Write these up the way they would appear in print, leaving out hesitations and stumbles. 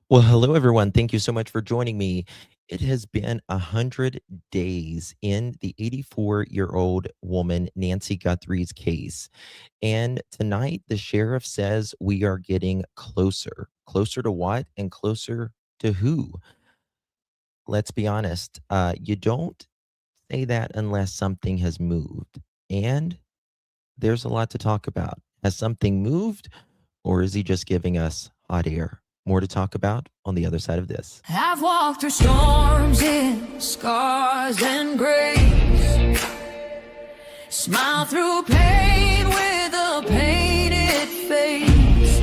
Well, hello, everyone. Thank you so much for joining me. It has been 100 days in the 84-year-old woman, Nancy Guthrie's case. And tonight, the sheriff says we are getting closer. Closer to what and closer to who? Let's be honest. You don't say that unless something has moved. And there's a lot to talk about. Has something moved, or is he just giving us hot air? More to talk about on the other side of this. I've walked through storms in scars and grace. Smile through pain with a painted face.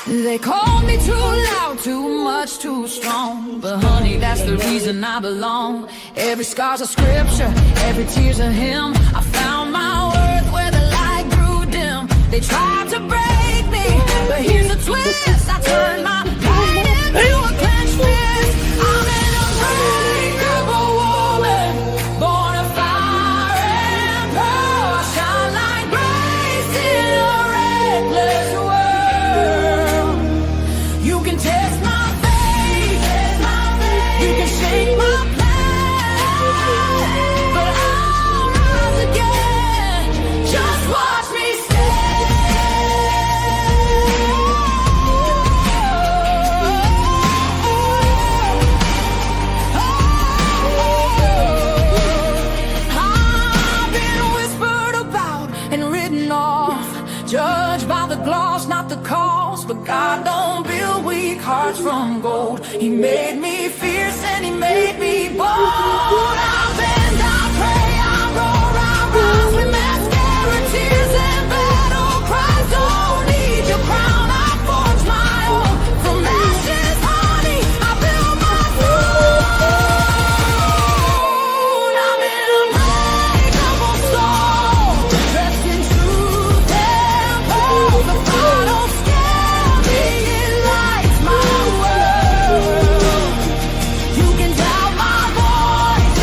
They called me too loud, too much, too strong. But honey, that's the reason I belong. Every scar's a scripture, every tear's a hymn. I found my worth where the light grew dim. They tried to break me, but here's a twist. I turned my pain into a clenched fist. I'm an unbreakable woman, born of fire and pearl. I shine like grace in a reckless world. You can test my faith, you can shake my plan, but I'll rise again. Just watch me judged by the gloss, not the cost. But God don't build weak hearts from gold. He made me fierce and he made me bold. I bend, I pray, I roar, I rise with mascara, tears and battle cries. Don't need your crown, I forge my own. From ashes, honey, I build my throne. I'm an unbreakable soul, dressed in truth and pearl. The fire don't scare me, it lights my world. You can doubt my voice,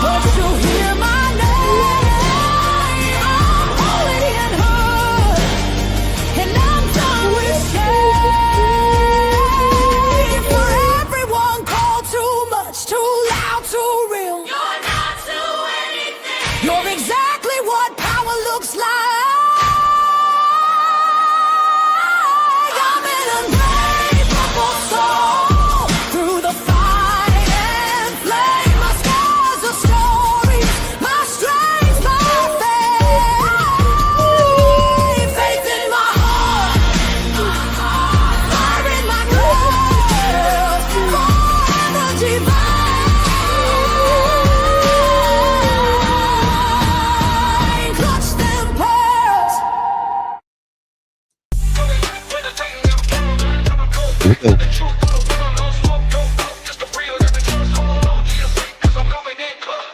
but you'll hear my name. I'm holy and hood, and I'm done with shame. For everyone called too much, too loud, too real. You're not to anything. You're exactly what power looks like. I'm an unbreakable soul, through the fight and flame. My scars are stories, my strength, my faith. Faith in my heart, fire in my blood, forever divine. Clutch them pearls. Coming in clutch, better tighten them pearls, dropping cold facts. Got the truth for the world, no smoke, no fluff. Just the real that we trust, hold on to your seat, cause I'm coming in clutch.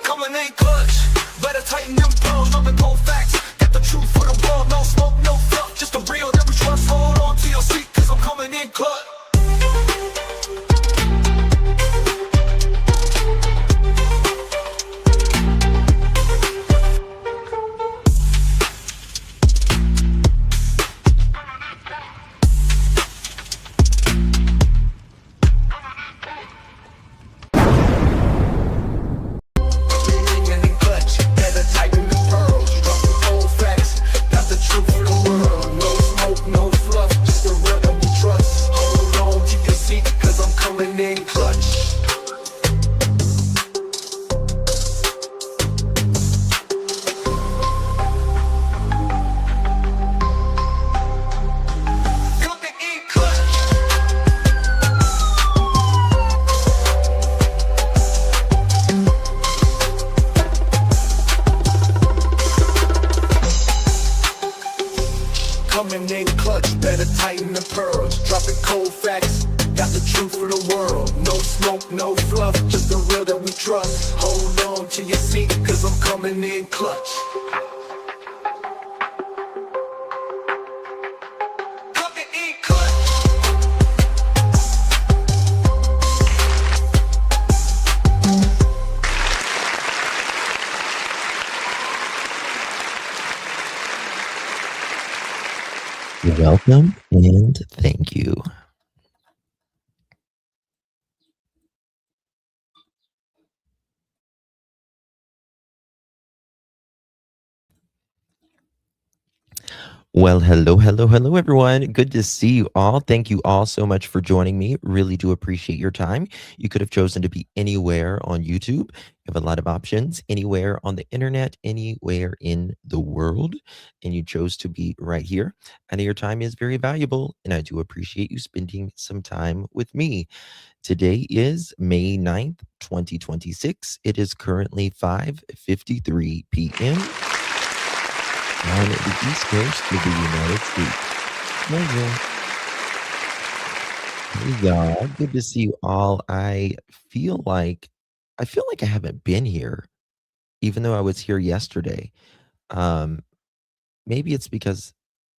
Coming in clutch, better tighten them pearls, dropping cold facts. Got the truth for the world, no smoke, no fluff. Just the real that we trust, hold on to your seat, cause I'm coming in clutch. Coming in clutch. Coming in clutch, better tighten the pearls, dropping cold facts. Got the truth for the world, no smoke, no fluff, just the real that we trust. Hold on to your seat, cause I'm coming in clutch. Coming in clutch. Welcome and thank you. Well, hello, hello, hello, everyone. Good to see you all. Thank you all so much for joining me. Really do appreciate your time. You could have chosen to be anywhere on YouTube. You have a lot of options, anywhere on the internet, anywhere in the world, and you chose to be right here. I know your time is very valuable, and I do appreciate you spending some time with me. Today is May 9th, 2026. It is currently 5:53 p.m. on the East Coast of the United States. Hello, hey y'all. Good to see you all. I feel like I haven't been here, even though I was here yesterday. Um, maybe it's because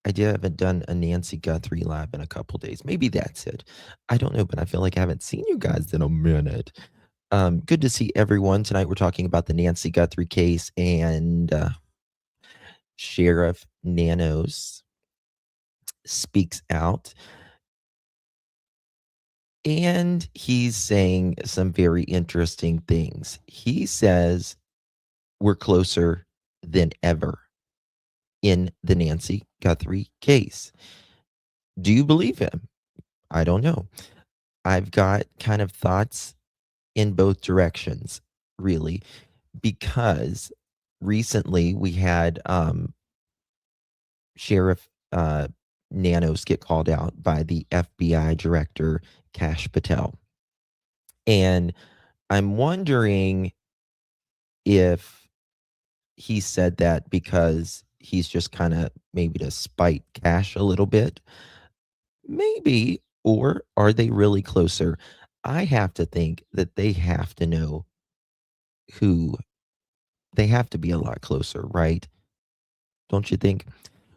haven't done a Nancy Guthrie live in a couple days. Maybe that's it. I don't know, but I feel like I haven't seen you guys in a minute. Good to see everyone. Tonight we're talking about the Nancy Guthrie case and Sheriff Nanos speaks out. And he's saying some very interesting things. He says we're closer than ever in the Nancy Guthrie case. Do you believe him? I don't know. I've got kind of thoughts in both directions, really, because recently we had Sheriff Nanos get called out by the FBI director, Cash Patel. And I'm wondering if he said that because he's just kinda maybe to spite Cash a little bit, maybe, or are they really closer? I have to think that they have to know who they have to be a lot closer, right? Don't you think?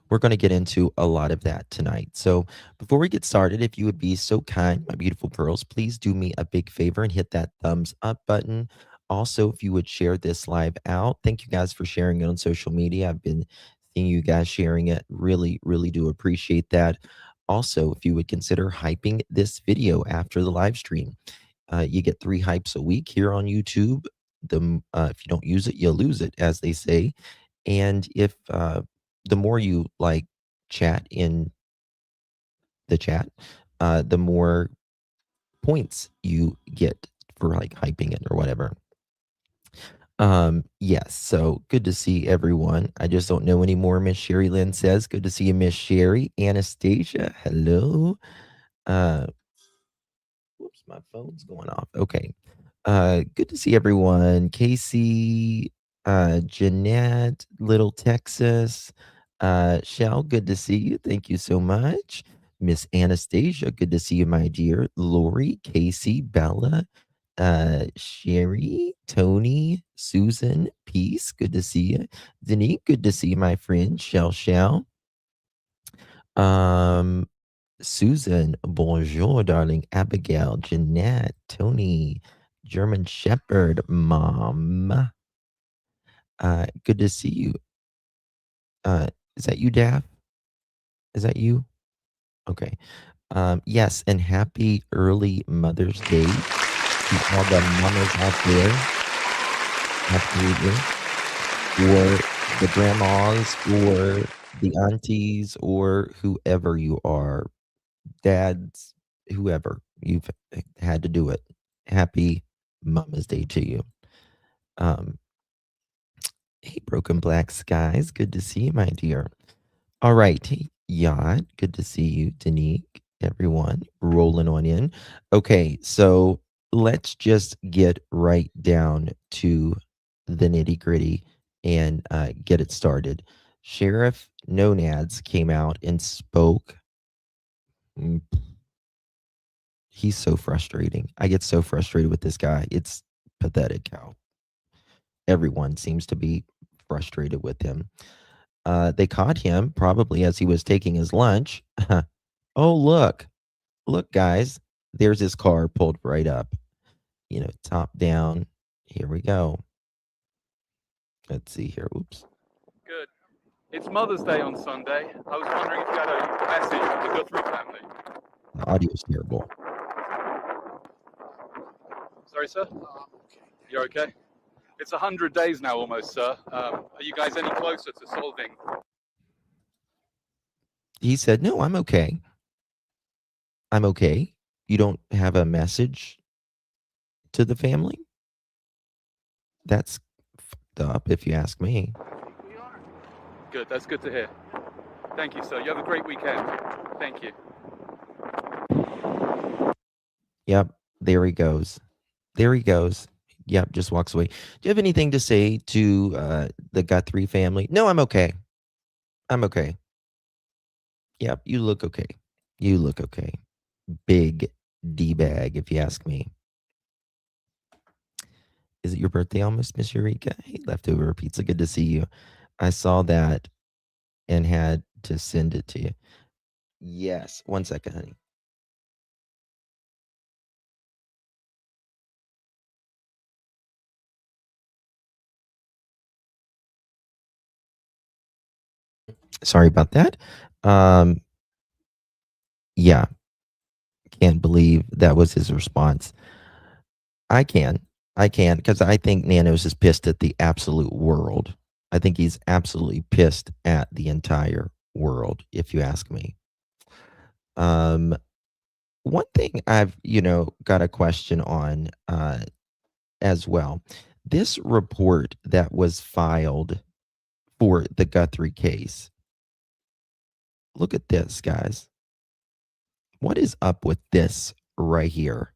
We're going to get into a lot of that tonight. So, before we get started, if you would be so kind, my beautiful pearls, please do me a big favor and hit that thumbs up button. Also, if you would share this live out, thank you guys for sharing it on social media. I've been seeing you guys sharing it. Really, really do appreciate that. Also, if you would consider hyping this video after the live stream, you get 3 hypes a week here on YouTube. If you don't use it, you'll lose it, as they say. And if the more you like chat in the chat, the more points you get for like hyping it or whatever. Yes, so good to see everyone. I just don't know anymore. Miss Sherry Lynn says, good to see you, Miss Sherry. Anastasia, hello. Uh, whoops, my phone's going off. Okay. Good to see everyone. Casey, Jeanette, Little Texas, Shell, good to see you. Thank you so much. Miss Anastasia, good to see you, my dear. Lori, Casey, Bella, Sherry, Tony, Susan, Peace, good to see you. Denise, good to see you, my friend. Shell. Um, Susan, bonjour, darling. Abigail, Jeanette, Tony, German Shepherd, Mom. Good to see you. Is that you, Dav? Is that you? Okay. Yes, and happy early Mother's Day to all the mamas out there. Absolutely. Or the grandmas, or the aunties, or whoever you are, dads, whoever you've had to do it. Happy Mama's Day to you. Um, hey, Broken Black Skies, good to see you, my dear. All right, hey, Yacht, good to see you, Danique, everyone, rolling on in. Okay, so let's just get right down to the nitty gritty and get it started. Sheriff Nonads came out and spoke. Mm, He's so frustrating. I get so frustrated with this guy. It's pathetic how everyone seems to be frustrated with him. They caught him probably as he was taking his lunch. Oh, look, guys, there's his car pulled right up, top down. Here we go. Let's see here. Oops. Good. It's Mother's Day on Sunday. I was wondering if you had a message for the Guthrie family. The audio is terrible. Sorry, sir? You're okay? It's 100 days now almost, sir. Are you guys any closer to solving? He said, no, I'm okay. I'm okay. You don't have a message to the family? That's fucked up, if you ask me. Good, that's good to hear. Thank you, sir. You have a great weekend. Thank you. Yep, there he goes. There he goes. Yep, just walks away. Do you have anything to say to the Guthrie family? No, I'm okay. I'm okay. Yep, you look okay. You look okay. Big D-bag, if you ask me. Is it your birthday almost, Miss Eureka? Hey, leftover pizza. Good to see you. I saw that and had to send it to you. Yes. 1 second, honey. Sorry about that. Yeah. Can't believe that was his response. I can, because I think Nanos is pissed at the absolute world. I think he's absolutely pissed at the entire world, if you ask me. One thing I've, got a question on as well. This report that was filed for the Guthrie case. Look at this, guys. What is up with this right here?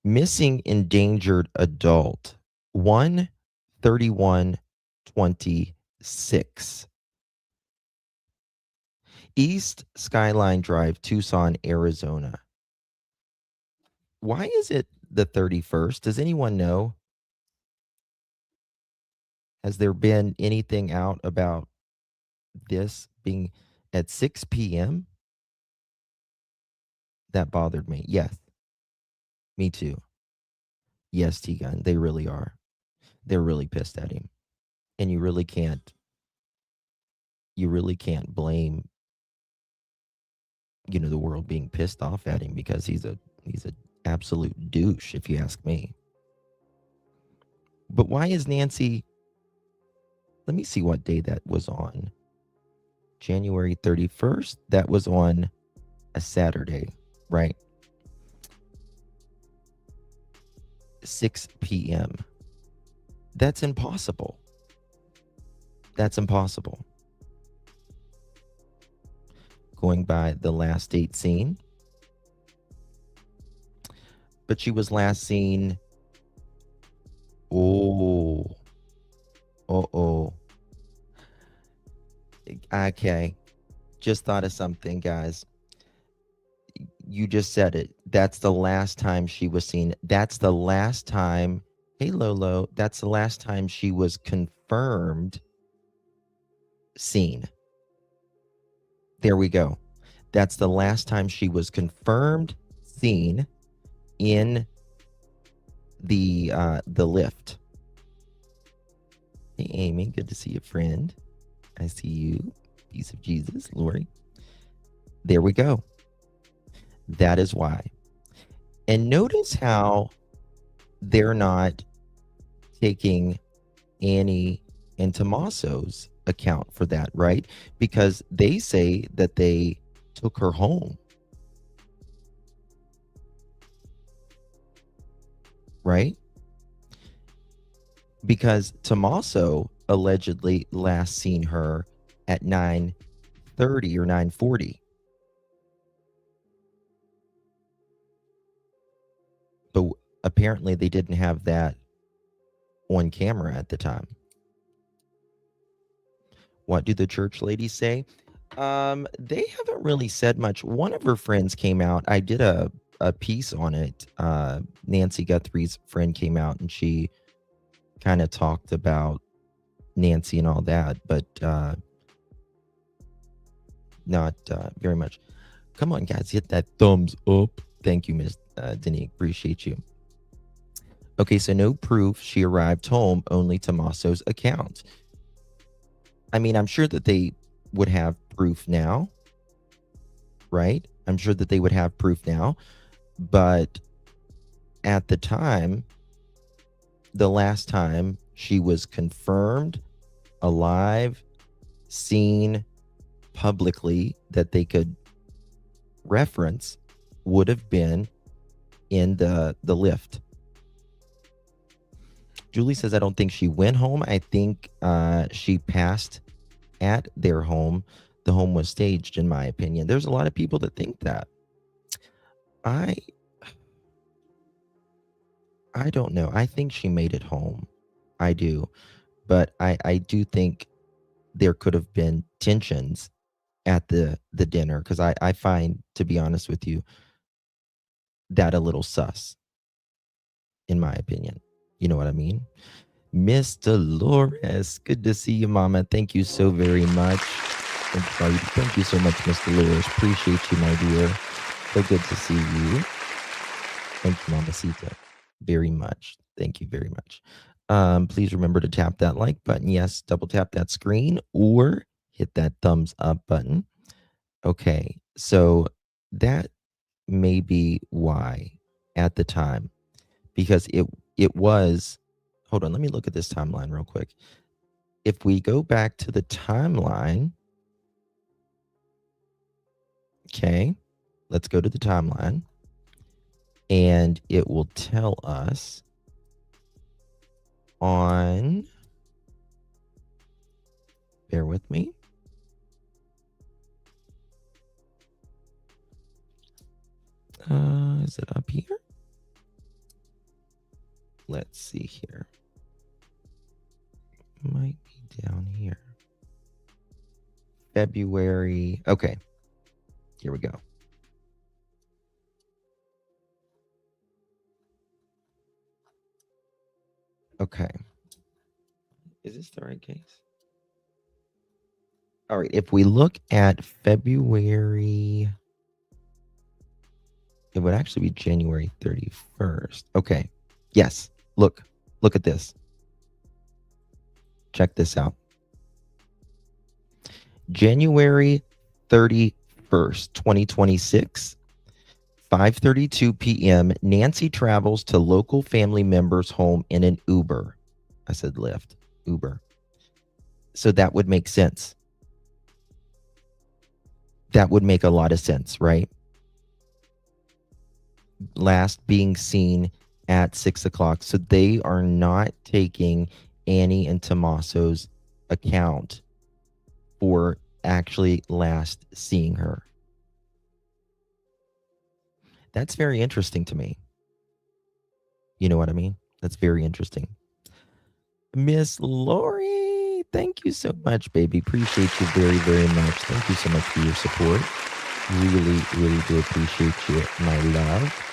Missing endangered adult 1/31/26. East Skyline Drive, Tucson, Arizona. Why is it the 31st? Does anyone know? Has there been anything out about this being at 6 p.m.? That bothered me. Yes. Me too. Yes, T-Gun. They really are. They're really pissed at him. And you really can't blame the world being pissed off at him, because he's a absolute douche, if you ask me. But why is Nancy? Let me see what day that was on. January 31st. That was on a Saturday, right? 6 p.m. That's impossible. That's impossible. Going by the last date seen. But she was last seen. Oh. Okay. Just thought of something, guys. You just said it. That's the last time she was seen. That's the last time. Hey, Lolo. That's the last time she was confirmed seen. There we go. That's the last time she was confirmed seen in the lift. Hey, Amy. Good to see you, friend. I see you. Piece of Jesus, Lori. There we go. That is why. And notice how they're not taking Annie and Tommaso's account for that, right? Because they say that they took her home. Right? Because Tommaso allegedly last seen her at 9:30 or 9:40. But apparently they didn't have that on camera at the time. What do the church ladies say? They haven't really said much. One of her friends came out. I did a piece on it. Nancy Guthrie's friend came out and she kind of talked about Nancy and all that, but not very much. Come on, guys, hit that thumbs up. Thank you, Miss Denny. Appreciate you. Okay, so no proof she arrived home, only Tommaso's account. I mean, I'm sure that they would have proof now, right? I'm sure that they would have proof now, but at the time, the last time she was confirmed alive, seen publicly that they could reference would have been in the lift. Julie says, I don't think she went home. I think she passed at their home. The home was staged, in my opinion. There's a lot of people that think that. I don't know. I think she made it home. I do. But I do think there could have been tensions at the dinner, because I find, to be honest with you, that a little sus, in my opinion. You know what I mean? Miss Dolores, good to see you, Mama. Thank you so very much. Thank you so much, Miss Dolores. Appreciate you, my dear. So good to see you. Thank you, Mamacita, very much. Thank you very much. Please remember to tap that like button. Yes, double tap that screen or hit that thumbs up button. Okay, so that may be why at the time, because it was, hold on, let me look at this timeline real quick. If we go back to the timeline, okay, let's go to the timeline, and it will tell us on, bear with me. Is it up here? Let's see here. Might be down here. February. Okay. Here we go. Okay. Is this the right case? All right. If we look at February, it would actually be January 31st. Okay. Yes. Look at this. Check this out. January 31st, 2026, 5:32 p.m., Nancy travels to local family member's home in an Uber. I said Lyft, Uber. So that would make sense. That would make a lot of sense, right? Last being seen at 6 o'clock. So they are not taking Annie and Tommaso's account for actually last seeing her. That's very interesting to me. You know what I mean? That's very interesting. Miss Lori, thank you so much, baby. Appreciate you very, very much. Thank you so much for your support. Really, really do appreciate you, my love.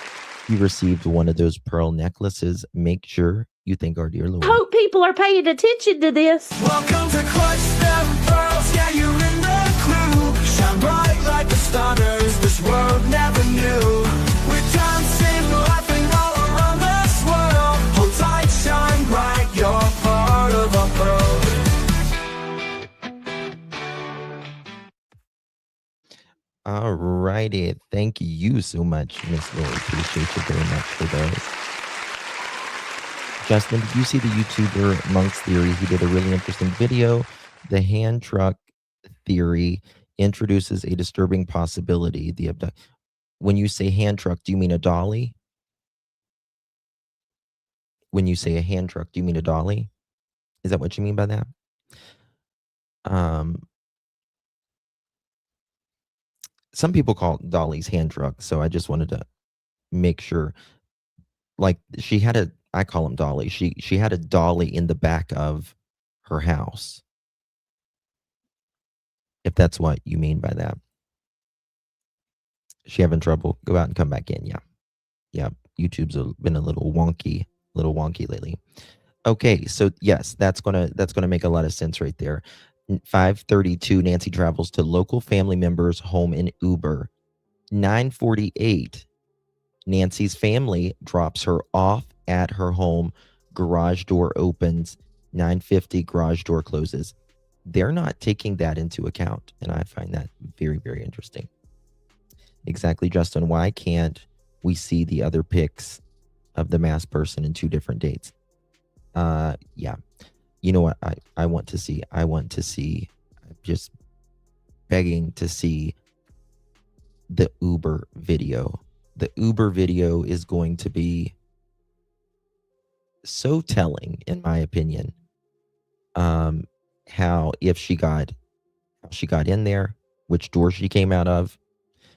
You received one of those pearl necklaces. Make sure you thank our dear Lord. I hope people are paying attention to this. Welcome to Clutch Them Pearls, yeah, you're in the clue. Shine bright like the stars, this world never knew. We're dancing, laughing all around this world. Hold tight, shine bright, you're part of a pearl. All righty. Thank you so much, Miss Lori. Appreciate you very much for those. Justin, did you see the YouTuber Monk's Theory? He did a really interesting video. The hand truck theory introduces a disturbing possibility. When you say hand truck, do you mean a dolly? When you say a hand truck, do you mean a dolly? Is that what you mean by that? Some people call dollies hand trucks, so I just wanted to make sure. Like, she had a, I call them dolly. She had a dolly in the back of her house. If that's what you mean by that. She having trouble? Go out and come back in. Yeah. Yeah. YouTube's been a little wonky lately. Okay, so yes, that's gonna make a lot of sense right there. 5:32, Nancy travels to local family member's home in Uber. 9:48, Nancy's family drops her off at her home. Garage door opens. 9:50, garage door closes. they're not taking that into account. And I find that very, very interesting. Exactly, Justin. Why can't we see the other pics of the masked person in 2 different dates? Yeah. You know what? I want to see. I'm just begging to see the Uber video. The Uber video is going to be so telling, in my opinion. How she got in there, which door she came out of,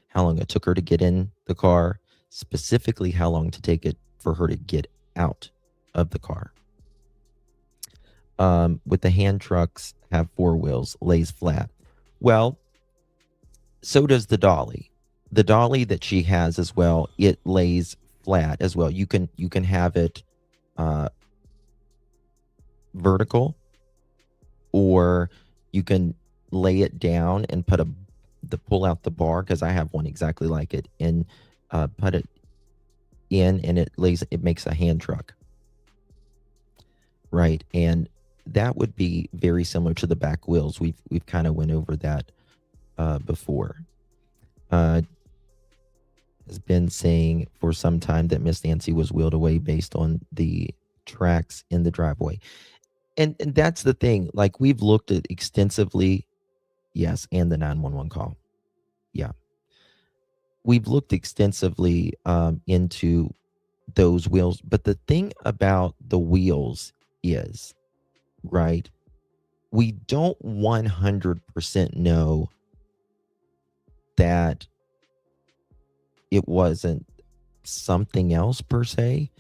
how long it took her to get in the car, specifically how long to take it for her to get out of the car. With the hand trucks have 4 wheels, lays flat. Well, so does the dolly. The dolly that she has as well, it lays flat as well. You can have it vertical, or you can lay it down and pull out the bar, because I have one exactly like it, and put it in, and it makes a hand truck, right? And that would be very similar to the back wheels. We've kind of went over that before. Has been saying for some time that Miss Nancy was wheeled away based on the tracks in the driveway. And that's the thing. Like, we've looked at extensively, yes, and the 911 call. Yeah. We've looked extensively into those wheels. But the thing about the wheels is, right, we don't 100% know that it wasn't something else per se.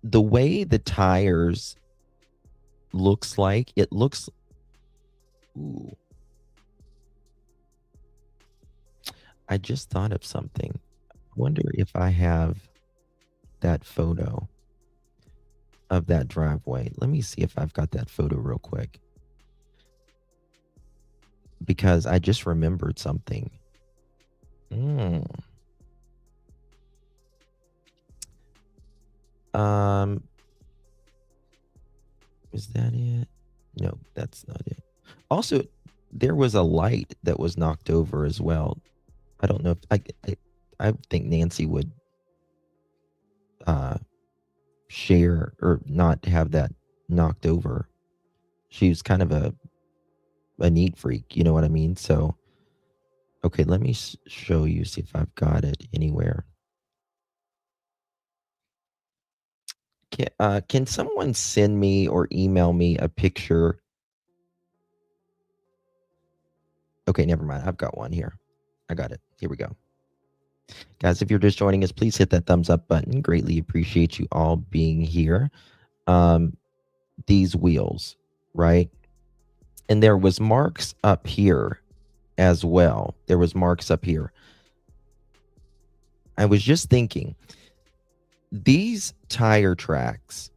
The way the tires looks like, it looks, ooh, I just thought of something. I wonder if I have that photo of that driveway. Let me see if I've got that photo real quick, because I just remembered something. Is that it? No, that's not it. Also, there was a light that was knocked over as well. I don't know if I think Nancy would share or not have that knocked over. She was kind of a neat freak, you know what I mean? So, okay, let me show you, see if I've got it anywhere. Can someone send me or email me a picture? Okay, never mind. I've got one here. I got it. Here we go. Guys, if you're just joining us, please hit that thumbs up button. Greatly appreciate you all being here. These wheels, right? And there was marks up here as well. There was marks up here. I was just thinking, these tire tracks,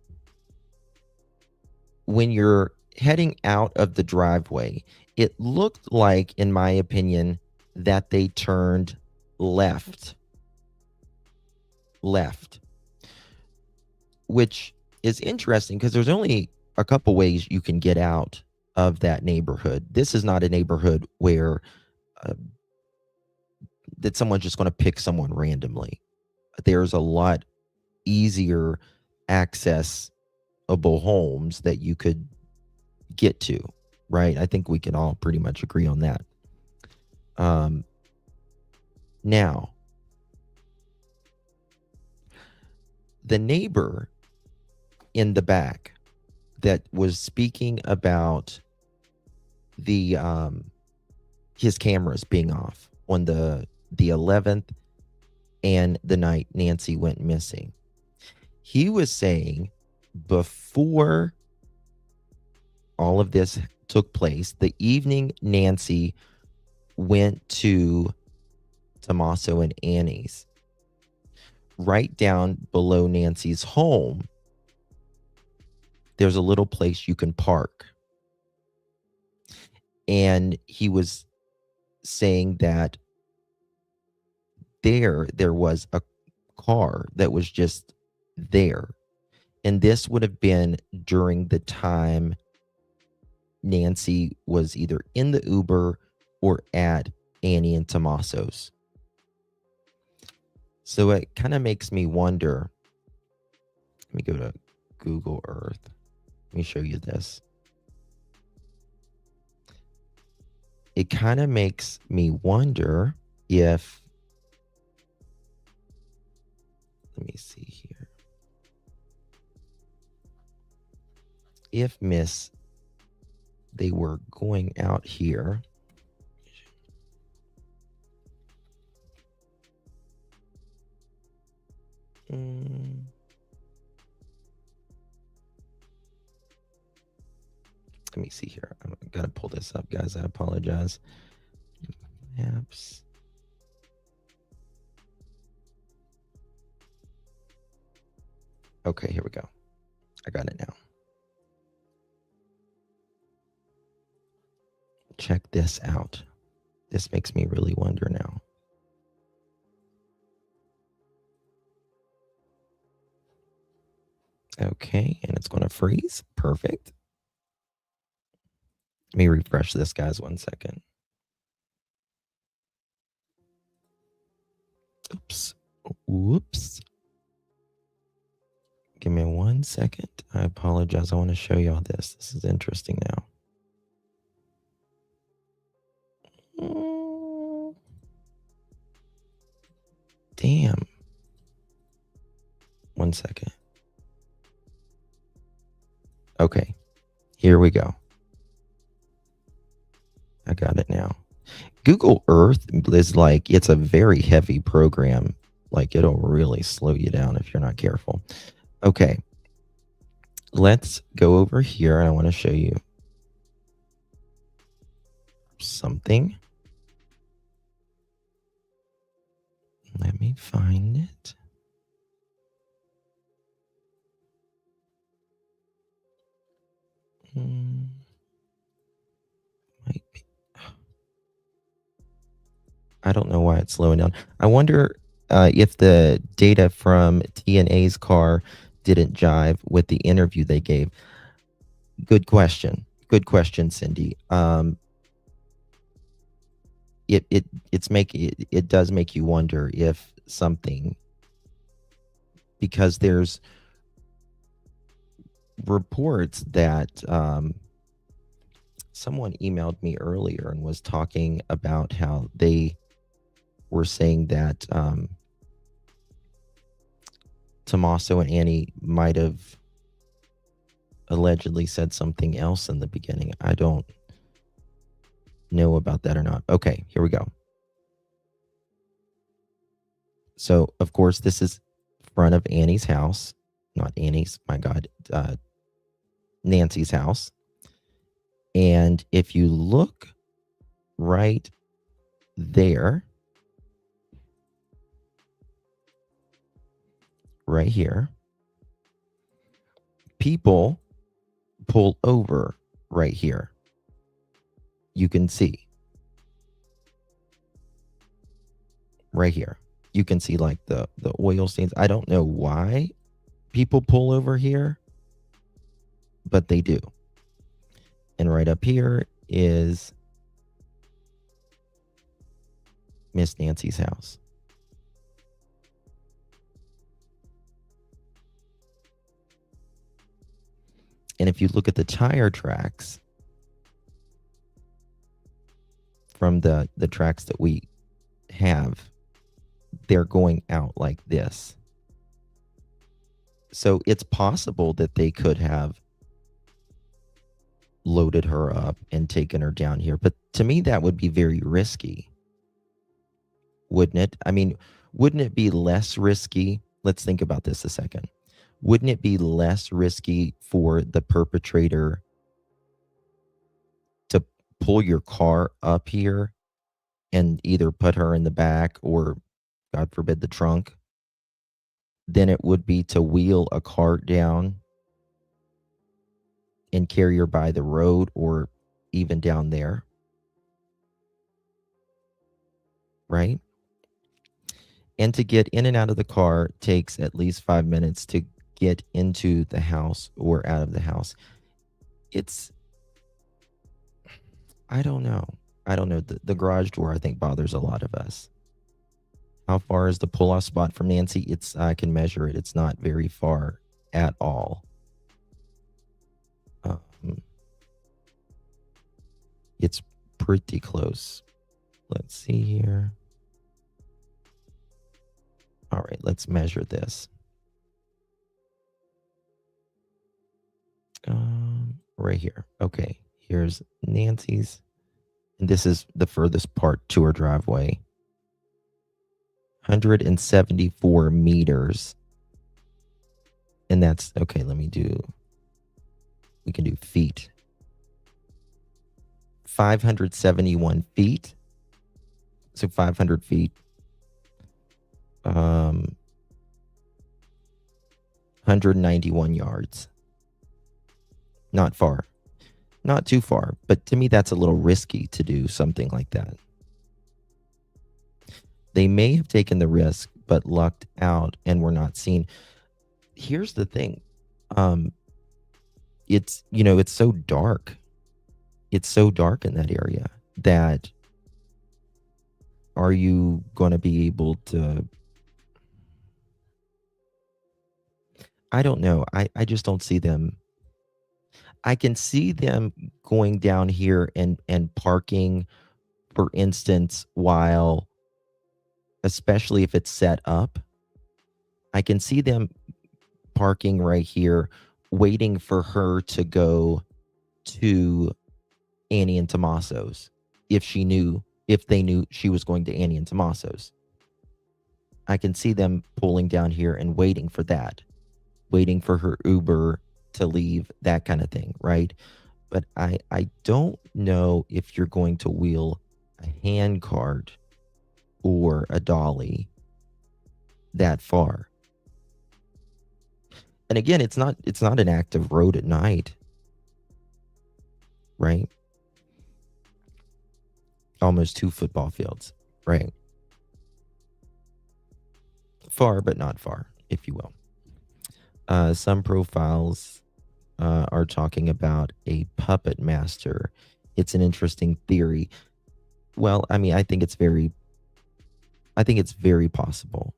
when you're heading out of the driveway, it looked like, in my opinion, that they turned left, which is interesting because there's only a couple ways you can get out of that neighborhood. This is not a neighborhood where that someone's just going to pick someone randomly. There's a lot easier accessible homes that you could get to, right? I think we can all pretty much agree on that. Now, the neighbor in the back that was speaking about the his cameras being off on the 11th and the night Nancy went missing. He was saying before all of this took place, the evening Nancy went to Tommaso and Annie's, right down below Nancy's home, there's a little place you can park. And he was saying that there was a car that was just there. And this would have been during the time Nancy was either in the Uber or at Annie and Tommaso's. So it kind of makes me wonder. Let me go to Google Earth. Let me show you this. It kind of makes me wonder if, let me see here, if they were going out here. Let me see here. I've got to pull this up, guys. I apologize. Maps. Okay, here we go. I got it now. Check this out. This makes me really wonder now. Okay, and it's going to freeze. Perfect. Let me refresh this, guys, 1 second. Oops. Whoops. Give me 1 second. I apologize. I want to show you all this. This is interesting now. Damn. 1 second. Okay. Here we go. I got it now. Google Earth is like, it's a very heavy program. Like, it'll really slow you down if you're not careful. Okay. Let's go over here. I want to show you something. Let me find it. Might be. I don't know why it's slowing down. I wonder if the data from TNA's car didn't jive with the interview they gave. Good question. Good question, Cindy. It does make you wonder if something, because there's reports that someone emailed me earlier and was talking about how they were saying that Tommaso and Annie might have allegedly said something else in the beginning. I don't know about that or not. Okay, here we go. So, of course, this is front of Annie's house. Not Annie's, my God, Nancy's house. And if you look right there, right here, people pull over right here. You can see right here. You can see like the oil stains. I don't know why people pull over here, but they do. And right up here is Miss Nancy's house. And if you look at the tire tracks from the tracks that we have, they're going out like this. So it's possible that they could have loaded her up and taken her down here. But to me, that would be very risky, wouldn't it? I mean, wouldn't it be less risky? Let's think about this a second. Wouldn't it be less risky for the perpetrator to pull your car up here and either put her in the back or, God forbid, the trunk, than it would be to wheel a cart down and carry her by the road or even down there? Right? And to get in and out of the car takes at least 5 minutes to get into the house or out of the house. It's I don't know. I don't know. The garage door, I think, bothers a lot of us. How far is the pull-off spot from Nancy? I can measure it. It's not very far at all. It's pretty close. Let's see here. All right, let's measure this. Right here. Okay, here's Nancy's. And this is the furthest part to her driveway. 174 meters. And that's, okay, we can do feet. 571 feet. So 500 feet. 191 yards. Not far. Not too far. But to me, that's a little risky to do something like that. They may have taken the risk, but lucked out and were not seen. Here's the thing. It's so dark. It's so dark in that area that are you going to be able to? I don't know. I just don't see them. I can see them going down here and parking, for instance, while, especially if it's set up, I can see them parking right here, waiting for her to go to Annie and Tommaso's if they knew she was going to Annie and Tommaso's. I can see them pulling down here and waiting for that, waiting for her Uber to leave, that kind of thing, right? But I don't know if you're going to wheel a hand cart or a dolly that far. And again, it's not an active road at night, right? Almost 2 football fields, right? Far, but not far, if you will. Some profiles are talking about a puppet master. It's an interesting theory. Well, I mean, I think it's very possible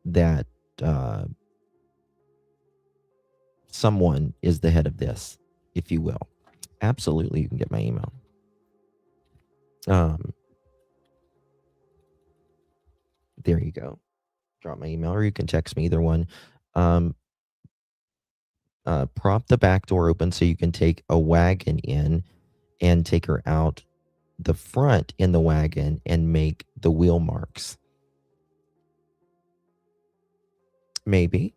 that someone is the head of this, if you will. Absolutely, you can get my email. There you go. Drop my email, or you can text me, either one. Prop the back door open so you can take a wagon in and take her out the front in the wagon and make the wheel marks. Maybe.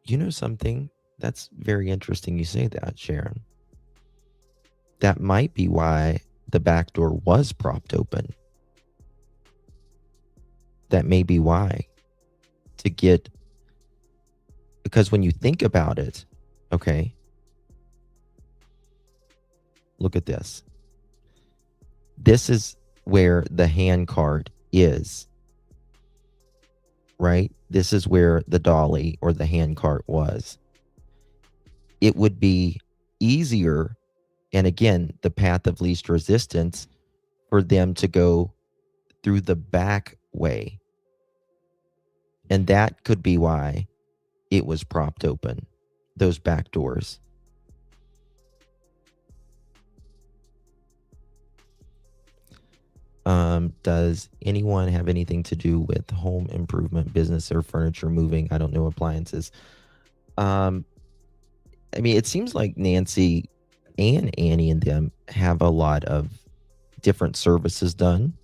You know something? That's very interesting you say that, Sharon. That might be why the back door was propped open. That may be why. Because when you think about it, okay, look at this. This is where the hand cart is, right? This is where the dolly or the hand cart was. It would be easier, and again, the path of least resistance, for them to go through the back way. And that could be why it was propped open, those back doors. Does anyone have anything to do with home improvement business or furniture moving? I don't know, appliances. I mean, it seems like Nancy and Annie and them have a lot of different services done.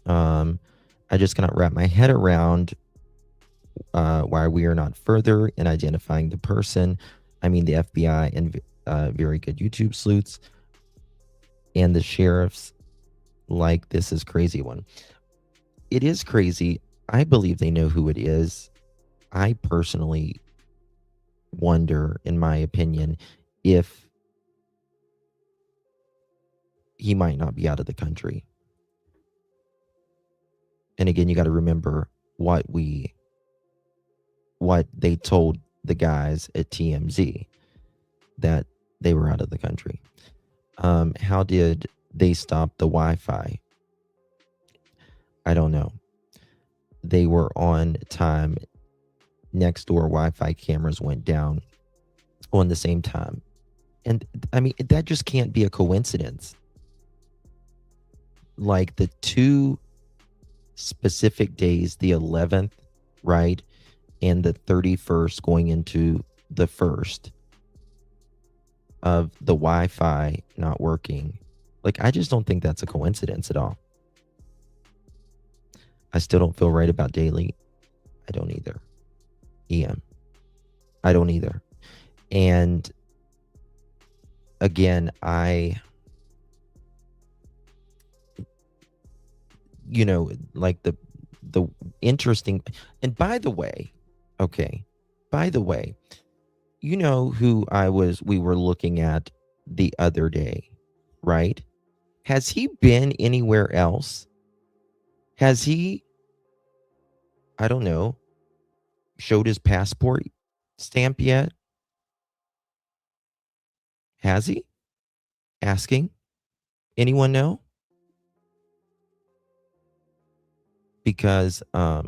I just cannot wrap my head around why we are not further in identifying the person. I mean, the FBI and very good YouTube sleuths and the sheriffs like this is crazy one. It is crazy. I believe they know who it is. I personally wonder, in my opinion, if he might not be out of the country. And again, you got to remember what they told the guys at TMZ, that they were out of the country. How did they stop the Wi-Fi? I don't know. They were on time. Next door Wi-Fi cameras went down on the same time. And I mean, that just can't be a coincidence. Like the two specific days, the 11th, right? And the 31st going into the 1st of the Wi-Fi not working. Like, I just don't think that's a coincidence at all. I still don't feel right about Daily. I don't either. EM. I don't either. And again, like the interesting, and by the way, you know who we were looking at the other day, right? Has he been anywhere else? Has he, I don't know, showed his passport stamp yet? Has he? Asking. Anyone know? Because now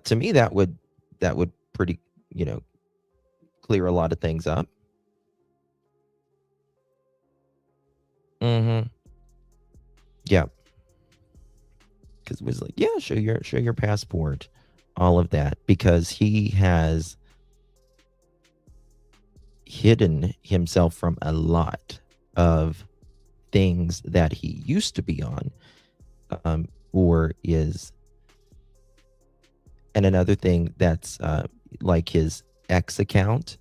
to me that would pretty, clear a lot of things up. Mm-hmm. Yeah. Because it was like, yeah, show your passport, all of that, because he has hidden himself from a lot of things that he used to be on, or is. And another thing that's like his X account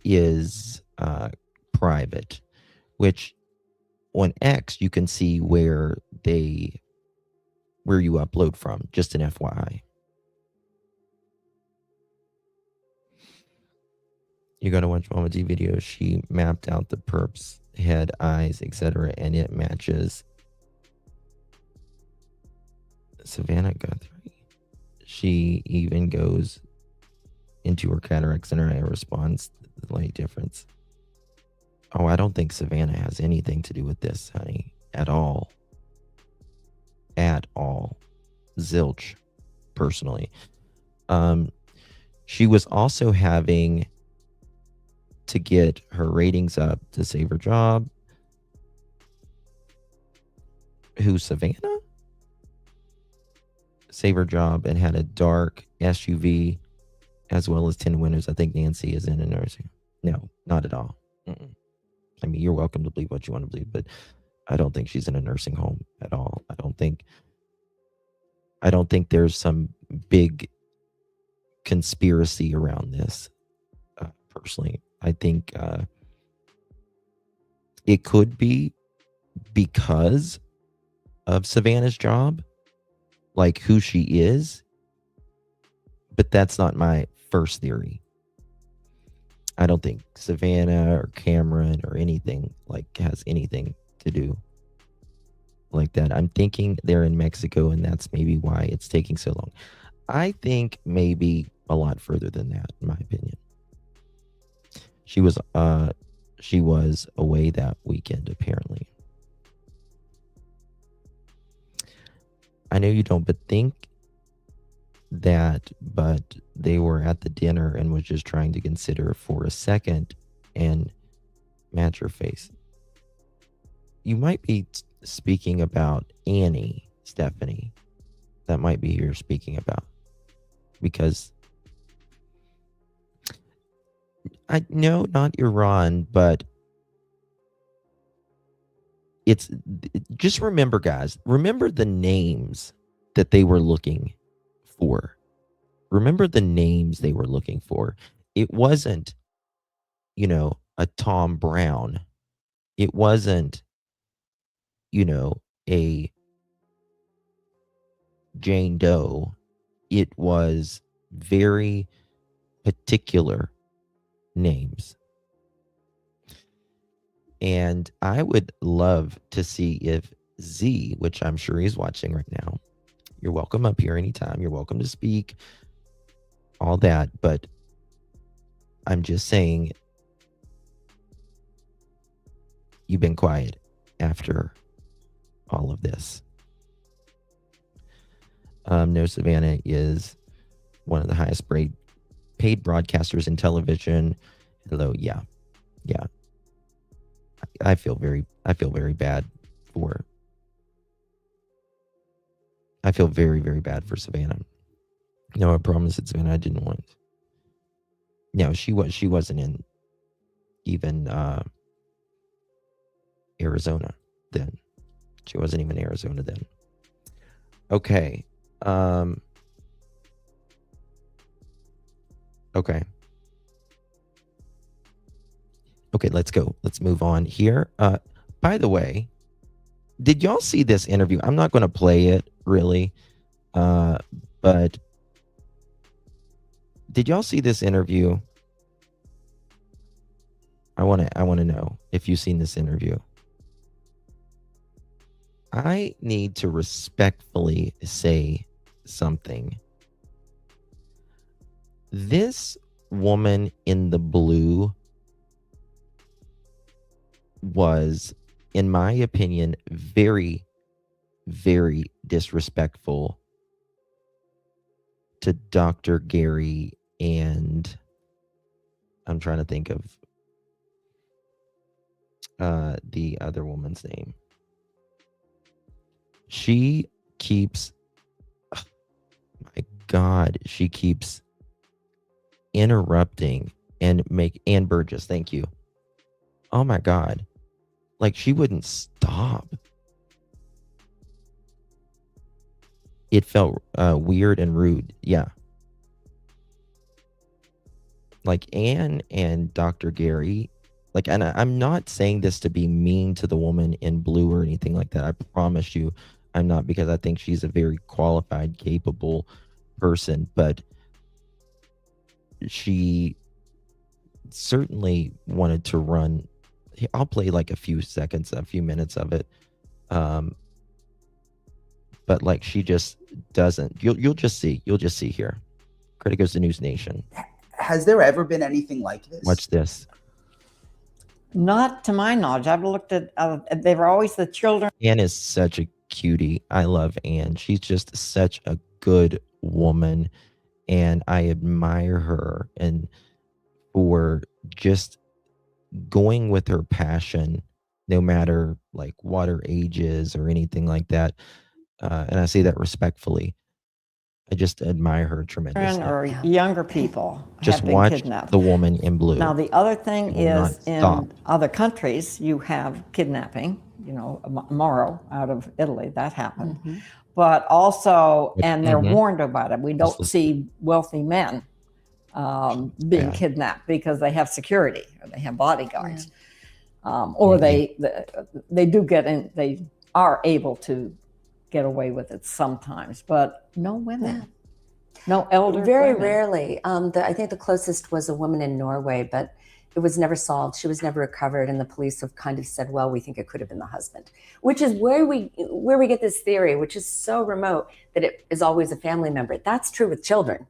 is private, which on X you can see where you upload from, just an FYI. You're going to watch Mama D videos. She mapped out the perps, head, eyes, etc., and it matches Savannah Guthrie. She even goes into her cataract center and responds to the light difference. Oh, I don't think Savannah has anything to do with this, honey, at all. At all. Zilch, personally. She was also having to get her ratings up to save her job. Who, Savannah? Save her job and had a dark SUV as well as 10 windows. I think Nancy is in a nursing. No, not at all. Mm-mm. I mean, you're welcome to believe what you want to believe, but I don't think she's in a nursing home at all. I don't think there's some big conspiracy around this. Personally, I think it could be because of Savannah's job, like who she is, but that's not my first theory. I don't think Savannah or Cameron or anything has anything to do like that. I'm thinking they're in Mexico, and that's maybe why it's taking so long. I think maybe a lot further than that, in my opinion. She was away that weekend, apparently. I know you don't, but think that, but they were at the dinner and was just trying to consider for a second and match her face. You might be speaking about Annie, Stephanie. That might be who you're speaking about. Because no, not Iran, but just remember, guys, remember the names that they were looking for. Remember the names they were looking for. It wasn't, a Tom Brown. It wasn't, a Jane Doe. It was very particular names. And I would love to see if Z, which I'm sure he's watching right now, you're welcome up here anytime. You're welcome to speak, all that. But I'm just saying you've been quiet after all of this. No, Savannah is one of the highest paid broadcasters in television. Hello, yeah. I feel very bad for. I feel very, very bad for Savannah. No, I promise it's Savannah. I didn't want. No, she wasn't in even Arizona then. She wasn't even in Arizona then. Okay. Okay. Okay, let's go. Let's move on here. By the way, did y'all see this interview? I'm not going to play it really, but did y'all see this interview? I want to know if you've seen this interview. I need to respectfully say something. This woman in the blue was, in my opinion, very, very disrespectful to Dr. Gary and I'm trying to think of the other woman's name. She keeps, oh my God, she keeps interrupting and Ann Burgess, thank you. Oh my God. Like she wouldn't stop. It felt weird and rude. Yeah. Like Ann and Dr. Gary, like, and I'm not saying this to be mean to the woman in blue or anything like that. I promise you I'm not, because I think she's a very qualified, capable person, but she certainly wanted to run. I'll play like a few minutes of it. But like she just doesn't. You'll just see here. Credit goes to News Nation. Has there ever been anything like this? Watch this. Not to my knowledge. I've looked at, they were always the children. Ann is such a cutie. I love Ann. She's just such a good woman. And I admire her and for just going with her passion, no matter like what her age is or anything like that. And I say that respectfully. I just admire her tremendously. Or younger people just have been watch kidnapped. The woman in blue. Now, the other thing is in stop. other countries, you have kidnapping, you know, Moro out of Italy, that happened. Mm-hmm. But also, and they're warned about it. We don't see wealthy men being kidnapped because they have security or they have bodyguards. Or they do get in, they are able to get away with it sometimes, but no women, no elder Very women. rarely. I think the closest was a woman in Norway, but it was never solved. She was never recovered, and the police have kind of said, well, we think it could have been the husband, which is where we get this theory, which is so remote that it is always a family member. That's true with children.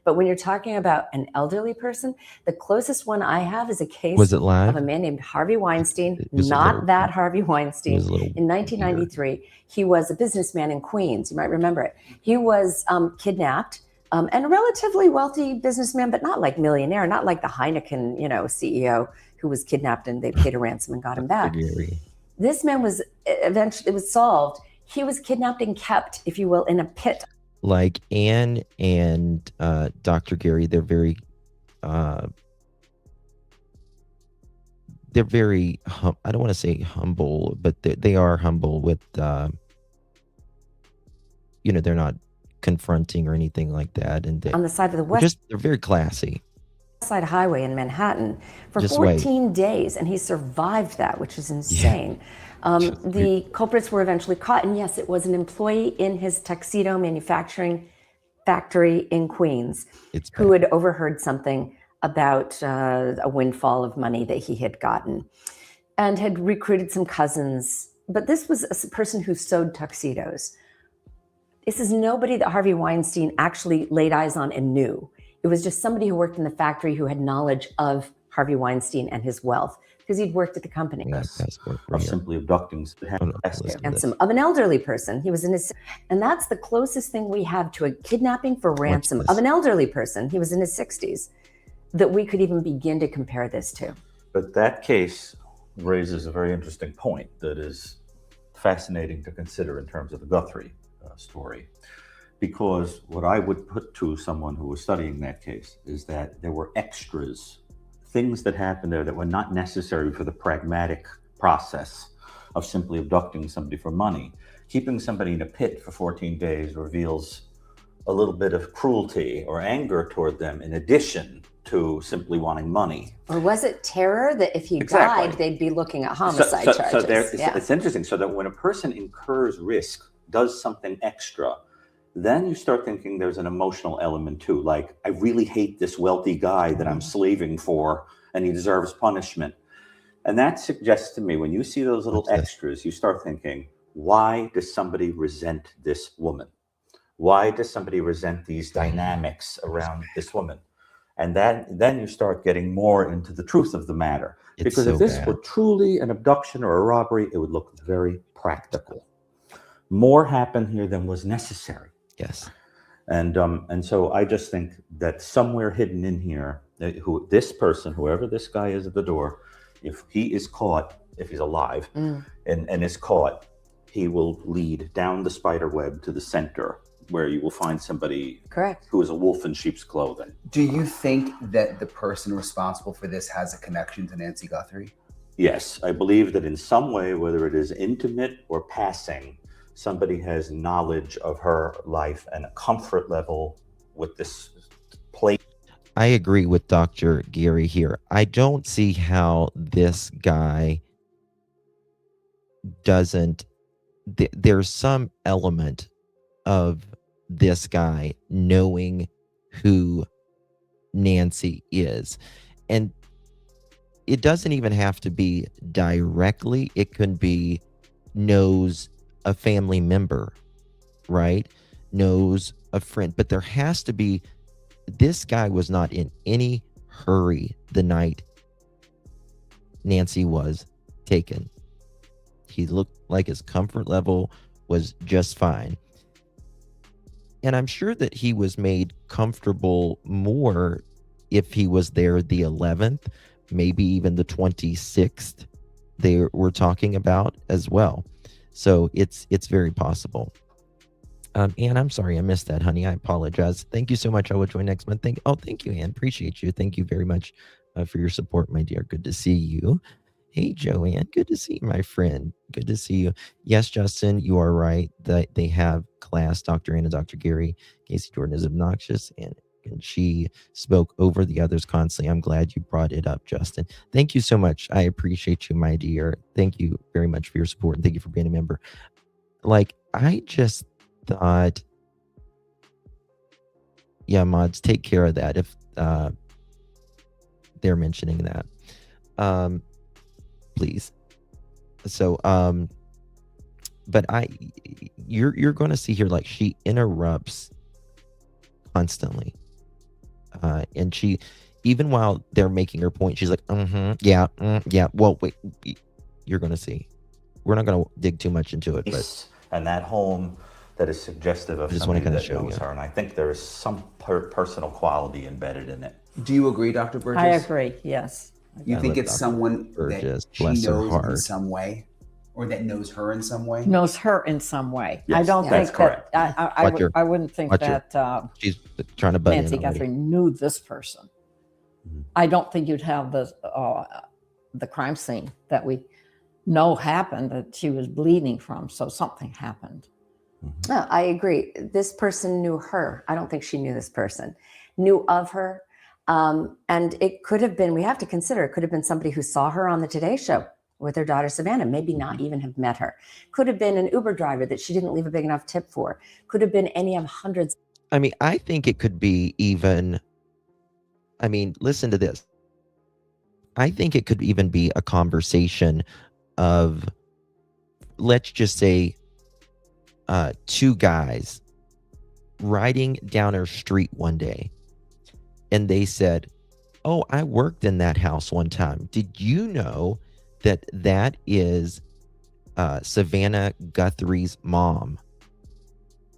But when you're talking about an elderly person, the closest one I have is a case of a man named Harvey Weinstein, not that Harvey Weinstein. In 1993, he was a businessman in Queens. You might remember it. He was kidnapped, and a relatively wealthy businessman, but not like millionaire, not like the Heineken, CEO who was kidnapped and they paid a ransom and got him back. This man was eventually, it was solved. He was kidnapped and kept, if you will, in a pit. Like Ann and Dr. Gary, they're very I don't want to say humble, but they are humble with, they're not confronting or anything like that. And on the side of the west, they're very classy. Side highway in Manhattan for 14 days, and he survived that, which is insane. The culprits were eventually caught, and yes, it was an employee in his tuxedo manufacturing factory in Queens who had overheard something about a windfall of money that he had gotten and had recruited some cousins. But this was a person who sewed tuxedos. This is nobody that Harvey Weinstein actually laid eyes on and knew. It was just somebody who worked in the factory who had knowledge of Harvey Weinstein and his wealth because he'd worked at the company. Of simply abducting Ransom of an elderly person. He was in his, and that's the closest thing we have to a kidnapping for ransom of an elderly person. He was in his 60s that we could even begin to compare this to. But that case raises a very interesting point that is fascinating to consider in terms of the Guthrie story. Because what I would put to someone who was studying that case is that there were extras, things that happened there that were not necessary for the pragmatic process of simply abducting somebody for money. Keeping somebody in a pit for 14 days reveals a little bit of cruelty or anger toward them in addition to simply wanting money. Or was it terror that if he died, they'd be looking at homicide charges? It's interesting. So that when a person incurs risk, does something extra, then you start thinking there's an emotional element too. Like, I really hate this wealthy guy that I'm slaving for, and he deserves punishment. And that suggests to me, when you see those little extras, you start thinking, why does somebody resent this woman? Why does somebody resent these dynamics around this woman? And then you start getting more into the truth of the matter. Because if this were truly an abduction or a robbery, it would look very practical. More happened here than was necessary. Yes. And so I just think that somewhere hidden in here, this person, whoever this guy is at the door, if he is caught, if he's alive and is caught, he will lead down the spider web to the center, where you will find somebody who is a wolf in sheep's clothing. Do you think that the person responsible for this has a connection to Nancy Guthrie? Yes, I believe that in some way, whether it is intimate or passing, somebody has knowledge of her life and a comfort level with this place. I agree with Dr. Gary here. I don't see how this guy doesn't, there's some element of this guy knowing who Nancy is. And it doesn't even have to be directly. It can be knows a family member, right? Knows a friend. But there has to be, this guy was not in any hurry the night Nancy was taken. He looked like his comfort level was just fine. And I'm sure that he was made comfortable more if he was there the 11th, maybe even the 26th they were talking about as well. So it's very possible. Ann, I'm sorry I missed that, honey. I apologize. Thank you so much. I will join next month. Thank you, Ann. Appreciate you. Thank you very much for your support, my dear. Good to see you. Hey, Joanne. Good to see you, my friend. Good to see you. Yes, Justin, you are right that they have class. Dr. Ann and Dr. Gary. Casey Jordan is obnoxious, and she spoke over the others constantly. I'm glad you brought it up, Justin. Thank you so much. I appreciate you, my dear. Thank you very much for your support, and thank you for being a member. Like, I just thought, yeah, mods, take care of that if they're mentioning that. Please. So, but you're going to see here, like, she interrupts constantly. And she, even while they're making her point, she's like, yeah. Well, wait, you're going to see. We're not going to dig too much into it, but. And that home that is suggestive of somebody that knows her. And I think there is some personal quality embedded in it. Do you agree, Dr. Burgess? I agree, yes. You think it's someone that she knows in some way, or that knows her in some way? Knows her in some way. Yes, I don't think correct. that, I wouldn't think that she's trying to butt Nancy in Guthrie knew this person. I don't think you'd have the crime scene that we know happened, that she was bleeding from, so something happened. No, I agree. This person knew her. I don't think she knew this person. Knew of her. And it could have been, we have to consider, it could have been somebody who saw her on the Today Show with her daughter, Savannah, maybe not even have met her. Could have been an Uber driver that she didn't leave a big enough tip for. Could have been any of hundreds. I mean, I think it could be even, I mean, listen to this. I think it could even be a conversation of, let's just say, two guys riding down our street one day, And they said, oh, I worked in that house one time. Did you know that that is Savannah Guthrie's mom?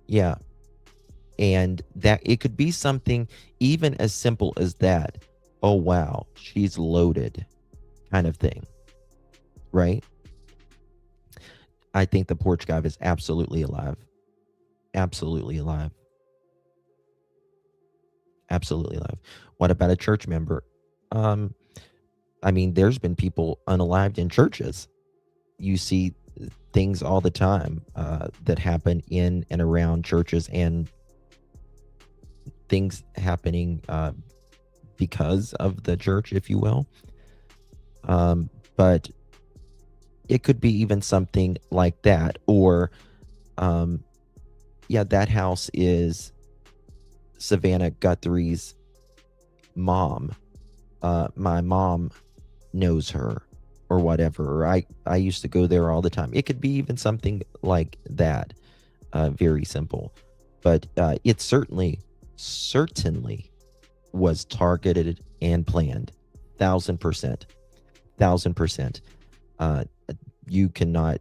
Yeah. And that it could be something even as simple as that. Oh, wow, she's loaded kind of thing. Right? I think the porch guy is absolutely alive. Absolutely alive. Absolutely alive. What about a church member? I mean, there's been people unalived in churches. You see things all the time that happen in and around churches, and things happening because of the church, if you will. But it could be even something like that. Or, yeah, that house is Savannah Guthrie's mom. My mom knows her, or whatever. Or I used to go there all the time. It could be even something like that. Very simple. But it certainly was targeted and planned. 1,000%. 1,000%. You cannot.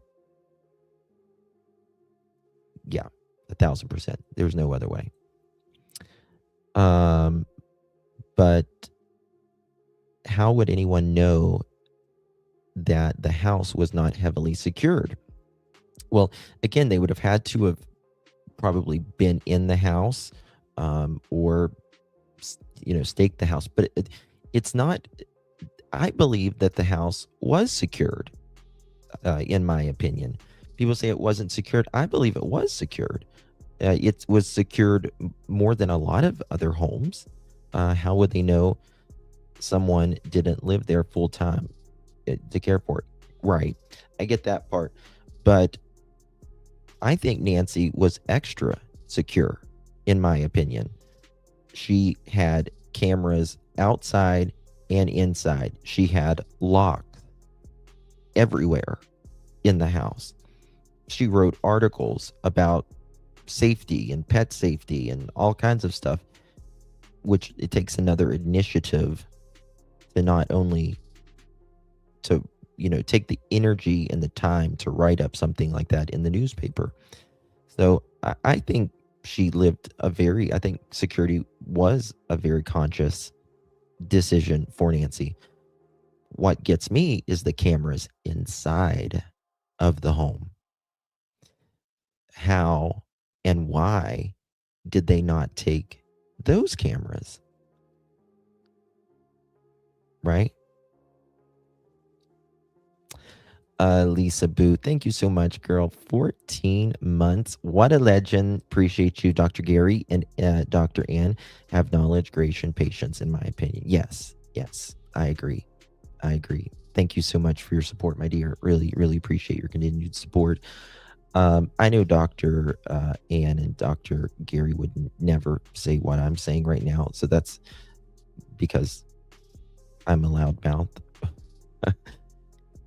Yeah, 1,000%. There's no other way. But how would anyone know that the house was not heavily secured? Well, again, they would have had to have probably been in the house, or staked the house. But it's not. I believe that the house was secured. In my opinion, people say it wasn't secured. I believe it was secured. It was secured more than a lot of other homes. How would they know someone didn't live there full time to care for it? Right. I get that part. But I think Nancy was extra secure, in my opinion. She had cameras outside and inside. She had locks everywhere in the house. She wrote articles about safety and pet safety and all kinds of stuff, which it takes another initiative to not only to take the energy and the time to write up something like that in the newspaper. So I think she lived I think security was a very conscious decision for Nancy. What gets me is the cameras inside of the home. How and why did they not take those cameras? Right? Lisa Booth, thank you so much, girl. 14 months. What a legend. Appreciate you, Dr. Gary and Dr. Ann. Have knowledge, grace, and patience, in my opinion. Yes, I agree. Thank you so much for your support, my dear. Really, really appreciate your continued support. I know Dr. Ann and Dr. Gary would never say what I'm saying right now. So that's because I'm a loudmouth.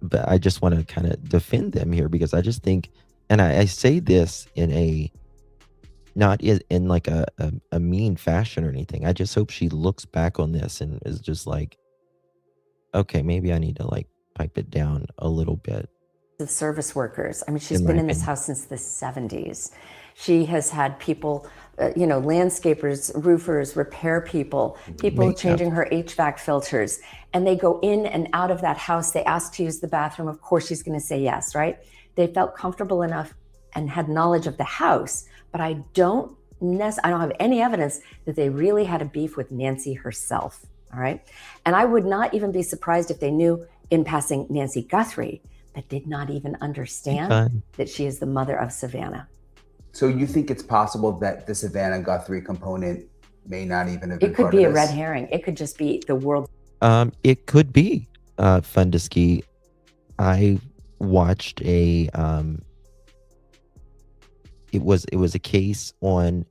But I just want to kind of defend them here, because I just think, and I say this not in like a mean fashion or anything. I just hope she looks back on this and is just like, okay, maybe I need to like pipe it down a little bit. The service workers. I mean, she's been in this house since the 70s. She has had people, landscapers, roofers, repair people changing her HVAC filters. And they go in and out of that house. They ask to use the bathroom. Of course, she's going to say yes, right? They felt comfortable enough and had knowledge of the house. But I don't have any evidence that they really had a beef with Nancy herself. All right. And I would not even be surprised if they knew in passing Nancy Guthrie, but did not even understand that she is the mother of Savannah. So you think it's possible that the Savannah Guthrie component may not even have been It could be a red herring. It could just be the world. It could be Fundiski. I watched it was a case on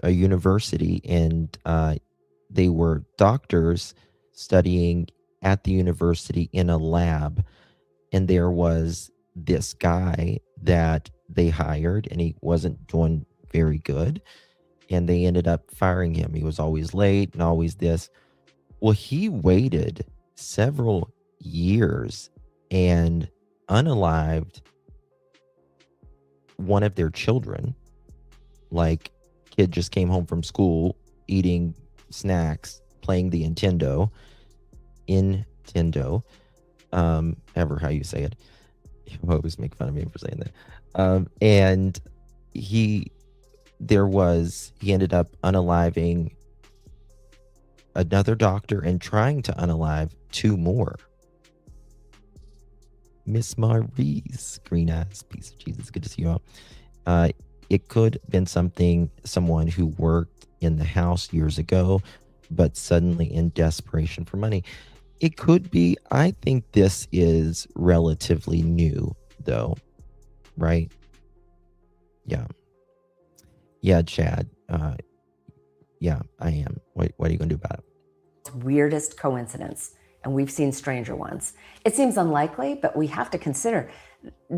a university, and they were doctors studying at the university in a lab. And there was this guy that they hired, and he wasn't doing very good. and they ended up firing him. He was always late and always this. Well, he waited several years and unalived one of their children. Like, kid just came home from school, eating snacks, playing the Nintendo, ever how you say it. You always make fun of me for saying that. And he ended up unaliving another doctor and trying to unalive 2 more. Miss Maurice, green ass piece of Jesus, good to see you all. It could have been someone who worked in the house years ago, but suddenly in desperation for money. It could be. I think this is relatively new, though, right? Yeah. Yeah, Chad. Yeah, I am. What are you going to do about it? Weirdest coincidence, and we've seen stranger ones. It seems unlikely, but we have to consider,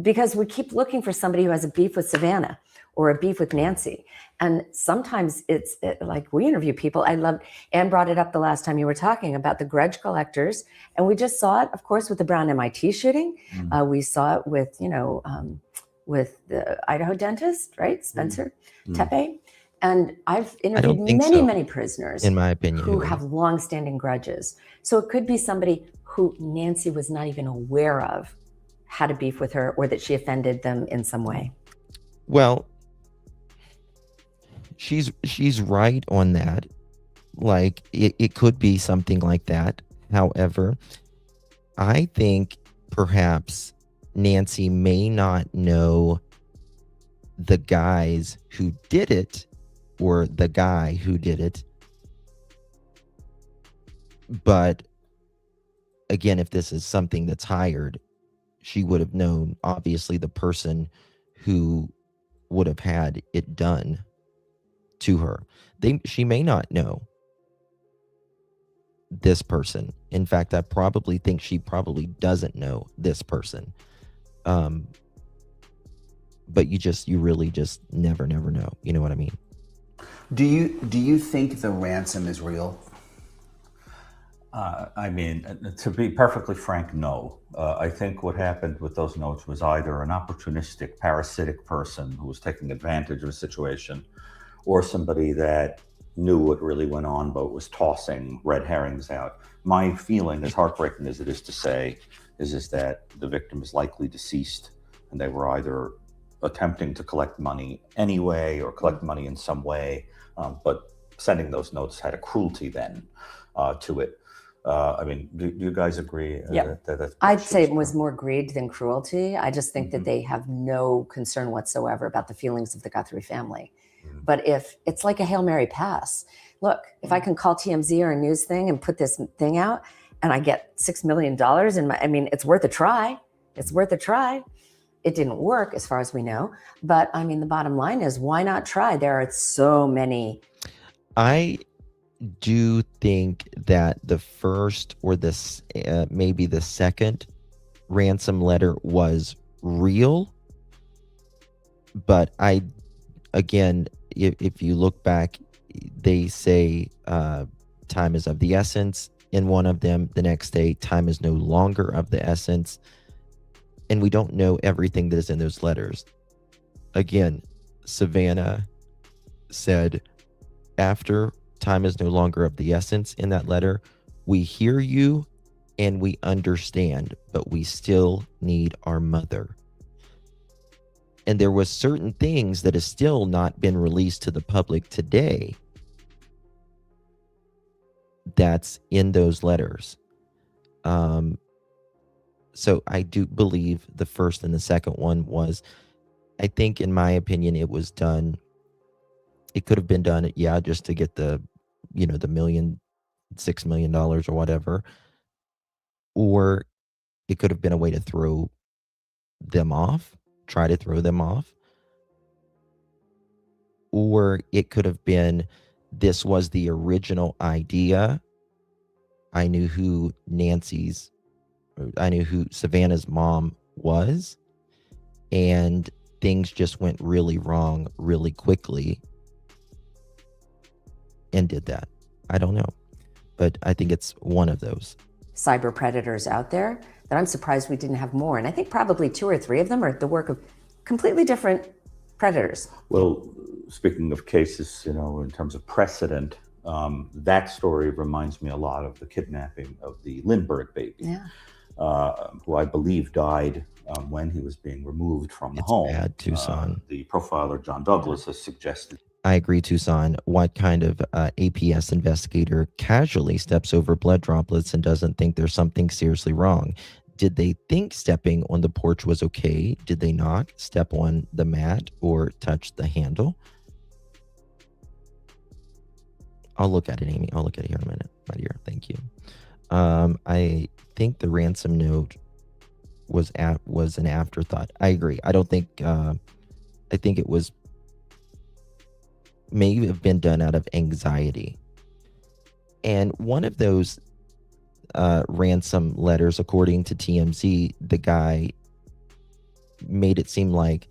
because we keep looking for somebody who has a beef with Savannah or a beef with Nancy. And sometimes it's like we interview people. I loved, Anne brought it up the last time you were talking about the grudge collectors. And we just saw it, of course, with the Brown MIT shooting. We saw it with, with the Idaho dentist, right? Spencer Tepe. And I've interviewed many prisoners, in my opinion, who have longstanding grudges. So it could be somebody who Nancy was not even aware of had a beef with her, or that she offended them in some way. Well, she's right on that. Like, it could be something like that. However, I think perhaps Nancy may not know the guys who did it, or the guy who did it. But again, if this is something that's hired, she would have known, obviously, the person who would have had it done to her. She may not know this person. In fact, I probably think she probably doesn't know this person. But you really just never know. You know what I mean? Do you think the ransom is real? I mean, to be perfectly frank, no. I think what happened with those notes was either an opportunistic, parasitic person who was taking advantage of a situation, or somebody that knew what really went on but was tossing red herrings out. My feeling, as heartbreaking as it is to say, is that the victim is likely deceased, and they were either attempting to collect money anyway or collect money in some way, but sending those notes had a cruelty then to it. I mean, do you guys agree? Yeah, I'd say it was more greed than cruelty. I just think that they have no concern whatsoever about the feelings of the Guthrie family. But if it's like a Hail Mary pass, look, if I can call TMZ or a news thing and put this thing out and I get $6 million it's worth a try. It's worth a try. It didn't work as far as we know. But I mean, the bottom line is, why not try? There are so many. I do think that the first or maybe the second ransom letter was real. But again, if you look back, they say time is of the essence in one of them. The next day, time is no longer of the essence. And we don't know everything that is in those letters. Again, Savannah said, after time is no longer of the essence in that letter, we hear you and we understand, but we still need our mother. And there was certain things that has still not been released to the public today that's in those letters. So I do believe the first and the second one was, I think, in my opinion, it was done. It could have been done, just to get the $6 million or whatever. Or it could have been a way to throw them off, try to throw them off. Or it could have been, this was the original idea. I knew who Savannah's mom was, and things just went really wrong really quickly. and did that. I don't know, but I think it's one of those cyber predators out there that I'm surprised we didn't have more. And I think probably 2 or 3 of them are the work of completely different predators. Well, speaking of cases, in terms of precedent, that story reminds me a lot of the kidnapping of the Lindbergh baby, who I believe died when he was being removed from the home. Bad, Tucson. The profiler John Douglas has suggested. I agree, Tucson. What kind of APS investigator casually steps over blood droplets and doesn't think there's something seriously wrong? Did they think stepping on the porch was okay? Did they not step on the mat or touch the handle? I'll look at it, Amy. I'll look at it here in a minute, my dear. Thank you. I think the ransom note was an afterthought. I agree. I don't think. I think it was may have been done out of anxiety. And one of those ransom letters, according to TMZ, the guy made it seem like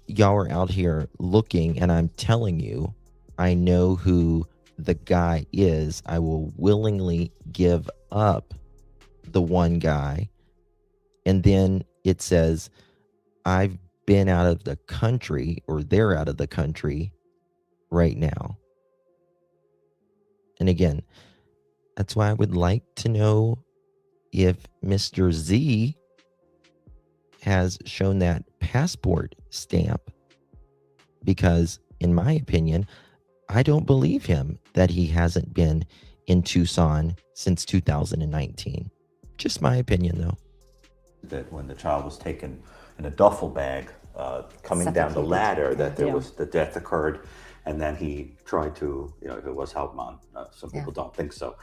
y'all are out here looking, and I'm telling you, I know who the guy is. I will willingly give up the one guy. And then it says, I've been out of the country, or they're out of the country right now. And again, that's why I would like to know if Mr. Z has shown that passport stamp, because in my opinion, I don't believe him that he hasn't been in Tucson since 2019. Just my opinion, though. That when the child was taken in a duffel bag, coming down the ladder, that there was the death occurred, and then he tried to, if it was Hauptmann, some people don't think so,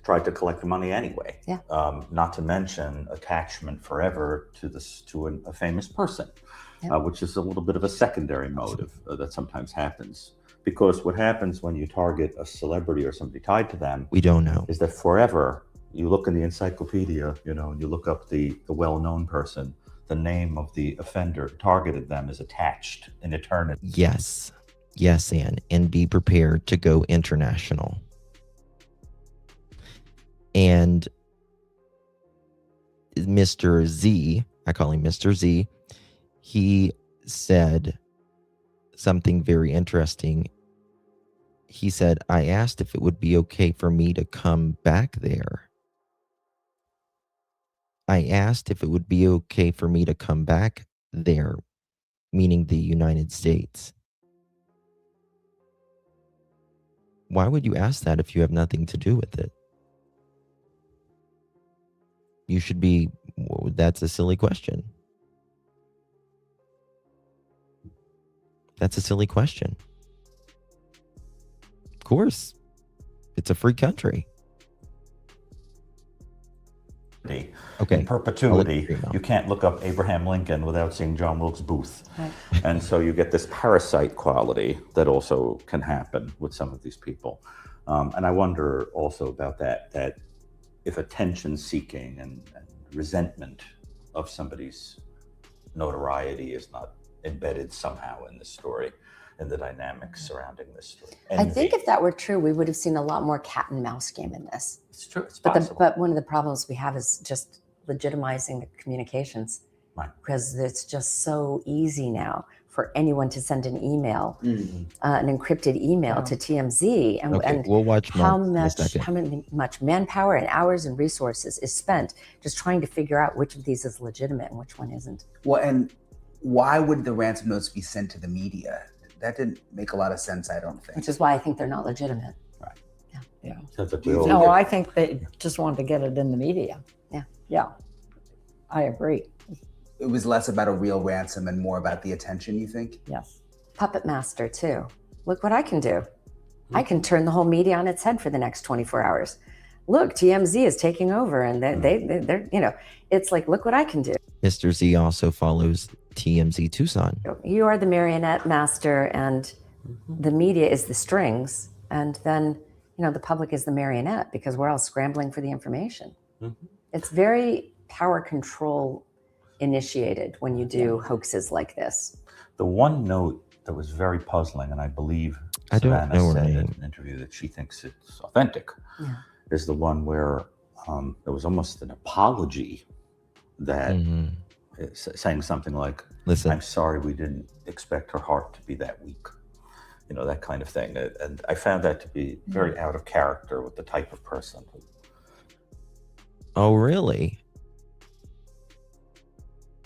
tried to collect the money anyway. Not to mention attachment forever to a famous person, which is a little bit of a secondary motive that sometimes happens. Because what happens when you target a celebrity or somebody tied to them, we don't know, is that forever, you look in the encyclopedia, and you look up the well-known person, the name of the offender targeted them is attached in eternity. Yes, Ann, and be prepared to go international. And Mr. Z, I call him Mr. Z, he said something very interesting. He said, I asked if it would be okay for me to come back there. I asked if it would be okay for me to come back there, meaning the United States. Why would you ask that if you have nothing to do with it? You should be, that's a silly question. That's a silly question. Of course, it's a free country. In perpetuity, you can't look up Abraham Lincoln without seeing John Wilkes Booth. Right. And so you get this parasite quality that also can happen with some of these people. And I wonder also about that if attention seeking and resentment of somebody's notoriety is not embedded somehow in this story, in the dynamics surrounding this story. I think if that were true, we would have seen a lot more cat and mouse game in this. It's true. It's possible. But one of the problems we have is just legitimizing the communications. Right. Because it's just so easy now for anyone to send an email, an encrypted email to TMZ, and we'll watch how much manpower and hours and resources is spent just trying to figure out which of these is legitimate and which one isn't. Well, and why would the ransom notes be sent to the media? That didn't make a lot of sense, I don't think. Which is why I think they're not legitimate. Right. Yeah. No, I think they just wanted to get it in the media. Yeah. I agree. It was less about a real ransom and more about the attention, you think? Yes. Puppet master too. Look what I can do. I can turn the whole media on its head for the next 24 hours. Look, TMZ is taking over, and they're it's like, look what I can do. Mr. Z also follows TMZ Tucson. You are the marionette master, and the media is the strings, and then the public is the marionette because we're all scrambling for the information. It's very power control initiated when you do hoaxes like this. The one note that was very puzzling, and I believe I don't Savannah know her said in name. an interview that she thinks it's authentic is the one where there was almost an apology that saying something like, Listen. I'm sorry we didn't expect her heart to be that weak. You know, that kind of thing. And I found that to be very out of character with the type of person. Oh, really?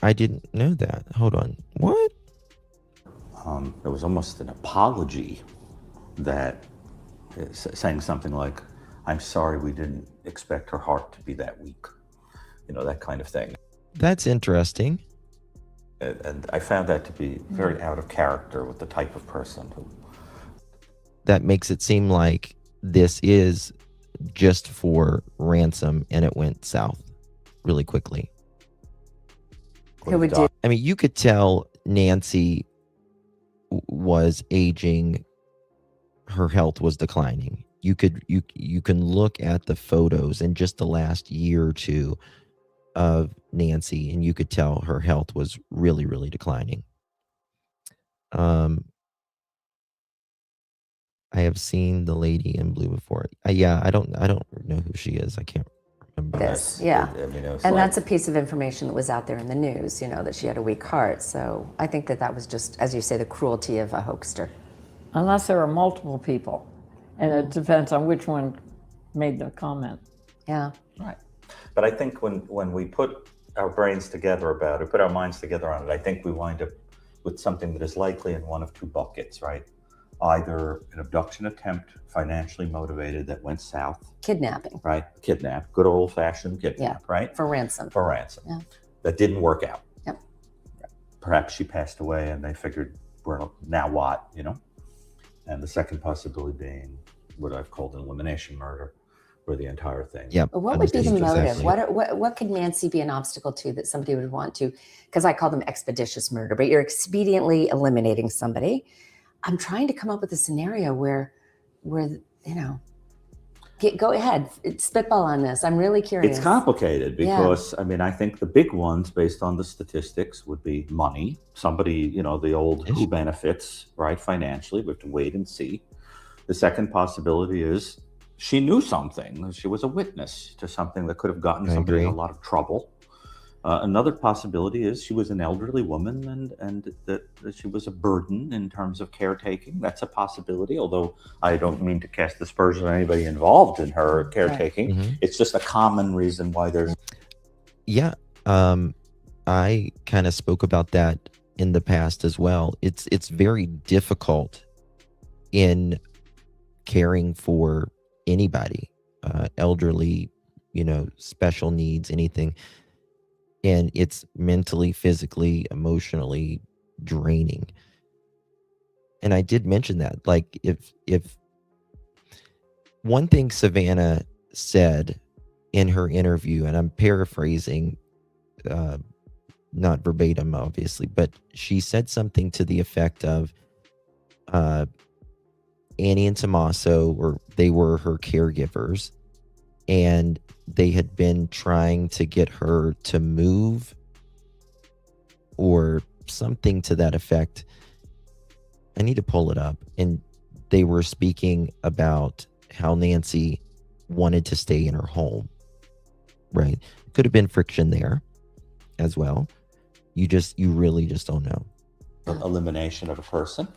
I didn't know that. Hold on. What? There was almost an apology that saying something like, I'm sorry we didn't expect her heart to be that weak. You know, that kind of thing. That's interesting. And I found that to be very out of character with the type of person who. That makes it seem like this is just for ransom and it went south really quickly. Who would do? I mean, you could tell Nancy was aging. Her health was declining. You can look at the photos in just the last year or two of Nancy, and you could tell her health was really, really declining. I have seen the lady in blue before. Yeah, I don't know who she is. I can't remember. This, yeah. I mean, and that's a piece of information that was out there in the news, you know, that she had a weak heart. So I think that was just, as you say, the cruelty of a hoaxer. Unless there are multiple people, and it depends on which one made the comment. Yeah. Right. But I think when we put our brains together about it, put our minds together on it, I think we wind up with something that is likely in one of two buckets, right? Either an abduction attempt, financially motivated, that went south. Kidnapping. Right? Kidnap. Good old-fashioned kidnap, right? For ransom. For ransom. Yeah. That didn't work out. Yep. Perhaps she passed away and they figured, well, now what, you know? And the second possibility being what I've called an elimination murder, where the entire thing. Yep. What would be the motive? What could Nancy be an obstacle to that somebody would want to? Because I call them expeditious murder, but you're expediently eliminating somebody. I'm trying to come up with a scenario where you know, go ahead, spitball on this. I'm really curious. It's complicated because, I mean, I think the big ones based on the statistics would be money. Somebody, you know, the old who benefits, right, financially. We have to wait and see. The second possibility is she knew something. She was a witness to something that could have gotten somebody in a lot of trouble. Another possibility is she was an elderly woman and that she was a burden in terms of caretaking. That's a possibility, although I don't mean to cast aspersion on anybody involved in her caretaking. Right. It's just a common reason why there's... Yeah, I kind of spoke about that in the past as well. It's very difficult in caring for anybody, elderly, you know, special needs, anything. And it's mentally, physically, emotionally draining. And I did mention that, like, if one thing Savannah said in her interview, and I'm paraphrasing, not verbatim, obviously, but she said something to the effect of Annie and Tommaso they were her caregivers, and they had been trying to get her to move or something to that effect. I need to pull it up. And they were speaking about how Nancy wanted to stay in her home, right? Could have been friction there as well. You really just don't know. Elimination of a person.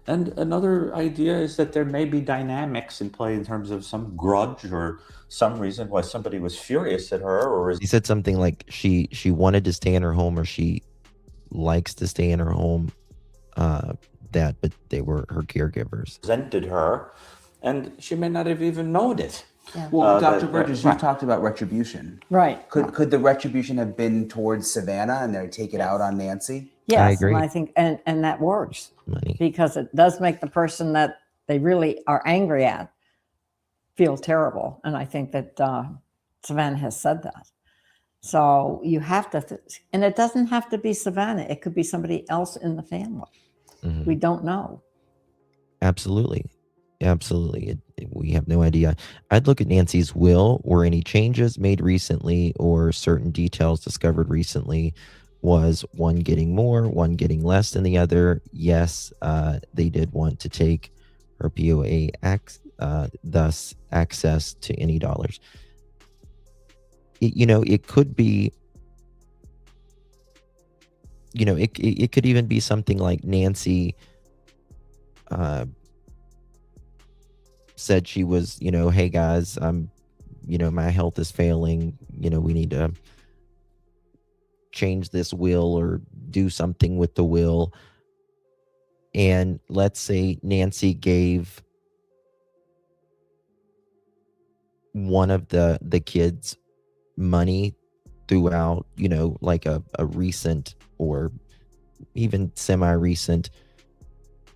And another idea is that there may be dynamics in play in terms of some grudge or some reason why somebody was furious at her. Or he said something like she wanted to stay in her home, or she likes to stay in her home, but they were her caregivers. Resented her, and she may not have even known it. Yeah. Well, Dr. Burgess, you talked about retribution. Right. Could the retribution have been towards Savannah and they take it out on Nancy? Yes, I agree. and I think and that works Money. because it does make the person that they really are angry at feel terrible. And I think that Savannah has said that. So you have to, and it doesn't have to be Savannah. It could be somebody else in the family. Mhm. We don't know. Absolutely. We have no idea. I'd look at Nancy's will. Were any changes made recently or certain details discovered recently? Was one getting more, one getting less than the other? Yes, they did want to take her POA, thus access to any dollars. It could be, it could even be something like Nancy said she was, hey guys, my health is failing. We need to change this will or do something with the will. And let's say Nancy gave one of the kids money throughout, like a recent or even semi-recent,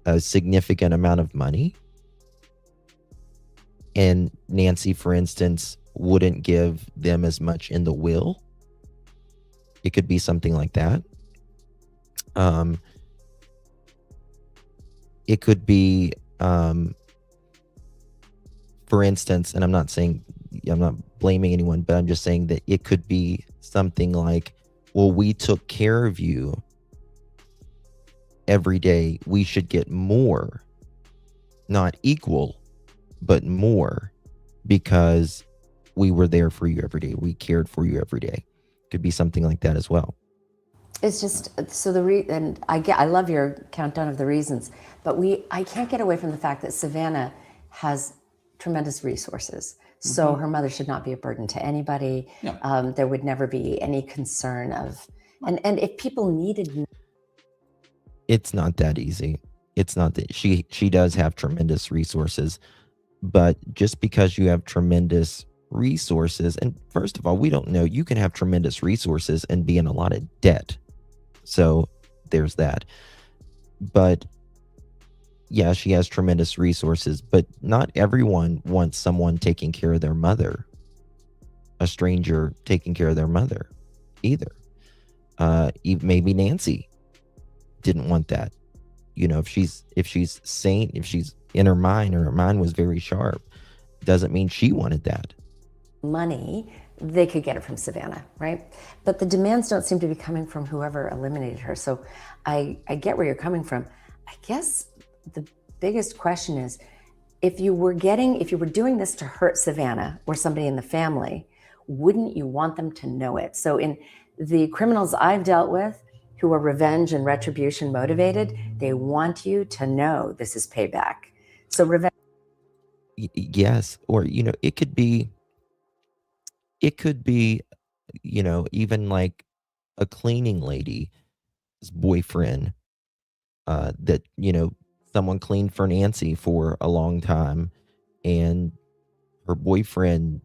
a significant amount of money. And Nancy, for instance, wouldn't give them as much in the will. It could be something like that. It could be, for instance, and I'm not blaming anyone, but I'm just saying that it could be something like, well, we took care of you every day. We should get more, not equal, but more, because we were there for you every day. We cared for you every day. Could be something like that as well. It's just so and I love your countdown of the reasons, but I can't get away from the fact that Savannah has tremendous resources. So her mother should not be a burden to anybody. No. There would never be any concern of, and if people needed. It's not that easy. It's not that she does have tremendous resources, but just because you have tremendous resources, and first of all, we don't know, you can have tremendous resources and be in a lot of debt. So there's that. But yeah, she has tremendous resources, but not everyone wants someone taking care of their mother, a stranger taking care of their mother either. Maybe Nancy didn't want that. If she's sane, if she's in her mind, and her mind was very sharp, doesn't mean she wanted that. Money, they could get it from Savannah, right? But the demands don't seem to be coming from whoever eliminated her. So I get where you're coming from. I guess the biggest question is, if you were doing this to hurt Savannah or somebody in the family, wouldn't you want them to know it? So in the criminals I've dealt with who are revenge and retribution motivated, they want you to know this is payback. So revenge. Yes. Or, it could be, even like a cleaning lady's boyfriend, that, someone cleaned for Nancy for a long time, and her boyfriend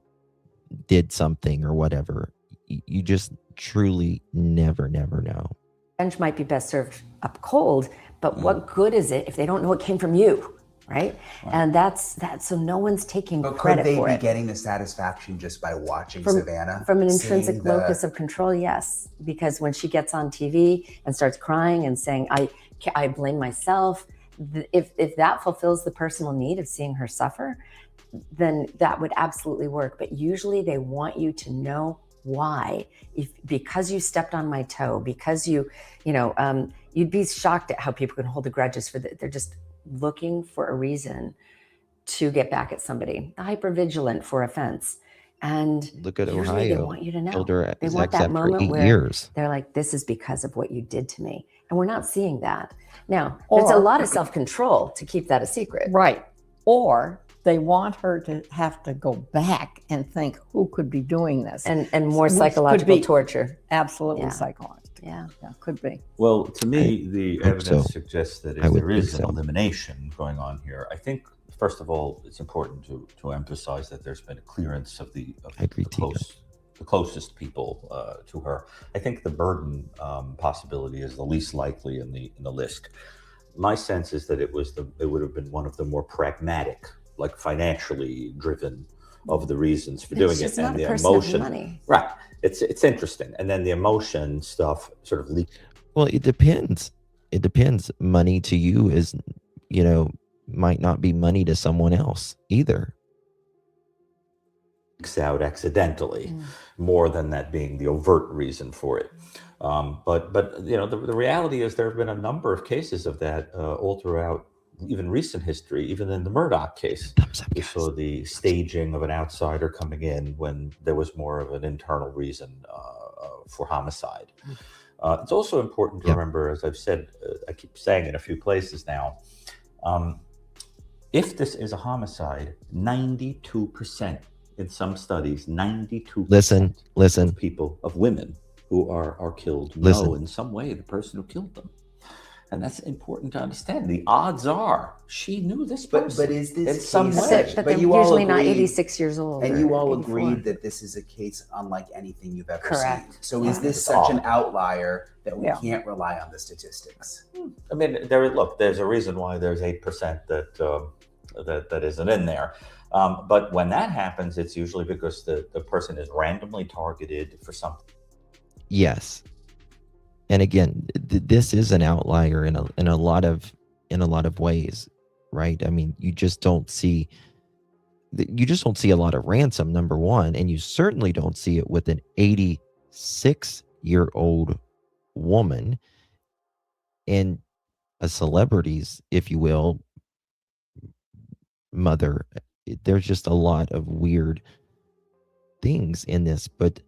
did something or whatever. You just truly never know. Revenge might be best served up cold, but what good is it if they don't know it came from you, right? And that's so no one's taking credit for it. But could they be getting the satisfaction just by watching Savannah? From an intrinsic locus of control, yes. Because when she gets on TV and starts crying and saying, I blame myself, if that fulfills the personal need of seeing her suffer, then that would absolutely work. But usually they want you to know why. Because you stepped on my toe, because you'd be shocked at how people can hold the grudges they're just looking for a reason to get back at somebody. Hypervigilant for offense. And look at Ohio. They want you to know. They want that moment where they're like, this is because of what you did to me. And we're not seeing that. Now, there's a lot of self-control to keep that a secret. Right. Or they want her to have to go back and think, who could be doing this? And more psychological torture. Absolutely psychological. Yeah, could be. Well, to me, the evidence suggests that if there is an elimination going on here, I think, first of all, it's important to emphasize that there's been a clearance of the closest people to her. I think the burden possibility is the least likely in the list. My sense is that it would have been one of the more pragmatic, like financially driven, of the reasons for doing it, and the emotion. Money. Right. It's interesting, and then the emotion stuff sort of leaks. Well, it depends. It depends. Money to you is, might not be money to someone else either. Out accidentally, more than that being the overt reason for it. But the reality is there have been a number of cases of that all throughout even recent history, even in the Murdoch case, we saw the staging of an outsider coming in when there was more of an internal reason for homicide. It's also important to remember, as I've said, I keep saying in a few places now, if this is a homicide, 92%, in some studies, 92% listen, of people, of women who are killed know in some way the person who killed them. And that's important to understand. The odds are she knew this person. But is this in some case, way? But they're usually not 86 years old. And you all 84. agreed that this is a case unlike anything you've ever Correct. seen. So is this such an outlier that we can't rely on the statistics? I mean, there's a reason why there's 8% that isn't in there. But when that happens, it's usually because the person is randomly targeted for something. Yes. And again, this is an outlier in a lot of ways, right? I mean, you just don't see a lot of ransom, number one, and you certainly don't see it with an 86-year-old woman and a celebrity's, if you will, mother. There's just a lot of weird things in this, but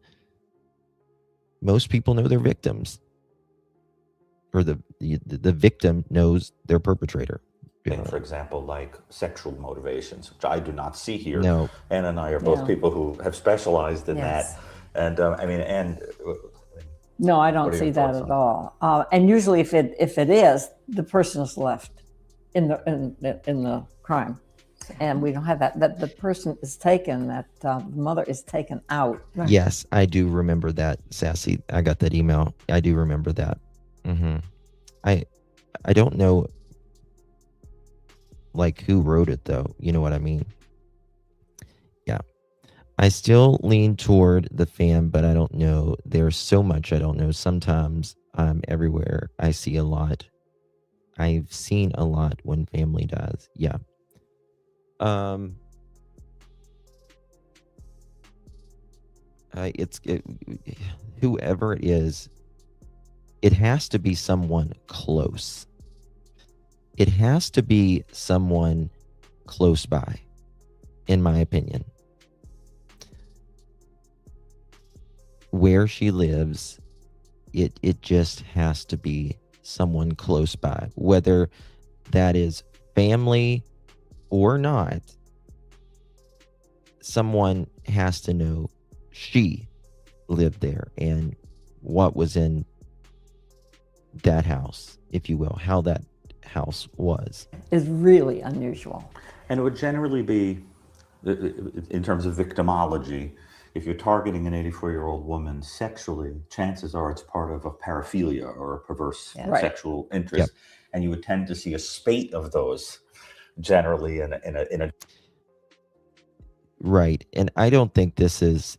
most people know their victims. Or the victim knows their perpetrator. For example, like sexual motivations, which I do not see here. No. Ann and I are both people who have specialized in that. And no, I don't see that at all. And usually, if it is, the person is left in the crime, and we don't have that. That the person is taken. That the mother is taken out. Right. Yes, I do remember that, Sassy. I got that email. I do remember that. Mm-hmm. I don't know, like, who wrote it though. You know what I mean? Yeah. I still lean toward the fam, but I don't know. There's so much I don't know. Sometimes I'm everywhere. I see a lot. I've seen a lot when family dies. Yeah. Whoever it is, it has to be someone close. It has to be someone close by, in my opinion. Where she lives, it just has to be someone close by. Whether that is family or not, someone has to know she lived there and what was in that house, if you will, how that house was. Is really unusual. And it would generally be, in terms of victimology, if you're targeting an 84-year-old woman sexually, chances are it's part of a paraphilia or a perverse sexual interest. Yep. And you would tend to see a spate of those generally in a Right. And I don't think this is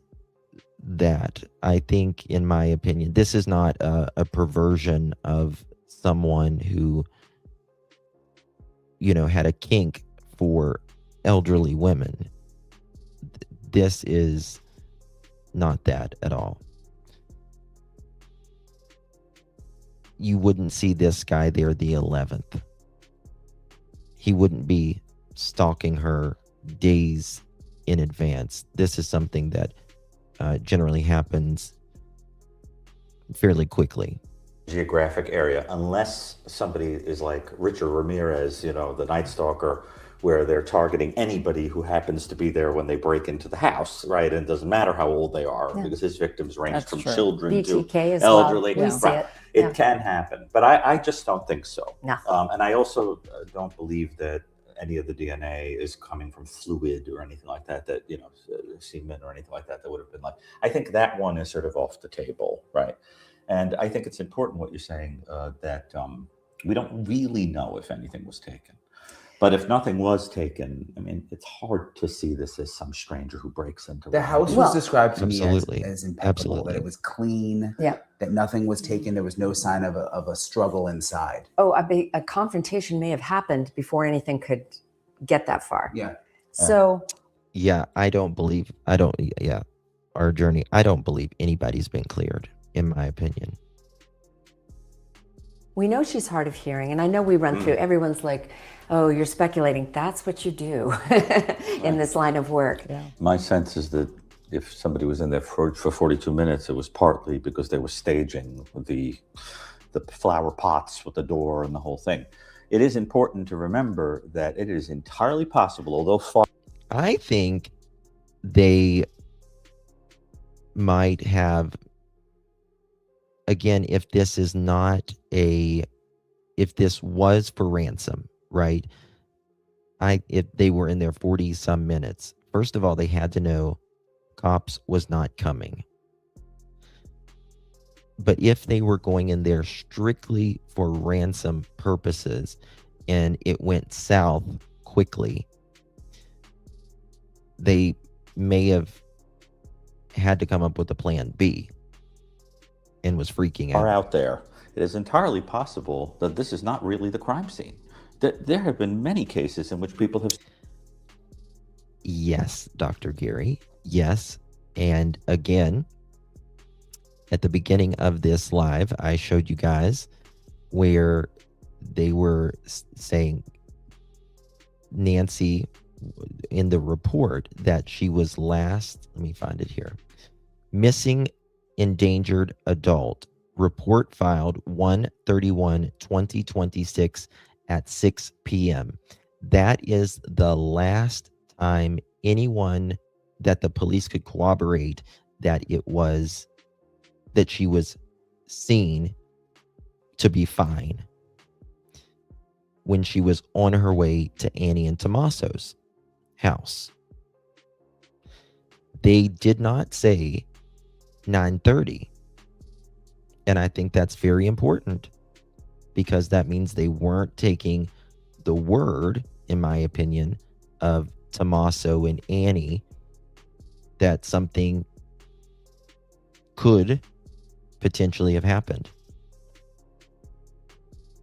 that. I think, in my opinion, this is not a perversion of someone who, had a kink for elderly women. This is not that at all. You wouldn't see this guy there the 11th. He wouldn't be stalking her days in advance. This is something that generally happens fairly quickly. Geographic area, unless somebody is like Richard Ramirez, the Night Stalker, where they're targeting anybody who happens to be there when they break into the house, right? And it doesn't matter how old they are, because his victims range from children BTK to elderly. Well. Right. It can happen, but I just don't think so. No. And I also don't believe that any of the DNA is coming from fluid or anything like that, semen or anything like that would have been like, I think that one is sort of off the table, right? And I think it's important what you're saying, that we don't really know if anything was taken. But if nothing was taken, I mean, it's hard to see this as some stranger who breaks into the house was described to absolutely. me as impeccable, that it was clean, that nothing was taken, there was no sign of a struggle inside. Oh, a confrontation may have happened before anything could get that far. Yeah. So. Yeah, I don't believe anybody's been cleared, in my opinion. We know she's hard of hearing, and I know we run through, everyone's like, oh, you're speculating. That's what you do in this line of work. Yeah. My sense is that if somebody was in there for 42 minutes, it was partly because they were staging the flower pots with the door and the whole thing. It is important to remember that it is entirely possible, although far... I think they might have, again, if this is not if this was for ransom, right? If they were in there 40 some minutes, first of all, they had to know cops was not coming. But if they were going in there strictly for ransom purposes and it went south quickly, they may have had to come up with a plan B and was freaking out there. It is entirely possible that this is not really the crime scene. There have been many cases in which people have... Yes, Dr. Gary. Yes. And again, at the beginning of this live, I showed you guys where they were saying Nancy in the report that she was last, let me find it here, missing endangered adult. Report filed 1/31/2026 at 6 p.m. That is the last time anyone that the police could corroborate that she was seen to be fine when she was on her way to Annie and Tommaso's house. They did not say 9:30. And I think that's very important because that means they weren't taking the word, in my opinion, of Tommaso and Annie that something could potentially have happened.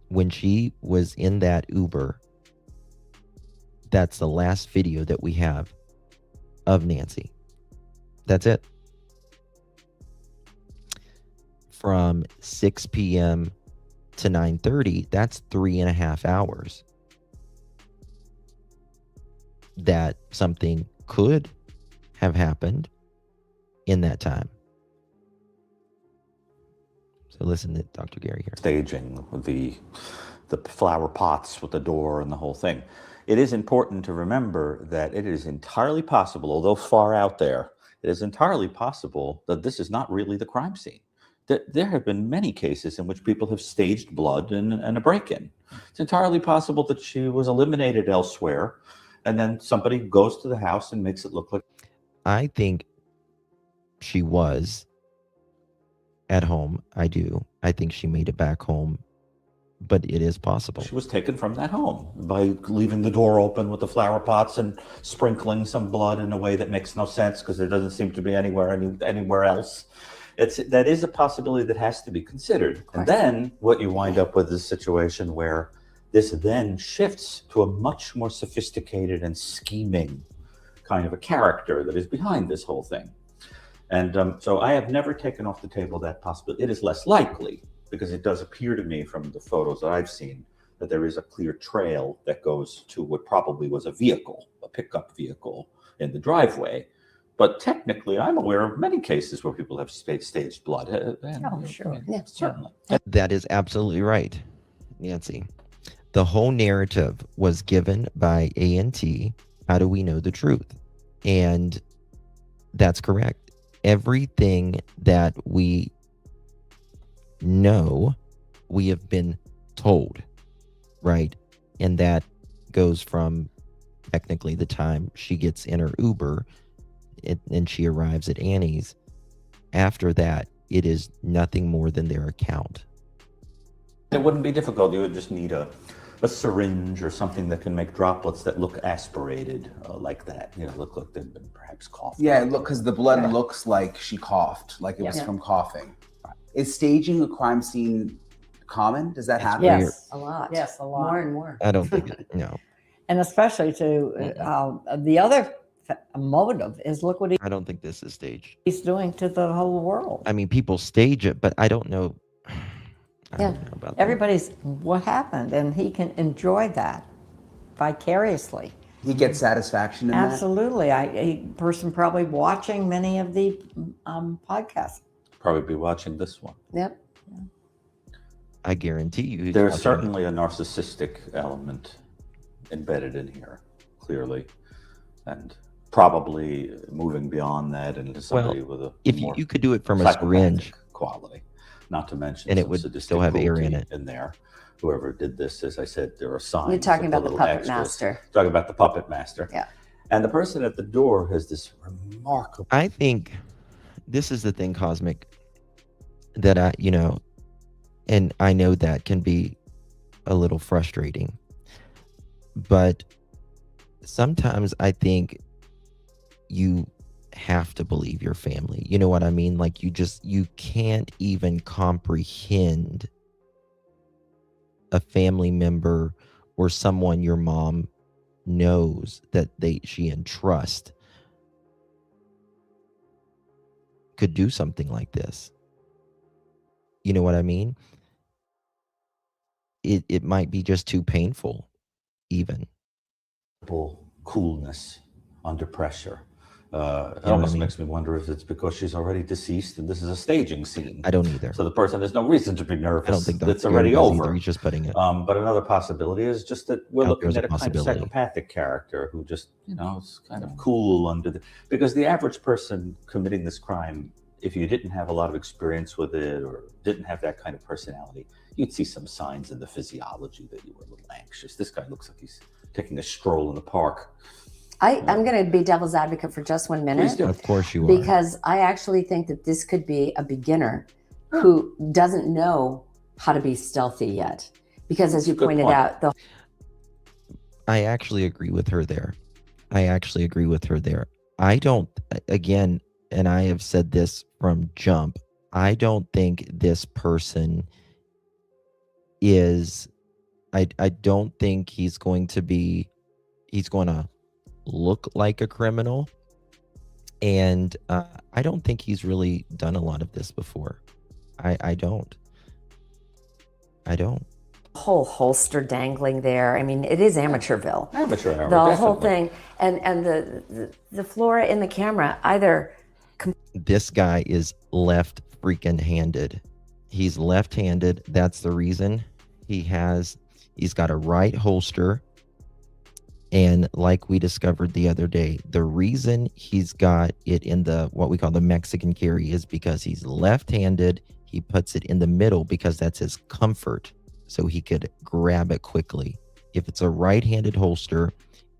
When she was in that Uber, that's the last video that we have of Nancy. That's it. From 6 p.m. to 9:30, that's 3.5 hours that something could have happened in that time. So listen to Dr. Gary here. Staging the flower pots with the door and the whole thing. It is important to remember that it is entirely possible, although far out there, it is entirely possible that this is not really the crime scene. There have been many cases in which people have staged blood and a break-in. It's entirely possible that she was eliminated elsewhere, and then somebody goes to the house and makes it look like... I think she was at home. I do. I think she made it back home, but it is possible. She was taken from that home by leaving the door open with the flower pots and sprinkling some blood in a way that makes no sense because there doesn't seem to be anywhere else. That is a possibility that has to be considered. And then what you wind up with is a situation where this then shifts to a much more sophisticated and scheming kind of a character that is behind this whole thing. And so I have never taken off the table that possibility. It is less likely because it does appear to me from the photos that I've seen that there is a clear trail that goes to what probably was a vehicle, a pickup vehicle in the driveway. But technically, I'm aware of many cases where people have staged blood. Sure. Yeah, certainly. That is absolutely right, Nancy. The whole narrative was given by A&T. How do we know the truth? And that's correct. Everything that we know, we have been told, right? And that goes from technically the time she gets in her Uber and she arrives at Annie's. After that, it is nothing more than their account. It wouldn't be difficult. You would just need a syringe or something that can make droplets that look aspirated like that. Look like they've been perhaps coughing. Yeah, look, because the blood looks like she coughed, like it was from coughing. Is staging a crime scene common? Does that happen? Yes, a lot. Yes, a lot. More and more. I don't think it, no. And especially to the other motive is look what I don't think this is staged. he's doing to the whole world. I mean, people stage it, but I don't know. I Yeah. don't know about that. Everybody's what happened, and he can enjoy that vicariously. He gets satisfaction in that. Absolutely. A person probably watching many of the podcasts. Probably be watching this one. Yep. I guarantee you. he's There's watching it. certainly a narcissistic element embedded in here, clearly, and probably moving beyond that into somebody with a If more you could do it from a psychopathic syringe, quality, not to mention and it some would sadistic still have air in cruelty it. in there. Whoever did this, as I said, there are signs. You're talking of about the little puppet extras. master. Talking about the puppet master. Yeah. And the person at the door has this remarkable. I think this is the thing, Cosmic, that and I know that can be a little frustrating, but sometimes I think you have to believe your family. You know what I mean? Like you can't even comprehend a family member or someone your mom knows that she entrusts could do something like this. You know what I mean? It might be just too painful, even. Coolness under pressure. It know what almost I mean? makes me wonder if it's because she's already deceased and this is a staging scene. I don't either. So the person, there's no reason to be nervous. I don't think that's Dr. already Gary does over. either. He's just putting it. But another possibility is just that we're Out looking there's at a a kind of possibility. psychopathic character who just, is kind of cool under the. Because the average person committing this crime, if you didn't have a lot of experience with it or didn't have that kind of personality, you'd see some signs in the physiology that you were a little anxious. This guy looks like he's taking a stroll in the park. I'm going to be devil's advocate for just 1 minute. Please do. Of course you are. Because I actually think that this could be a beginner who doesn't know how to be stealthy yet. Because as you Good pointed point. out, I actually agree with her there. I don't, again, and I have said this from jump, I don't think this person is, I don't think he's going to look like a criminal. And I don't think he's really done a lot of this before. I don't. whole holster dangling there. I mean, it is Amateurville. Amateur hour, The whole definitely. thing, and the flora in the camera either. This guy is left freaking handed. He's left-handed. That's the reason he's got a right holster. And like we discovered the other day, the reason he's got it in what we call the Mexican carry is because he's left-handed. He puts it in the middle because that's his comfort, so he could grab it quickly. If it's a right-handed holster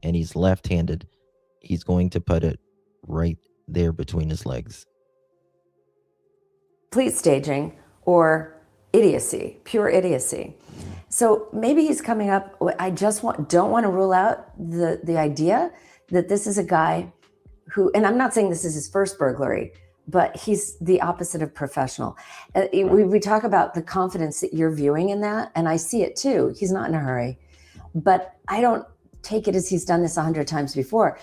and he's left-handed, he's going to put it right there between his legs. Complete staging or idiocy, pure idiocy. So maybe he's coming up. I just don't want to rule out the idea that this is a guy who, and I'm not saying this is his first burglary, but he's the opposite of professional. We talk about the confidence that you're viewing in that, and I see it too. He's not in a hurry, but I don't take it as he's done this 100 times before.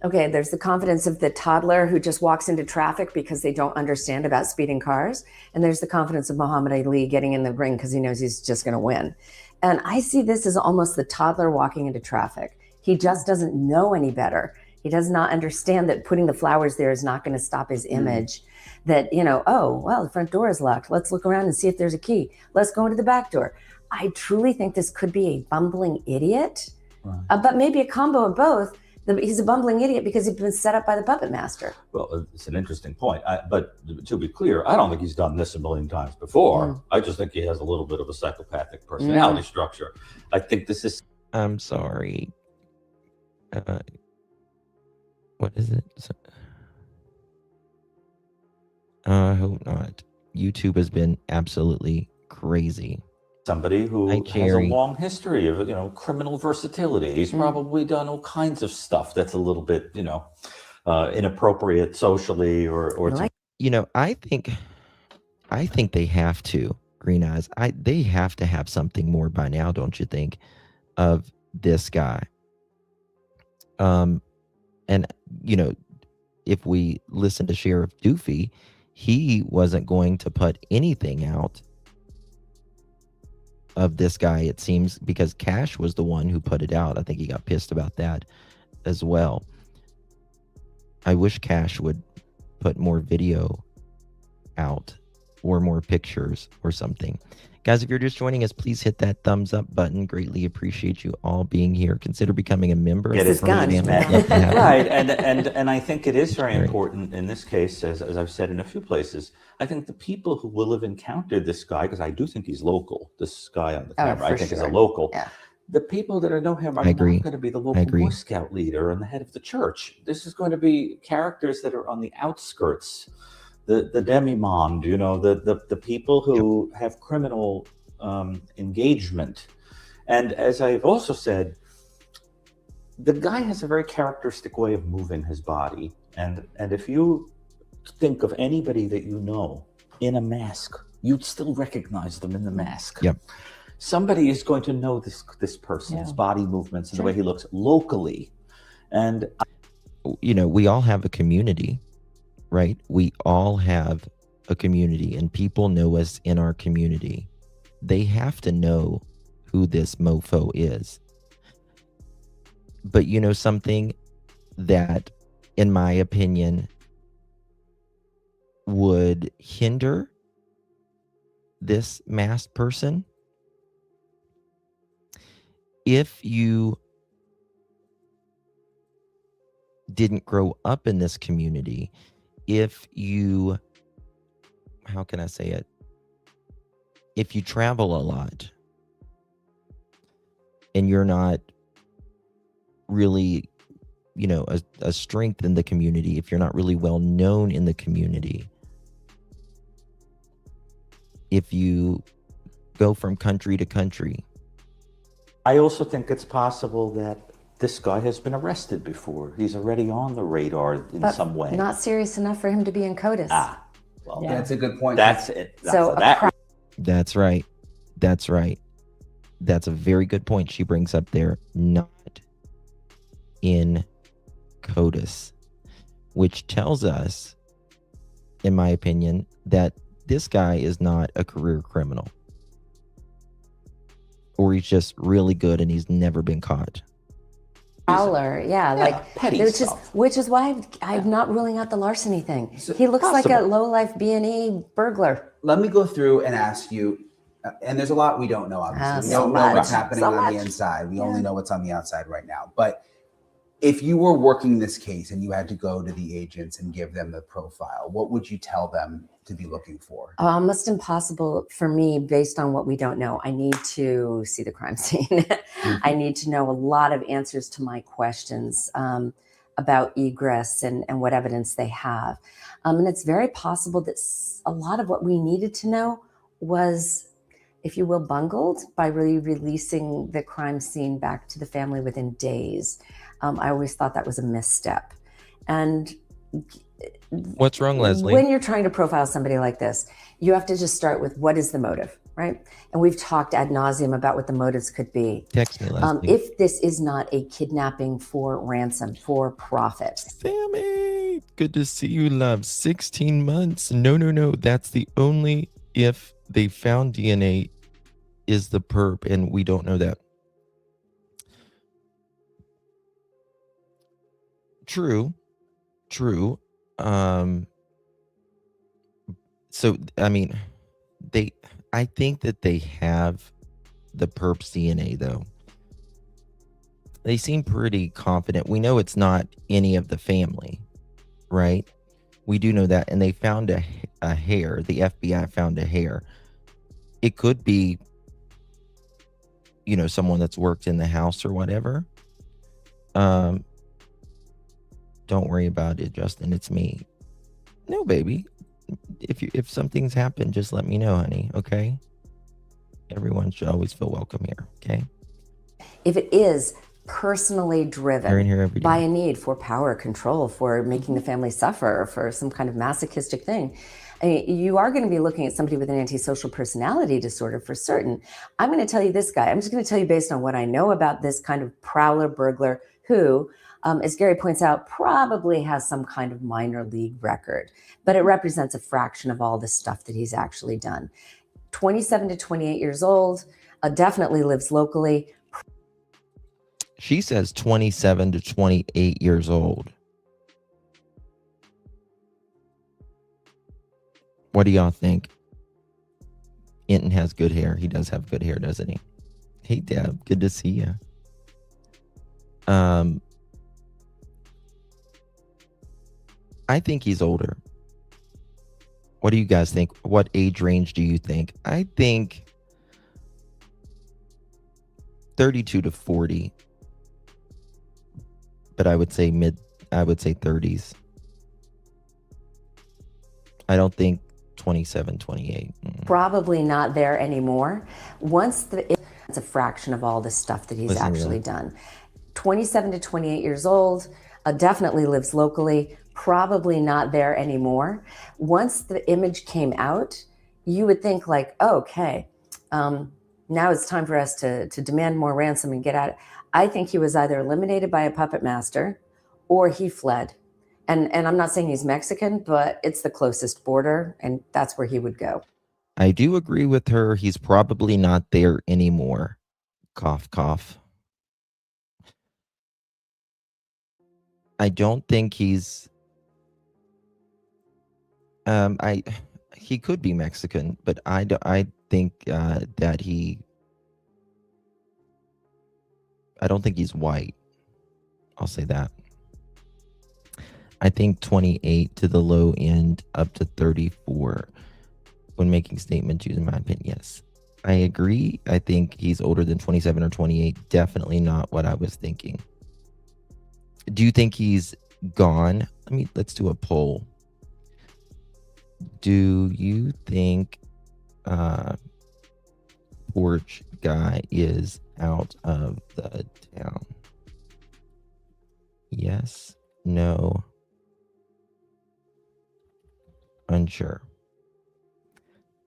Okay, there's the confidence of the toddler who just walks into traffic because they don't understand about speeding cars. And there's the confidence of Muhammad Ali getting in the ring because he knows he's just going to win. And I see this as almost the toddler walking into traffic. He just doesn't know any better. He does not understand that putting the flowers there is not going to stop his image. That, oh, well, the front door is locked. Let's look around and see if there's a key. Let's go into the back door. I truly think this could be a bumbling idiot, but maybe a combo of both. He's a bumbling idiot because he's been set up by the puppet master. Well, it's an interesting point. But to be clear, I don't think he's done this a million times before. I just think he has a little bit of a psychopathic personality structure. I think this is... I'm sorry. What is it? I hope not. YouTube has been absolutely crazy. Somebody who Hi, has a Jerry. long history of, criminal versatility. He's probably done all kinds of stuff that's a little bit, inappropriate socially or I think they have to, Green Eyes. They have to have something more by now, don't you think, of this guy? And if we listen to Sheriff Doofy, he wasn't going to put anything out of this guy, it seems, because Cash was the one who put it out. I think he got pissed about that as well. I wish Cash would put more video out or more pictures or something. Guys, if you're just joining us, please hit that thumbs up button. Greatly appreciate you all being here. Consider becoming a member. Get his guns, man. Love to have you. Right, and I think it is very important in this case, as I've said in a few places. I think the people who will have encountered this guy, because I do think he's local. This guy on the camera, I think is a local. Yeah. The people that know him are not going to be the local Boy Scout leader and the head of the church. This is going to be characters that are on the outskirts, the demi-monde, the people who have criminal engagement. And as I've also said, the guy has a very characteristic way of moving his body. And if you think of anybody that you know in a mask, you'd still recognize them in the mask. Yep. Somebody is going to know this person's body movements and the way he looks locally. And we all have a community, right? We all have a community, and people know us in our community. They have to know who this mofo is. But something that, in my opinion, would hinder this masked person, if you didn't grow up in this community, if you, how can I say it? If you travel a lot and you're not really, a strength in the community, if you're not really well known in the community, if you go from country to country. I also think it's possible that this guy has been arrested before. He's already on the radar in some way. Not serious enough for him to be in CODIS. Well, that's a good point. That's it. That's right. That's right. That's a very good point she brings up there. Not in CODIS, which tells us, in my opinion, that this guy is not a career criminal. Or he's just really good and he's never been caught. Prowler, petty which is why I'm not ruling out the larceny thing. So he looks like a low-life B&E burglar. Let me go through and ask you, and there's a lot we don't know, obviously. We don't know what's happening on the inside. We only know what's on the outside right now. But if you were working this case and you had to go to the agents and give them the profile, what would you tell them to be looking for? Almost impossible for me based on what we don't know. I need to see the crime scene. I need to know a lot of answers to my questions about egress and what evidence they have. And it's very possible that a lot of what we needed to know was, if you will, bungled by really releasing the crime scene back to the family within days. I always thought that was a misstep. And what's wrong, Leslie? When you're trying to profile somebody like this, you have to just start with, what is the motive, right? And we've talked ad nauseum about what the motives could be. Text me, Leslie. If this is not a kidnapping for ransom, for profit. Sammy, good to see you, love. 16 months. No. That's the only if they found DNA is the perp, and we don't know that. True. So, I mean, I think that they have the perp's DNA, though. They seem pretty confident. We know it's not any of the family, right? We do know that. And they found a hair. The FBI found a hair. It could be, someone that's worked in the house or whatever. Don't worry about it, Justin. It's me. No, baby. If something's happened, just let me know, honey. Okay. Everyone should always feel welcome here. Okay. If it is personally driven They're in here every day. by a need for power, control, for making the family suffer, for some kind of masochistic thing, you are going to be looking at somebody with an antisocial personality disorder for certain. I'm going to tell you this guy. I'm just going to tell you based on what I know about this kind of prowler burglar who, as Gary points out, probably has some kind of minor league record, but it represents a fraction of all the stuff that he's actually done. 27 to 28 years old, definitely lives locally. She says 27 to 28 years old. What do y'all think? Enton has good hair. He does have good hair, doesn't he? Hey, Deb. Good to see you. I think he's older. What do you guys think? What age range do you think? I think 32 to 40. But I would say 30s. I don't think 27, 28. Probably not there anymore. It's a fraction of all the stuff that he's actually done. 27 to 28 years old, definitely lives locally, probably not there anymore. Once the image came out, you would think like, oh, okay, now it's time for us to demand more ransom and get out. I think he was either eliminated by a puppet master or he fled. And I'm not saying he's Mexican, but it's the closest border, and that's where he would go. I do agree with her. He's probably not there anymore. Cough, cough. I don't think he's... he could be Mexican, but I think that I don't think he's white. I'll say that. I think 28 to the low end, up to 34 when making statements using my opinion. Yes, I agree. I think he's older than 27 or 28. Definitely not what I was thinking. Do you think he's gone? Let's do a poll. Do you think porch guy is out of the town? Yes, no, unsure.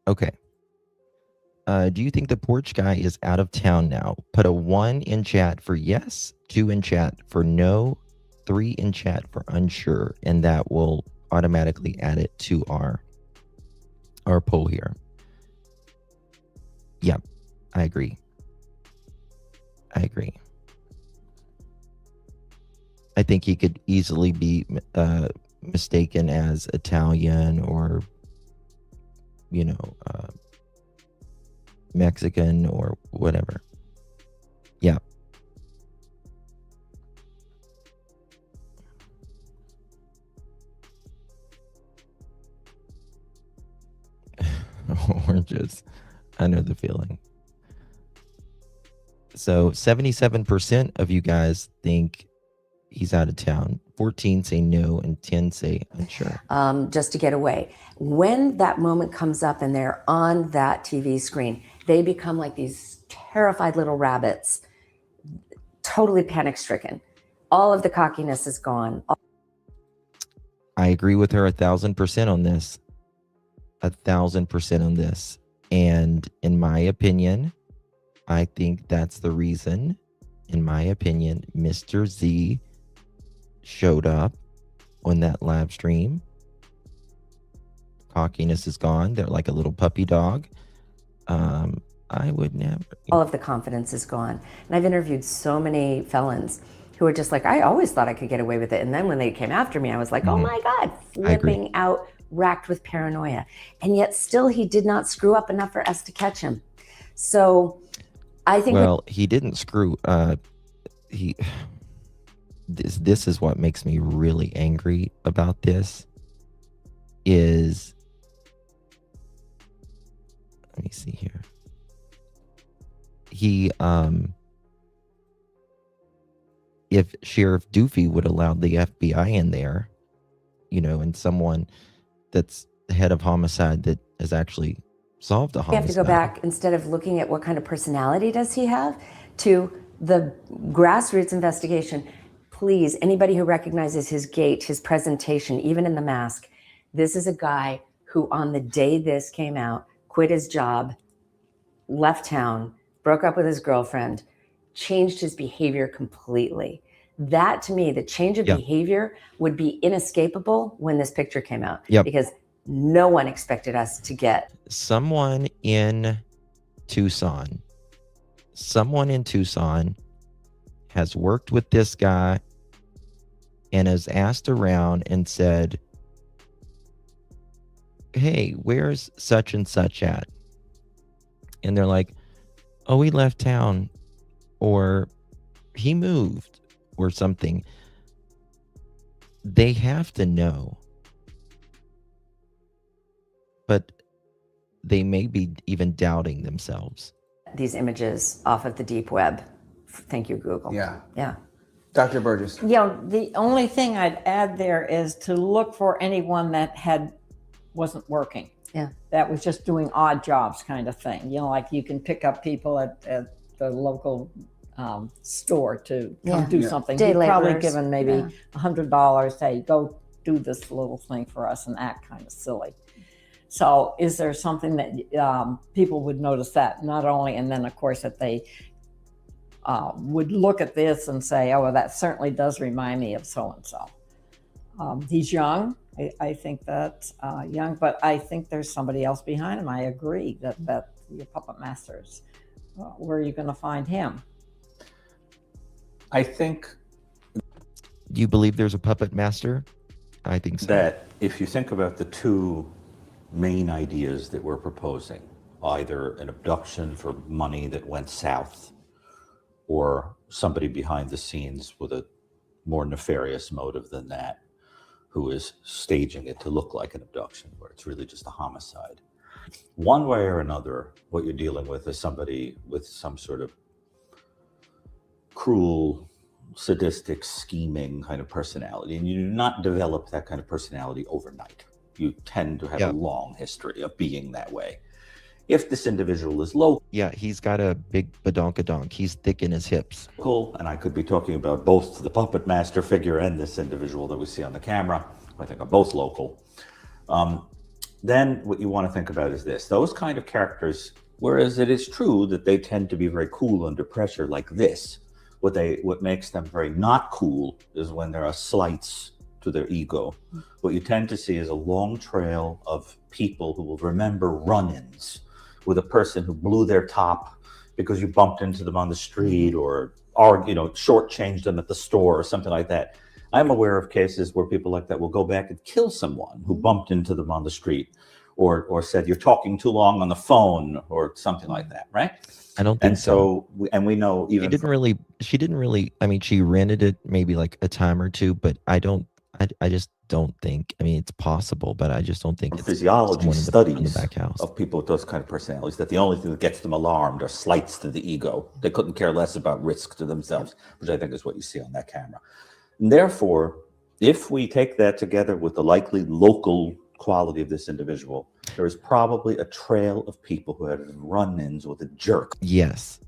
Okay. Do you think the porch guy is out of town now? Put a 1 in chat for yes, 2 in chat for no, 3 in chat for unsure, and that will automatically add it to our poll here. Yep, I agree. I think he could easily be mistaken as Italian or, Mexican or whatever. Yeah. Oranges. I know the feeling. So 77% of you guys think he's out of town. 14 say no and 10 say unsure. Just to get away. When that moment comes up and they're on that TV screen, they become like these terrified little rabbits, totally panic-stricken. All of the cockiness is gone. I agree with her 1,000% on this. 1,000% on this. And in my opinion, I think that's the reason, in my opinion, Mr. Z showed up on that live stream. Cockiness is gone. They're like a little puppy dog. I would never. All of the confidence is gone. And I've interviewed so many felons who are just like, I always thought I could get away with it. And then when they came after me, I was like, oh my God, flipping out, racked with paranoia. And yet still he did not screw up enough for us to catch him. So I think... Well, he didn't screw... This is what makes me really angry about this is... Let me see here. If Sheriff Doofy would allow the FBI in there, and someone that's the head of homicide that has actually solved a homicide. You have to go back, instead of looking at what kind of personality does he have, to the grassroots investigation. Please, anybody who recognizes his gait, his presentation, even in the mask, this is a guy who on the day this came out, quit his job, left town, broke up with his girlfriend, changed his behavior completely. That, to me, the change of behavior would be inescapable when this picture came out. Because no one expected us to get. Someone in Tucson someone in Tucson has worked with this guy and has asked around and said, hey, where's such and such at? And they're like, oh, he left town, or he moved, or something. They have to know. But they may be even doubting themselves. These images off of the deep web. Thank you, Google. Yeah. Yeah. Dr. Burgess. The only thing I'd add there is to look for anyone that wasn't working. Yeah. That was just doing odd jobs kind of thing. Like you can pick up people at the local store to come do something. Day You've probably laborers. given maybe $100, hey, go do this little thing for us, and act kind of silly. So is there something that people would notice that not only, and then of course that they would look at this and say, oh, well, that certainly does remind me of so-and-so. He's young. I think that's young, but I think there's somebody else behind him. I agree that your puppet masters, where are you going to find him? I think Do you believe there's a puppet master? I think so. that if you think about the two main ideas that we're proposing, either an abduction for money that went south, or somebody behind the scenes with a more nefarious motive than that, who is staging it to look like an abduction, where it's really just a homicide. One way or another, what you're dealing with is somebody with some sort of cruel, sadistic, scheming kind of personality. And you do not develop that kind of personality overnight. You tend to have a long history of being that way. If this individual is local, he's got a big badonkadonk. He's thick in his hips. and I could be talking about both the puppet master figure and this individual that we see on the camera, I think are both local. Then what you want to think about is this. Those kind of characters, whereas it is true that they tend to be very cool under pressure like this, what makes them very not cool is when there are slights to their ego. What you tend to see is a long trail of people who will remember run-ins with a person who blew their top because you bumped into them on the street or shortchanged them at the store or something like that. I'm aware of cases where people like that will go back and kill someone who bumped into them on the street or said, you're talking too long on the phone or something like that, right? I don't think so. We know even she didn't really, I mean, she rented it maybe like a time or two, but I just don't think, I mean, it's possible, but I just don't think it's physiology studies in the back house of people with those kind of personalities, that the only thing that gets them alarmed are slights to the ego. They couldn't care less about risk to themselves, which I think is what you see on that camera. And therefore, if we take that together with the likely local quality of this individual, there is probably a trail of people who had run-ins with a jerk. Yes.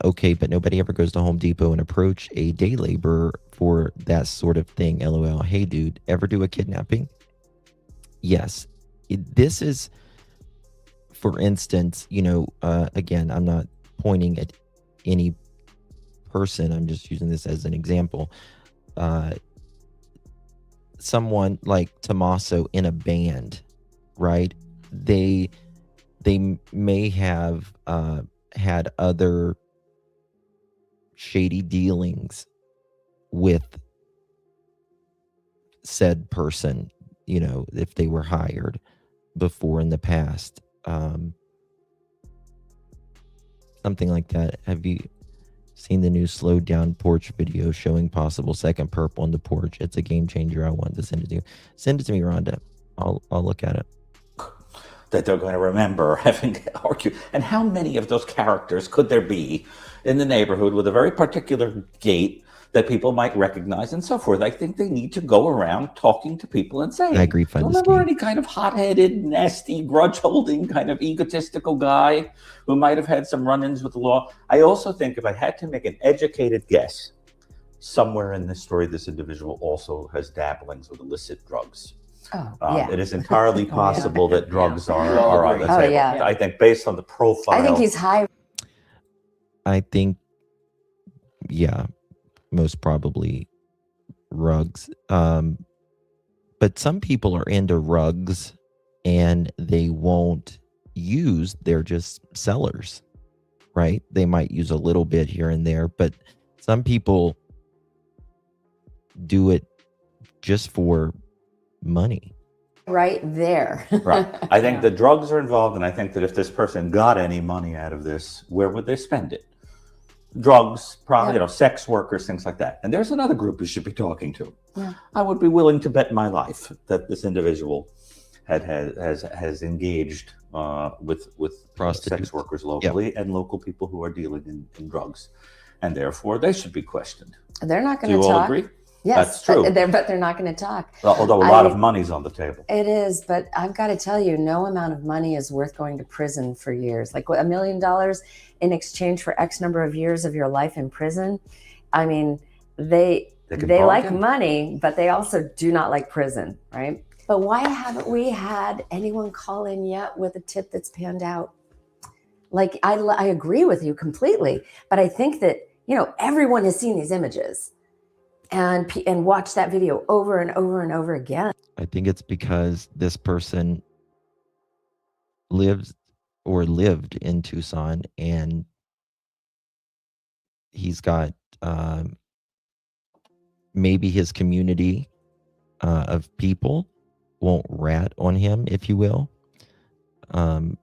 Okay, but nobody ever goes to Home Depot and approach a day laborer for that sort of thing. LOL. Hey, dude, ever do a kidnapping? Yes. This is, for instance, again, I'm not pointing at any person. I'm just using this as an example. Someone like Tommaso in a band, right? They may have had other shady dealings with said person, if they were hired before in the past, something like that. Have you seen the new slowed down porch video showing possible second perp on the porch? It's a game changer. I wanted to send it to you. Send it to me, Rhonda. I'll look at it. That they're going to remember having argued. And how many of those characters could there be in the neighborhood with a very particular gait that people might recognize and so forth? I think they need to go around talking to people and saying, I agree, remember any kind of hot-headed, nasty, grudge-holding, kind of egotistical guy who might have had some run-ins with the law? I also think if I had to make an educated guess, somewhere in this story, this individual also has dabblings with illicit drugs. It is entirely possible that drugs are on the table. I think based on the profile. I think he's high. I think, most probably rugs. But some people are into rugs and they won't use, they're just sellers. right? They might use a little bit here and there, but some people do it just for money. Right there. Right. I think the drugs are involved, and I think that if this person got any money out of this, where would they spend it? Drugs, probably, sex workers, things like that. And there's another group you should be talking to. Yeah. I would be willing to bet my life that this individual has engaged with sex workers locally and local people who are dealing in drugs, and therefore they should be questioned. They're not going to talk. You all agree? Yes, that's true. But they're not going to talk. Although a lot of money's on the table. It is, but I've got to tell you, no amount of money is worth going to prison for years. Like $1 million in exchange for X number of years of your life in prison. I mean, they like money, but they also do not like prison, right? But why haven't we had anyone call in yet with a tip that's panned out? Like, I agree with you completely, but I think that, everyone has seen these images and watch that video over and over and over again. I think it's because this person lived in Tucson, and he's got maybe his community of people won't rat on him, if you will. And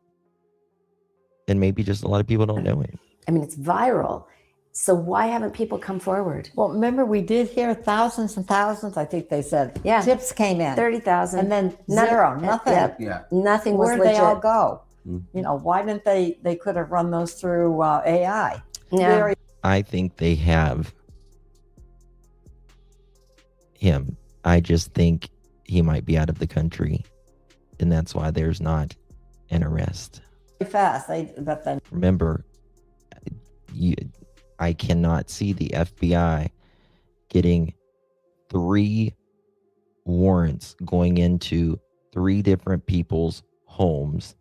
maybe just a lot of people don't know him. I mean, it's viral. So why haven't people come forward? Well, remember, we did hear thousands and thousands, I think they said. Yeah. Tips came in. 30,000. And then zero, nothing. Yeah. Nothing was Where'd legit. they all go? Mm-hmm. Why didn't they could have run those through AI? Yeah. I think they have him. I just think he might be out of the country, and that's why there's not an arrest. Very fast. Remember, I cannot see the FBI getting 3 warrants going into 3 different people's homes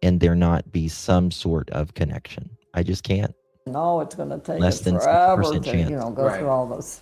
and there not be some sort of connection. I just can't. No, it's going to take Less than forever 6% to chance. go through all those.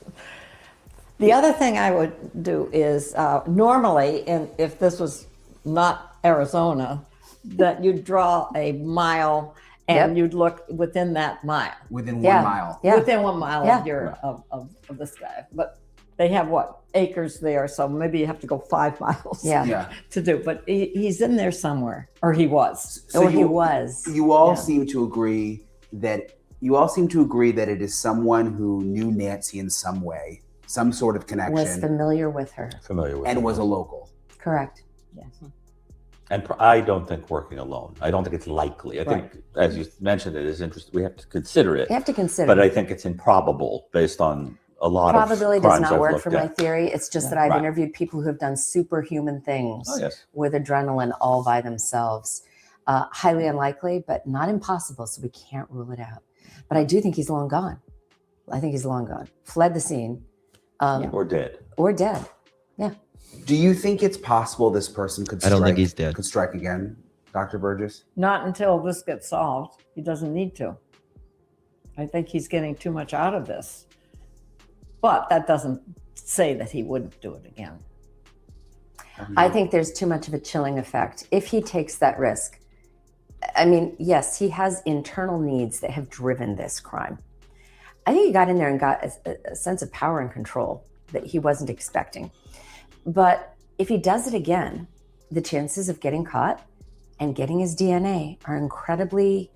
The other thing I would do is normally, if this was not Arizona, that you'd draw a mile and you'd look within that mile. Within 1 mile. Yeah. Within 1 mile of this guy. But they have acres there, so maybe you have to go 5 miles to do. But he's in there somewhere, or he was. He was. You all seem to agree that it is someone who knew Nancy in some way, some sort of connection. Was familiar with her. And was a local. Correct. Yes. And I don't think working alone. I don't think it's likely. I think, as you mentioned, it is interesting. We have to consider it. You have to consider. But I think it's improbable based on a lot of probability does not work for my theory. It's just that I've Right. interviewed people who have done superhuman things Oh, yes. with adrenaline all by themselves. Highly unlikely, but not impossible. So we can't rule it out. But I do think he's long gone. I think he's long gone. Fled the scene. Or dead. Or dead. Yeah. Do you think it's possible this person could I don't think he's dead. Could strike again, Dr. Burgess? Not until this gets solved. He doesn't need to. I think he's getting too much out of this. But that doesn't say that he wouldn't do it again. I think there's too much of a chilling effect. If he takes that risk, I mean, yes, he has internal needs that have driven this crime. I think he got in there and got a sense of power and control that he wasn't expecting. But if he does it again, the chances of getting caught and getting his DNA are incredibly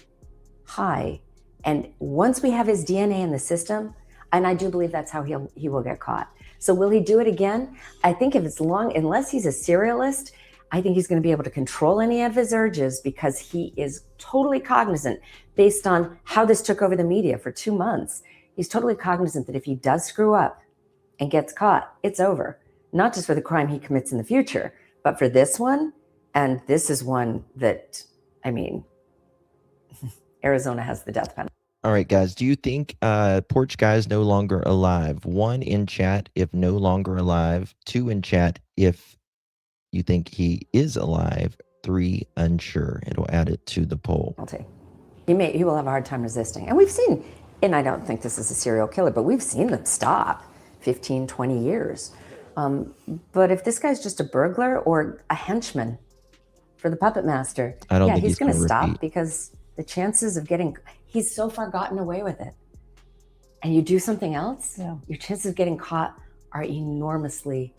high. And once we have his DNA in the system, and I do believe that's how he will get caught. So will he do it again? I think if it's unless he's a serialist, I think he's going to be able to control any of his urges because he is totally cognizant based on how this took over the media for 2 months. He's totally cognizant that if he does screw up and gets caught, it's over. Not just for the crime he commits in the future, but for this one. And this is one that, I mean, Arizona has the death penalty. All right, guys. Do you think Porch Guy is no longer alive? 1 in chat if no longer alive. 2 in chat if you think he is alive. 3 unsure. It'll add it to the poll. He will have a hard time resisting. And we've seen, and I don't think this is a serial killer, but we've seen them stop 15, 20 years. But if this guy's just a burglar or a henchman for the puppet master, I don't think he's going to stop repeat. because the chances of he's so far gotten away with it. And you do something else, your chances of getting caught are enormously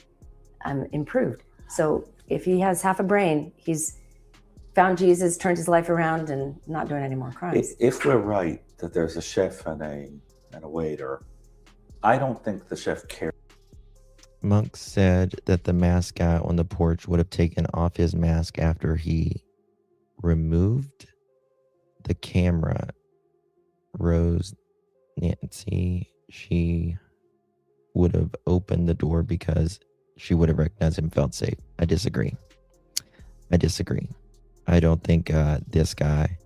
improved. So if he has half a brain, he's found Jesus, turned his life around, and not doing any more crimes. If we're right that there's a chef and a waiter, I don't think the chef cares. Monk said that the masked guy on the porch would have taken off his mask after he removed the camera. Rose Nancy, she would have opened the door because she would have recognized him, felt safe. I disagree. I don't think this guy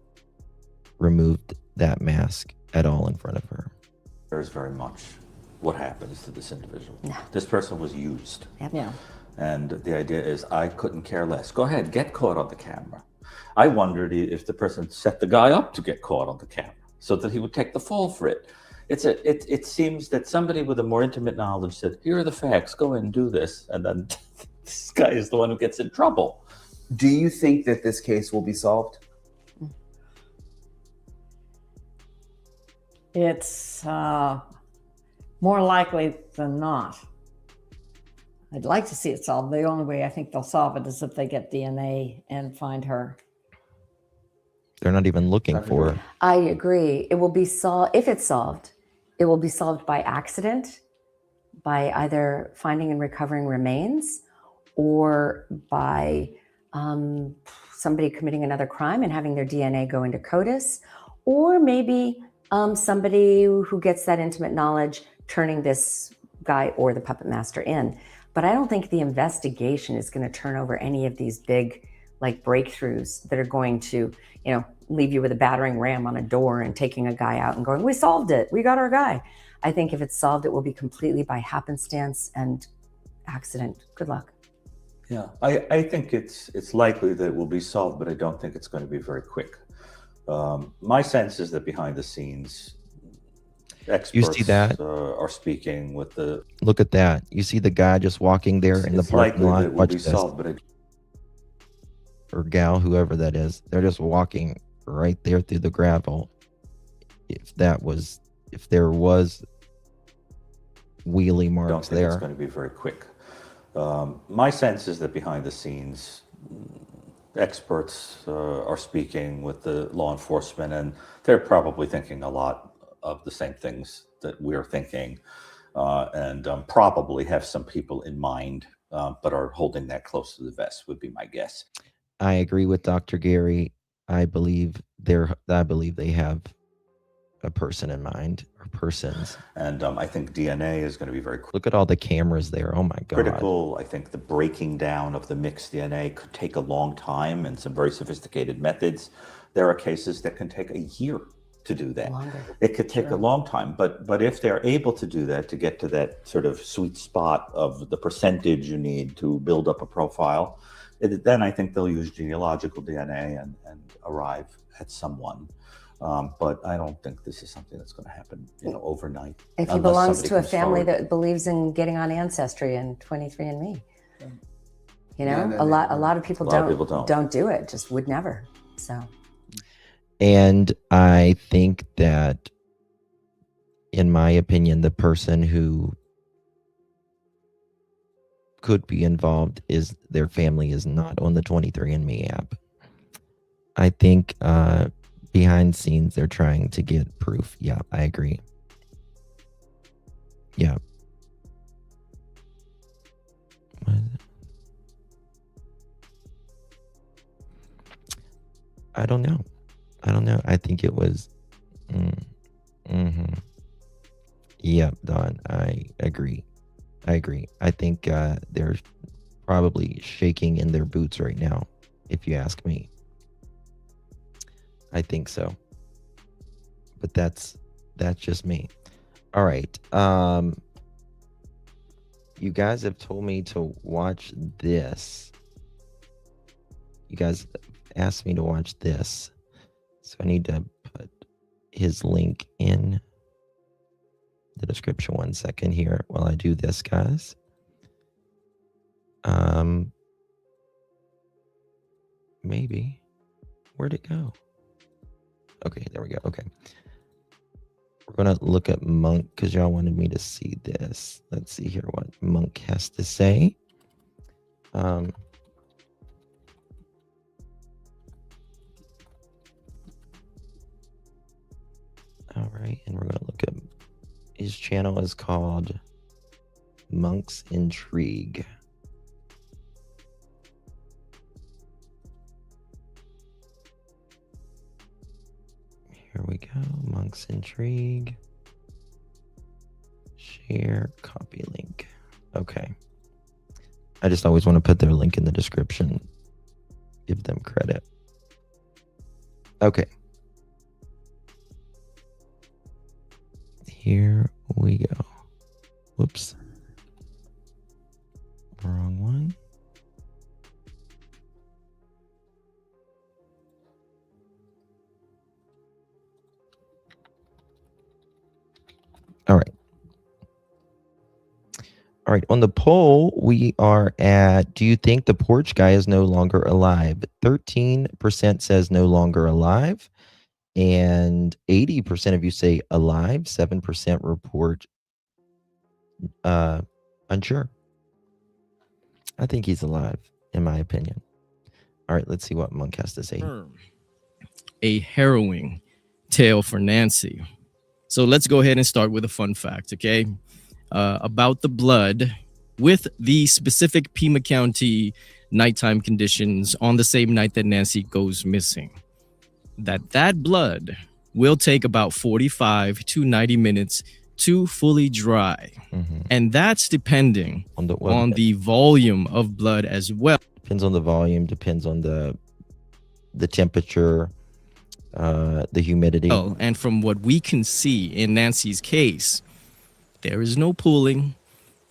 removed that mask at all in front of her. There's very much what happens to this individual. No. This person was used. Yep. Yeah. And the idea is, I couldn't care less. Go ahead, get caught on the camera. I wondered if the person set the guy up to get caught on the camera so that he would take the fall for it. It seems that somebody with a more intimate knowledge said, here are the facts, go in and do this. And then this guy is the one who gets in trouble. Do you think that this case will be solved? It's more likely than not. I'd like to see it solved. The only way I think they'll solve it is if they get DNA and find her. They're not even looking for her. I agree. It will be solved. If it's solved, it will be solved by accident, by either finding and recovering remains, or by somebody committing another crime and having their DNA go into CODIS, or maybe somebody who gets that intimate knowledge turning this guy or the puppet master in. But I don't think the investigation is going to turn over any of these big breakthroughs that are going to, leave you with a battering ram on a door and taking a guy out and going, we solved it, we got our guy. I think if it's solved, it will be completely by happenstance and accident. Good luck. Yeah, I think it's likely that it will be solved, but I don't think it's going to be very quick. My sense is that behind the scenes, experts You see that? Are speaking with the... Look at that. You see the guy just walking there in the parking lot. It will Watch be this. solved, but Or gal, whoever that is. They're just walking right there through the gravel. If there was wheelie I don't marks think it's there. going to be very quick. My sense is that behind the scenes, experts are speaking with the law enforcement, and they're probably thinking a lot of the same things that we're thinking, and probably have some people in mind, but are holding that close to the vest, would be my guess. I agree with Dr. Gary. I believe they have a person in mind, or persons. And I think DNA is going to be very Look at all the cameras there. Oh my God. critical. I think the breaking down of the mixed DNA could take a long time and some very sophisticated methods. There are cases that can take a year to do that. Longer. It could take a long time, but if they're able to do that, to get to that sort of sweet spot of the percentage you need to build up a profile, then I think they'll use genealogical DNA and arrive at someone. But I don't think this is something that's going to happen, overnight. If he belongs to a family that believes in getting on Ancestry and 23andMe, a lot of people don't do it. Just would never. So. And I think that, in my opinion, the person who could be involved is their family is not on the 23andMe app. I think behind scenes they're trying to get proof. Yeah, I agree. Yeah. What is it? I don't know. I think it was. Yep, Don. I agree. I think they're probably shaking in their boots right now, if you ask me. I think so. But that's just me. All right. You guys have told me to watch this. You guys asked me to watch this. So I need to put his link in the description 1 second here while I do this, guys. Maybe. Where'd it go? Okay, there we go. Okay. We're going to look at Monk because y'all wanted me to see this. Let's see here what Monk has to say. All right, and we're going to look at his channel is called Monk's Intrigue. Here we go. Monk's Intrigue. Share, copy link. Okay. I just always want to put their link in the description. Give them credit. Okay. Here we go. Whoops. Wrong one. All right. All right. On the poll, we are at, do you think the porch guy is no longer alive? 13% says no longer alive. And 80% of you say alive. 7% report unsure. I think he's alive, in my opinion. All right. Let's see what Monk has to say. A harrowing tale for Nancy. So let's go ahead and start with a fun fact, okay? About the blood with the specific Pima County nighttime conditions on the same night that Nancy goes missing. That blood will take about 45 to 90 minutes to fully dry. Mm-hmm. And that's depending on the volume of blood as well. Depends on the volume, depends on the temperature, the humidity. Oh, and from what we can see in Nancy's case, there is no pooling.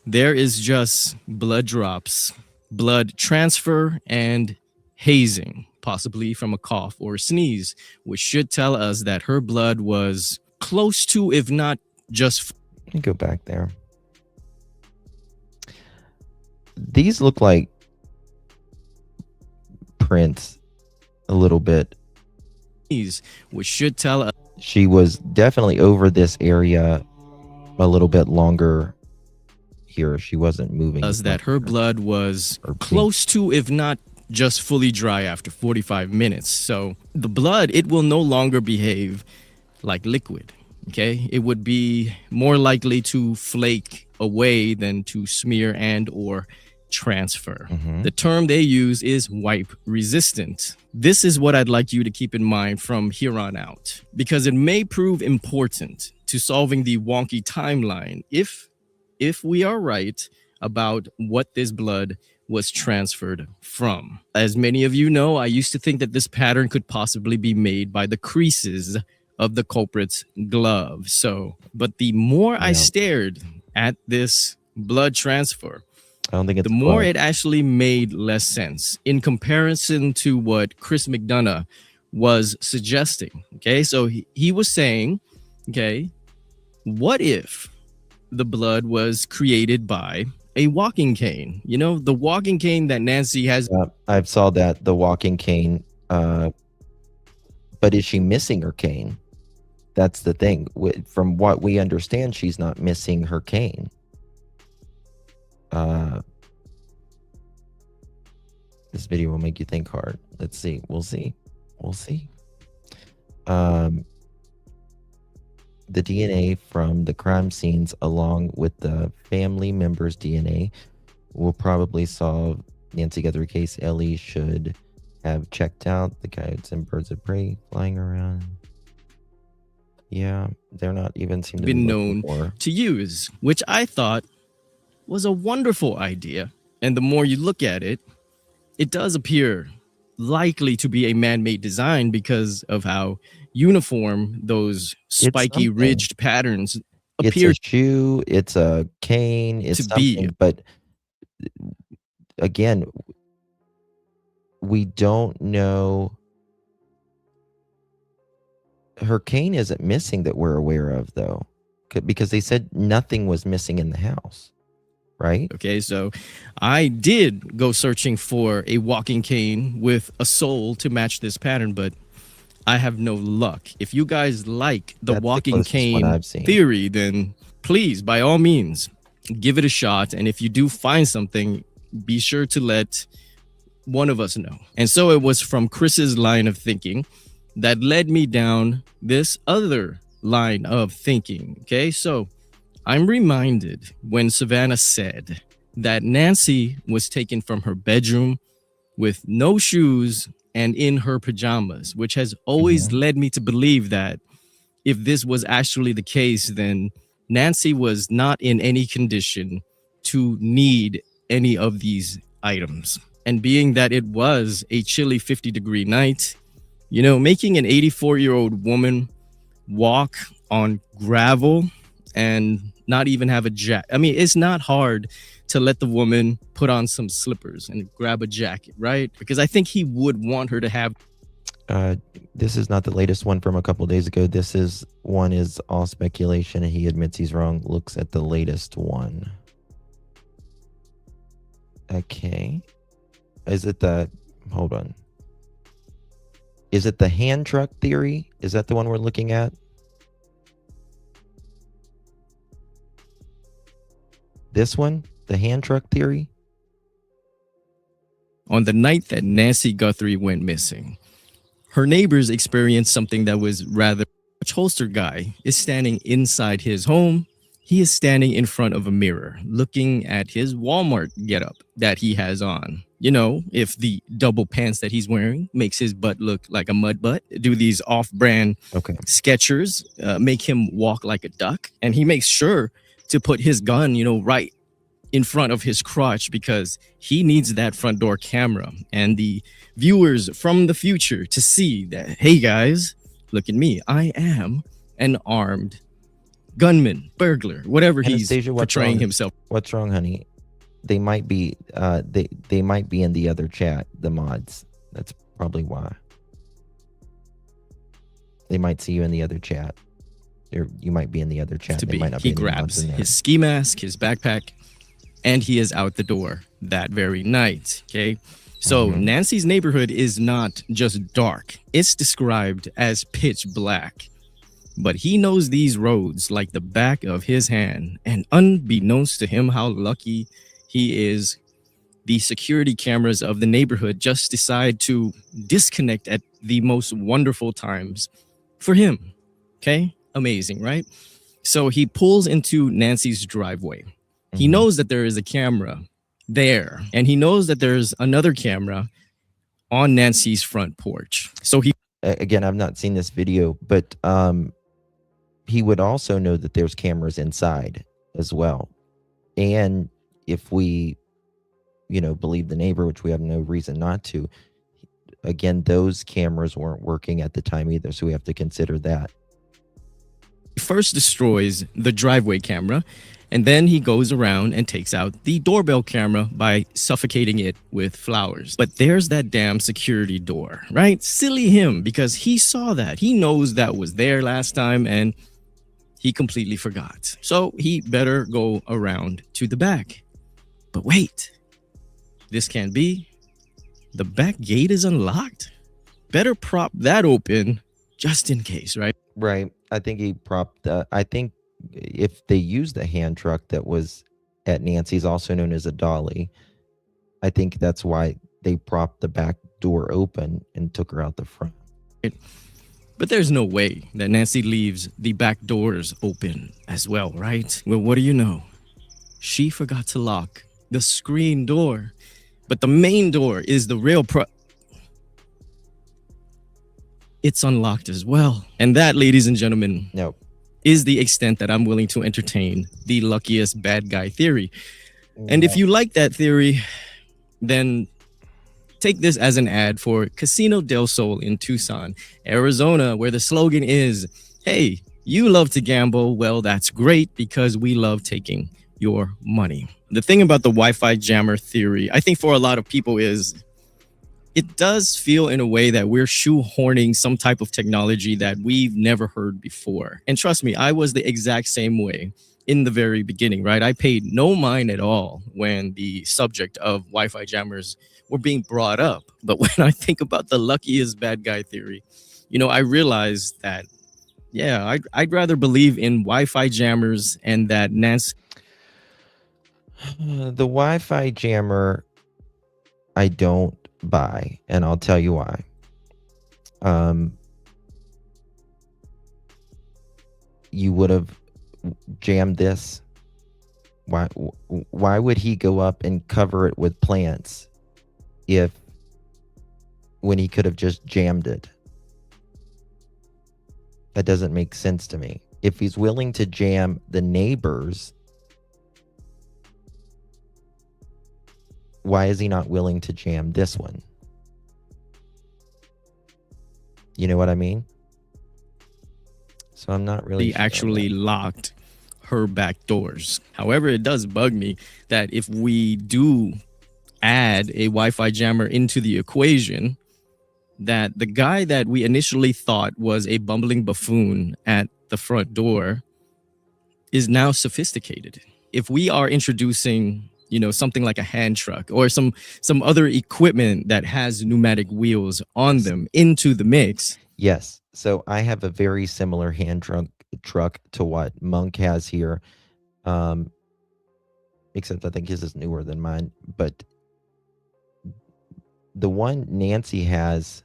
There is just blood drops, blood transfer, and hazing, possibly from a cough or a sneeze, which should tell us that her blood was close to, if not just... Let me go back there. These look like prints a little bit. Which should tell us she was definitely over this area a little bit longer here. She wasn't moving. Us that her blood was close to, if not just fully dry after 45 minutes. So the blood, it will no longer behave like liquid. Okay, it would be more likely to flake away than to smear and or transfer. Mm-hmm. The term they use is wipe resistant. This is what I'd like you to keep in mind from here on out, because it may prove important to solving the wonky timeline if we are right about what this blood was transferred from. As many of you know, I used to think that this pattern could possibly be made by the creases of the culprit's glove. But the more I stared at this blood transfer, I don't think it's the more it actually made less sense in comparison to what Chris McDonough was suggesting. Okay, so he was saying, okay, what if the blood was created by a walking cane? You know, the walking cane that Nancy has. I saw that, the walking cane. But is she missing her cane? That's the thing. From what we understand, she's not missing her cane. This video will make you think hard. Let's see. We'll see. The DNA from the crime scenes along with the family members' DNA will probably solve Nancy Guthrie case. Ellie should have checked out the coyotes and birds of prey flying around. Yeah, they're not even seem to be known to use, which I thought was a wonderful idea. And the more you look at it, it does appear likely to be a man-made design because of how uniform those spiky ridged patterns appear. It's a shoe, it's a cane, it's something, but again, we don't know. Her cane isn't missing that we're aware of, though, because they said nothing was missing in the house, right? Okay, so I did go searching for a walking cane with a sole to match this pattern, but I have no luck. If you guys like the That's the walking closest one cane I've seen. theory, then please, by all means, give it a shot. And if you do find something, be sure to let one of us know. And so it was from Chris's line of thinking that led me down this other line of thinking. Okay, so I'm reminded when Savannah said that Nancy was taken from her bedroom with no shoes and in her pajamas, which has always led me to believe that if this was actually the case, then Nancy was not in any condition to need any of these items. And being that it was a chilly 50-degree night, you know, making an 84-year-old woman walk on gravel and not even have a jacket. I mean, it's not hard to let the woman put on some slippers and grab a jacket, right? Because I think he would want her to have. This is not the latest one from a couple of days ago. This is one is all speculation, and he admits he's wrong. Looks at the latest one. Okay. Is it the, hold on. Is it the hand truck theory? Is that the one we're looking at? This one? The hand truck theory? On the night that Nancy Guthrie went missing, her neighbors experienced something that was rather. A holster guy is standing inside his home. He is standing in front of a mirror, looking at his Walmart getup that he has on. You know, if the double pants that he's wearing makes his butt look like a mud butt, do these off-brand Skechers make him walk like a duck? And he makes sure to put his gun, you know, right in front of his crotch because he needs that front door camera and the viewers from the future to see that, hey guys, look at me. I am an armed gunman, burglar, whatever Anastasia, he's portraying himself. What's wrong, honey? They might be they might be in the other chat, the mods. That's probably why. They might see you in the other chat. You might be in the other chat. They might not He be any mods grabs in there. his ski mask, his backpack, and he is out the door that very night. Okay. So Nancy's neighborhood is not just dark. It's described as pitch black. But he knows these roads like the back of his hand. And unbeknownst to him how lucky he is, the security cameras of the neighborhood just decide to disconnect at the most wonderful times for him. Okay? Amazing, right? So he pulls into Nancy's driveway. He knows that there is a camera there, and he knows that there's another camera on Nancy's front porch. So he, again, I've not seen this video, but he would also know that there's cameras inside as well. And if we, you know, believe the neighbor, which we have no reason not to, again, those cameras weren't working at the time either. So we have to consider that. first destroys the driveway camera, and then he goes around and takes out the doorbell camera by suffocating it with flowers. But there's that damn security door, right? Silly him, because he saw that. He knows that was there last time and he completely forgot. So he better go around to the back. But wait, this can't be. The back gate is unlocked. Better prop that open just in case, right? Right. I think he propped, I think if they used the hand truck that was at Nancy's, also known as a dolly, I think that's why they propped the back door open and took her out the front. But there's no way that Nancy leaves the back doors open as well, right? Well, what do you know? She forgot to lock the screen door, but the main door is the real it's unlocked as well. And that, ladies and gentlemen, is the extent that I'm willing to entertain the luckiest bad guy theory. And if you like that theory, then take this as an ad for Casino del Sol in Tucson, Arizona, where the slogan is, hey, you love to gamble. Well, that's great because we love taking your money. The thing about the Wi-Fi jammer theory, I think for a lot of people is, it does feel in a way that we're shoehorning some type of technology that we've never heard before. And trust me, I was the exact same way in the very beginning, right? I paid no mind at all when the subject of Wi-Fi jammers were being brought up. But when I think about the luckiest bad guy theory, I realized that, yeah, I'd rather believe in Wi-Fi jammers and that Nancy. The Wi-Fi jammer, I don't buy, and I'll tell you why. You would have jammed this. Why would he go up and cover it with plants when he could have just jammed it? That doesn't make sense to me. If he's willing to jam the neighbors, why is he not willing to jam this one? You know what I mean? So I'm not really sure actually locked her back doors. However, it does bug me that if we do add a Wi-Fi jammer into the equation, that the guy that we initially thought was a bumbling buffoon at the front door is now sophisticated. If we are introducing, something like a hand truck or some other equipment that has pneumatic wheels on them into the mix. Yes. So I have a very similar hand truck to what Monk has here. Except I think his is newer than mine. But the one Nancy has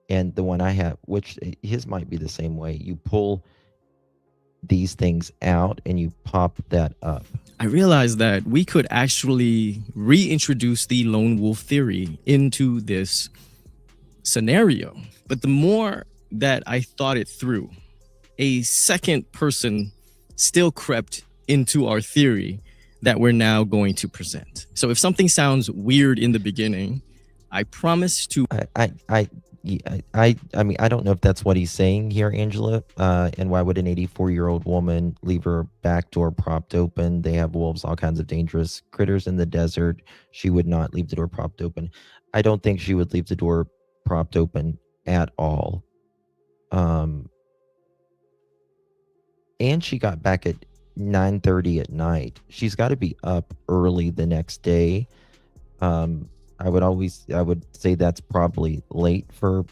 and the one I have, which his might be the same way, you pull these things out and you pop that up. I realized that we could actually reintroduce the lone wolf theory into this scenario. But the more that I thought it through, a second person still crept into our theory that we're now going to present. So if something sounds weird in the beginning, I promise to... I mean, I don't know if that's what he's saying here, Angela. And why would an 84-year-old woman leave her back door propped open? They have wolves, all kinds of dangerous critters in the desert. She would not leave the door propped open. I don't think she would leave the door propped open at all. And she got back at 9:30 at night. She's got to be up early the next day. I would say that's probably late for,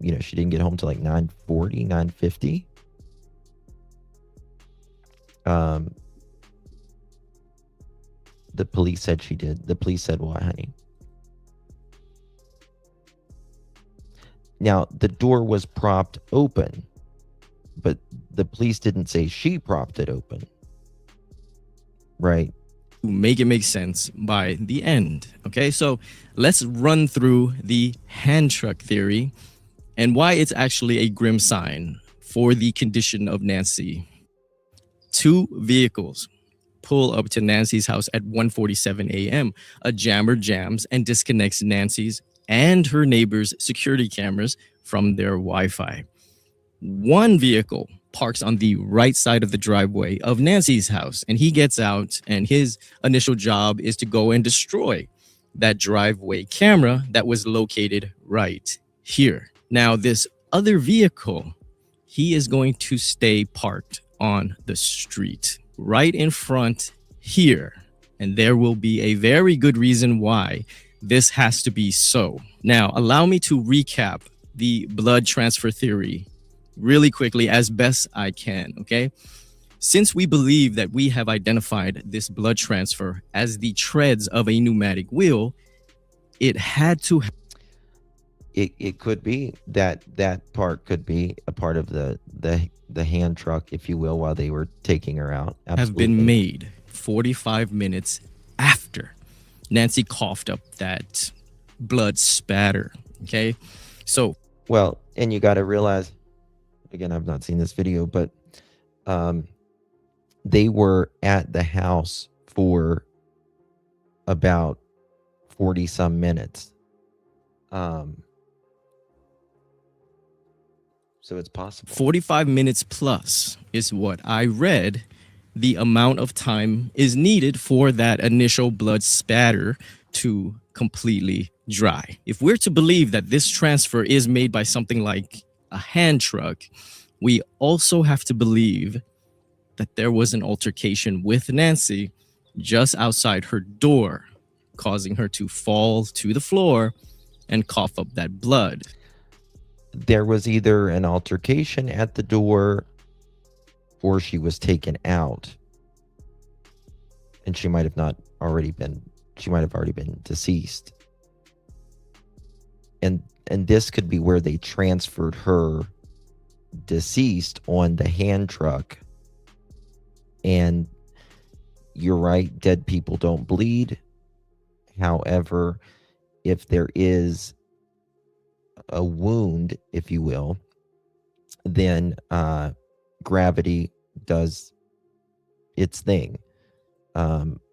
she didn't get home till like 9:40, 9:50. The police said she did. The police said, why, honey? Now, the door was propped open, but the police didn't say she propped it open. Right? Make it make sense by the end. Okay, so let's run through the hand truck theory and why it's actually a grim sign for the condition of Nancy. 2 vehicles pull up to Nancy's house at 1:47 a.m. A jammer jams and disconnects Nancy's and her neighbor's security cameras from their Wi-Fi. 1 vehicle parks on the right side of the driveway of Nancy's house, and he gets out, and his initial job is to go and destroy that driveway camera that was located right here. Now, this other vehicle, he is going to stay parked on the street right in front here, and there will be a very good reason why this has to be so. Now, allow me to recap the blood transfer theory really quickly as best I can, okay? Since we believe that we have identified this blood transfer as the treads of a pneumatic wheel, it had to... It could be that part could be a part of the hand truck, if you will, while they were taking her out. Absolutely. Have been made 45 minutes after Nancy coughed up that blood spatter, okay? So... Well, and you got to realize, again, I've not seen this video, but they were at the house for about 40 some minutes. So it's possible. 45 minutes plus is what I read. The amount of time is needed for that initial blood spatter to completely dry. If we're to believe that this transfer is made by something like a hand truck, we also have to believe that there was an altercation with Nancy just outside her door, causing her to fall to the floor and cough up that blood. there was either an altercation at the door or she was taken out. And she might have already been deceased. And this could be where they transferred her deceased on the hand truck. And you're right, dead people don't bleed. However, if there is a wound, if you will, then gravity does its thing.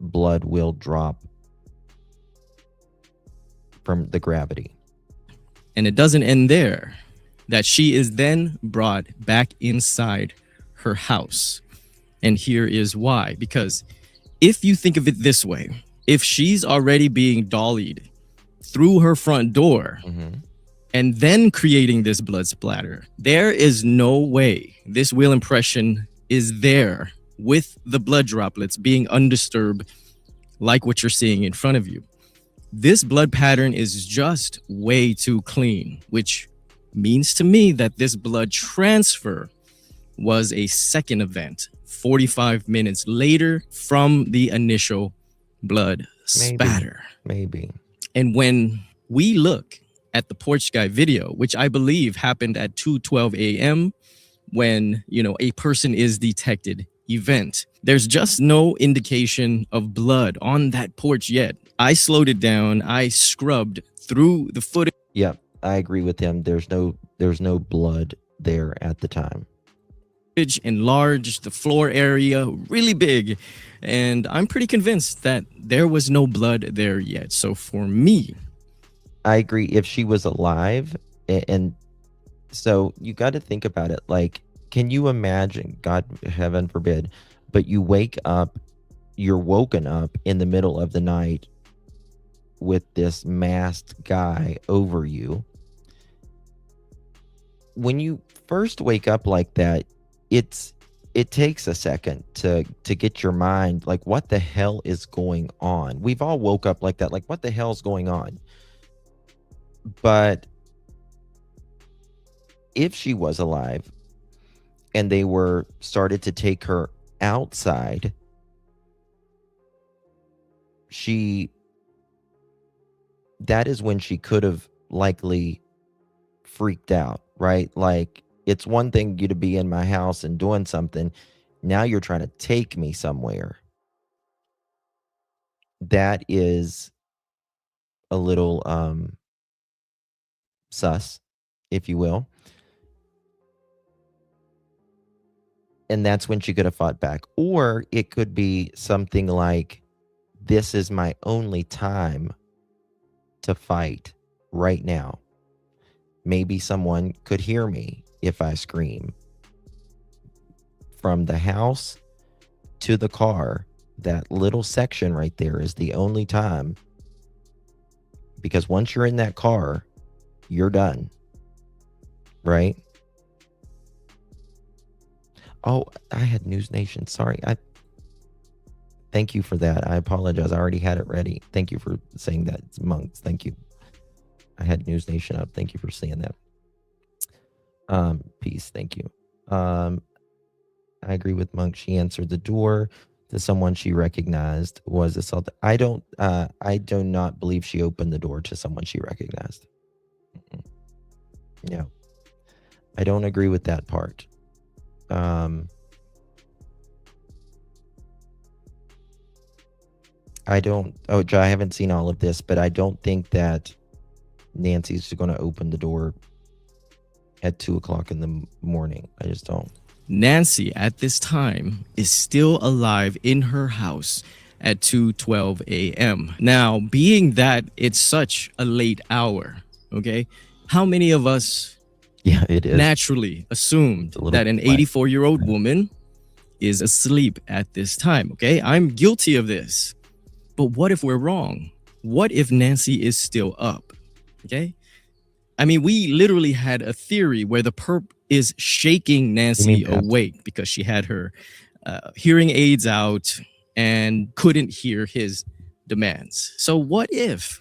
Blood will drop from the gravity. And it doesn't end there. That she is then brought back inside her house. And here is why. Because if you think of it this way, if she's already being dollied through her front door and then creating this blood splatter, there is no way this wheel impression is there with the blood droplets being undisturbed like what you're seeing in front of you. This blood pattern is just way too clean, which means to me that this blood transfer was a second event, 45 minutes later from the initial blood spatter. Maybe. And when we look at the porch guy video, which I believe happened at 2:12 a.m. when, a person is detected event, there's just no indication of blood on that porch yet. I slowed it down. I scrubbed through the footage. Yep, I agree with him. There's no blood there at the time. Enlarged the floor area really big, and I'm pretty convinced that there was no blood there yet. So for me, I agree. If she was alive, and so you got to think about it. Like, can you imagine, God heaven forbid, but you're woken up in the middle of the night with this masked guy over you. When you first wake up like that, it takes a second to get your mind, like, what the hell is going on? We've all woke up like that, like, what the hell's going on? But if she was alive and they started to take her outside, that is when she could have likely freaked out, right? Like, it's one thing you to be in my house and doing something. Now you're trying to take me somewhere. That is a little sus, if you will. And that's when she could have fought back. Or it could be something like, this is my only time to fight right now. Maybe someone could hear me if I scream. From the house to the car, that little section right there is the only time. Because once you're in that car, you're done. Right? Oh, I had News Nation. Sorry. Thank you for that. I apologize. I already had it ready. Thank you for saying that. It's Monks. Thank you. I had News Nation up. Thank you for saying that. Peace. Thank you. I agree with Monk. She answered the door to someone she recognized was assaulted. I do not believe she opened the door to someone she recognized. No, I don't agree with that part. I haven't seen all of this, but I don't think that Nancy's going to open the door at 2:00 in the morning. I just don't. Nancy at this time is still alive in her house at 2:12 a.m. Now, being that it's such a late hour, okay, how many of us it is naturally assumed that an 84-year-old woman is asleep at this time? Okay, I'm guilty of this. But what if we're wrong? What if Nancy is still up? Okay. I mean, we literally had a theory where the perp is shaking Nancy awake because she had her hearing aids out and couldn't hear his demands. So what if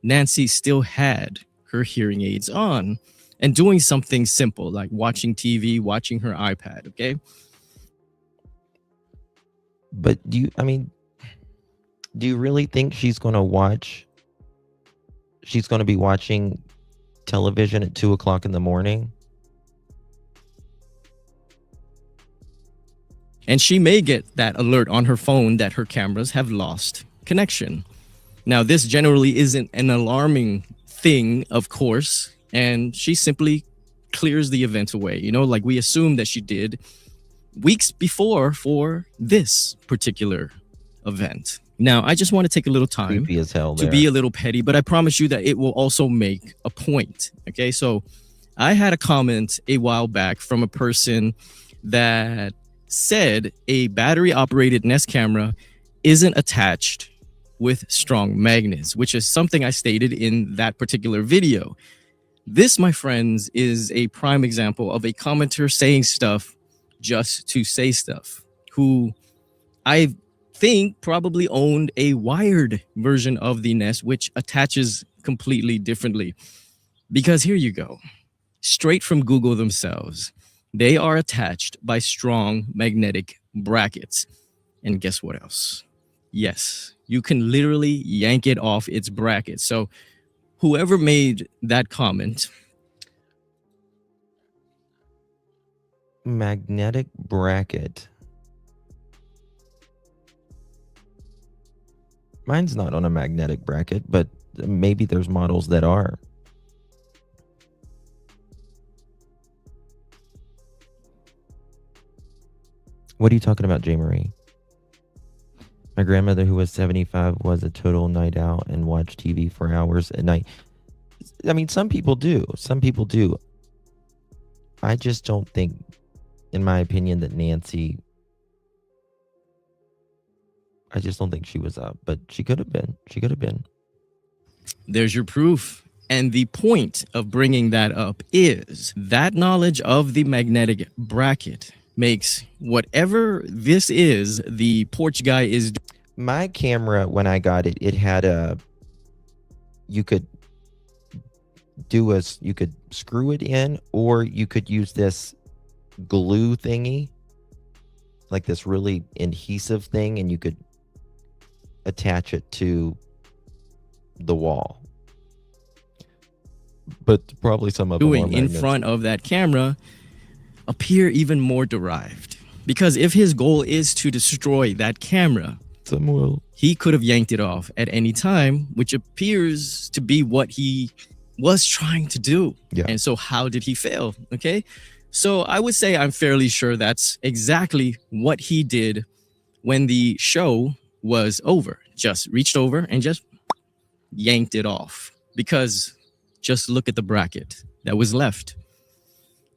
Nancy still had her hearing aids on and doing something simple like watching TV, watching her iPad, okay? But do you really think she's going to be watching television at 2:00 in the morning? And she may get that alert on her phone that her cameras have lost connection. Now, this generally isn't an alarming thing, of course, and she simply clears the event away, like we assume that she did weeks before for this particular event. Now, I just want to take a little time Creepy as hell to there. be a little petty, but I promise you that it will also make a point. Okay, so I had a comment a while back from a person that said a battery operated Nest camera isn't attached with strong magnets, which is something I stated in that particular video. This, my friends, is a prime example of a commenter saying stuff just to say stuff, who I think probably owned a wired version of the Nest, which attaches completely differently. Because here you go, straight from Google themselves. They are attached by strong magnetic brackets. And guess what else? Yes, you can literally yank it off its bracket. So whoever made that comment, magnetic bracket. Mine's not on a magnetic bracket, but maybe there's models that are. What are you talking about, J. Marie? My grandmother, who was 75, was a total night out and watched TV for hours at night. I mean, some people do. Some people do. I just don't think, in my opinion, that Nancy... I just don't think she was up, but she could have been. She could have been. There's your proof. And the point of bringing that up is that knowledge of the magnetic bracket makes whatever this is, the porch guy is. My camera, when I got it, it had you could screw it in, or you could use this glue thingy, like this really adhesive thing, and you could attach it to the wall. But probably some of them doing in front of that camera appear even more derived, because if his goal is to destroy that camera, he could have yanked it off at any time, which appears to be what he was trying to do. Yeah. And so how did he fail? Okay, so I would say I'm fairly sure that's exactly what he did when the show was over. Just reached over and just yanked it off, because just look at the bracket that was left.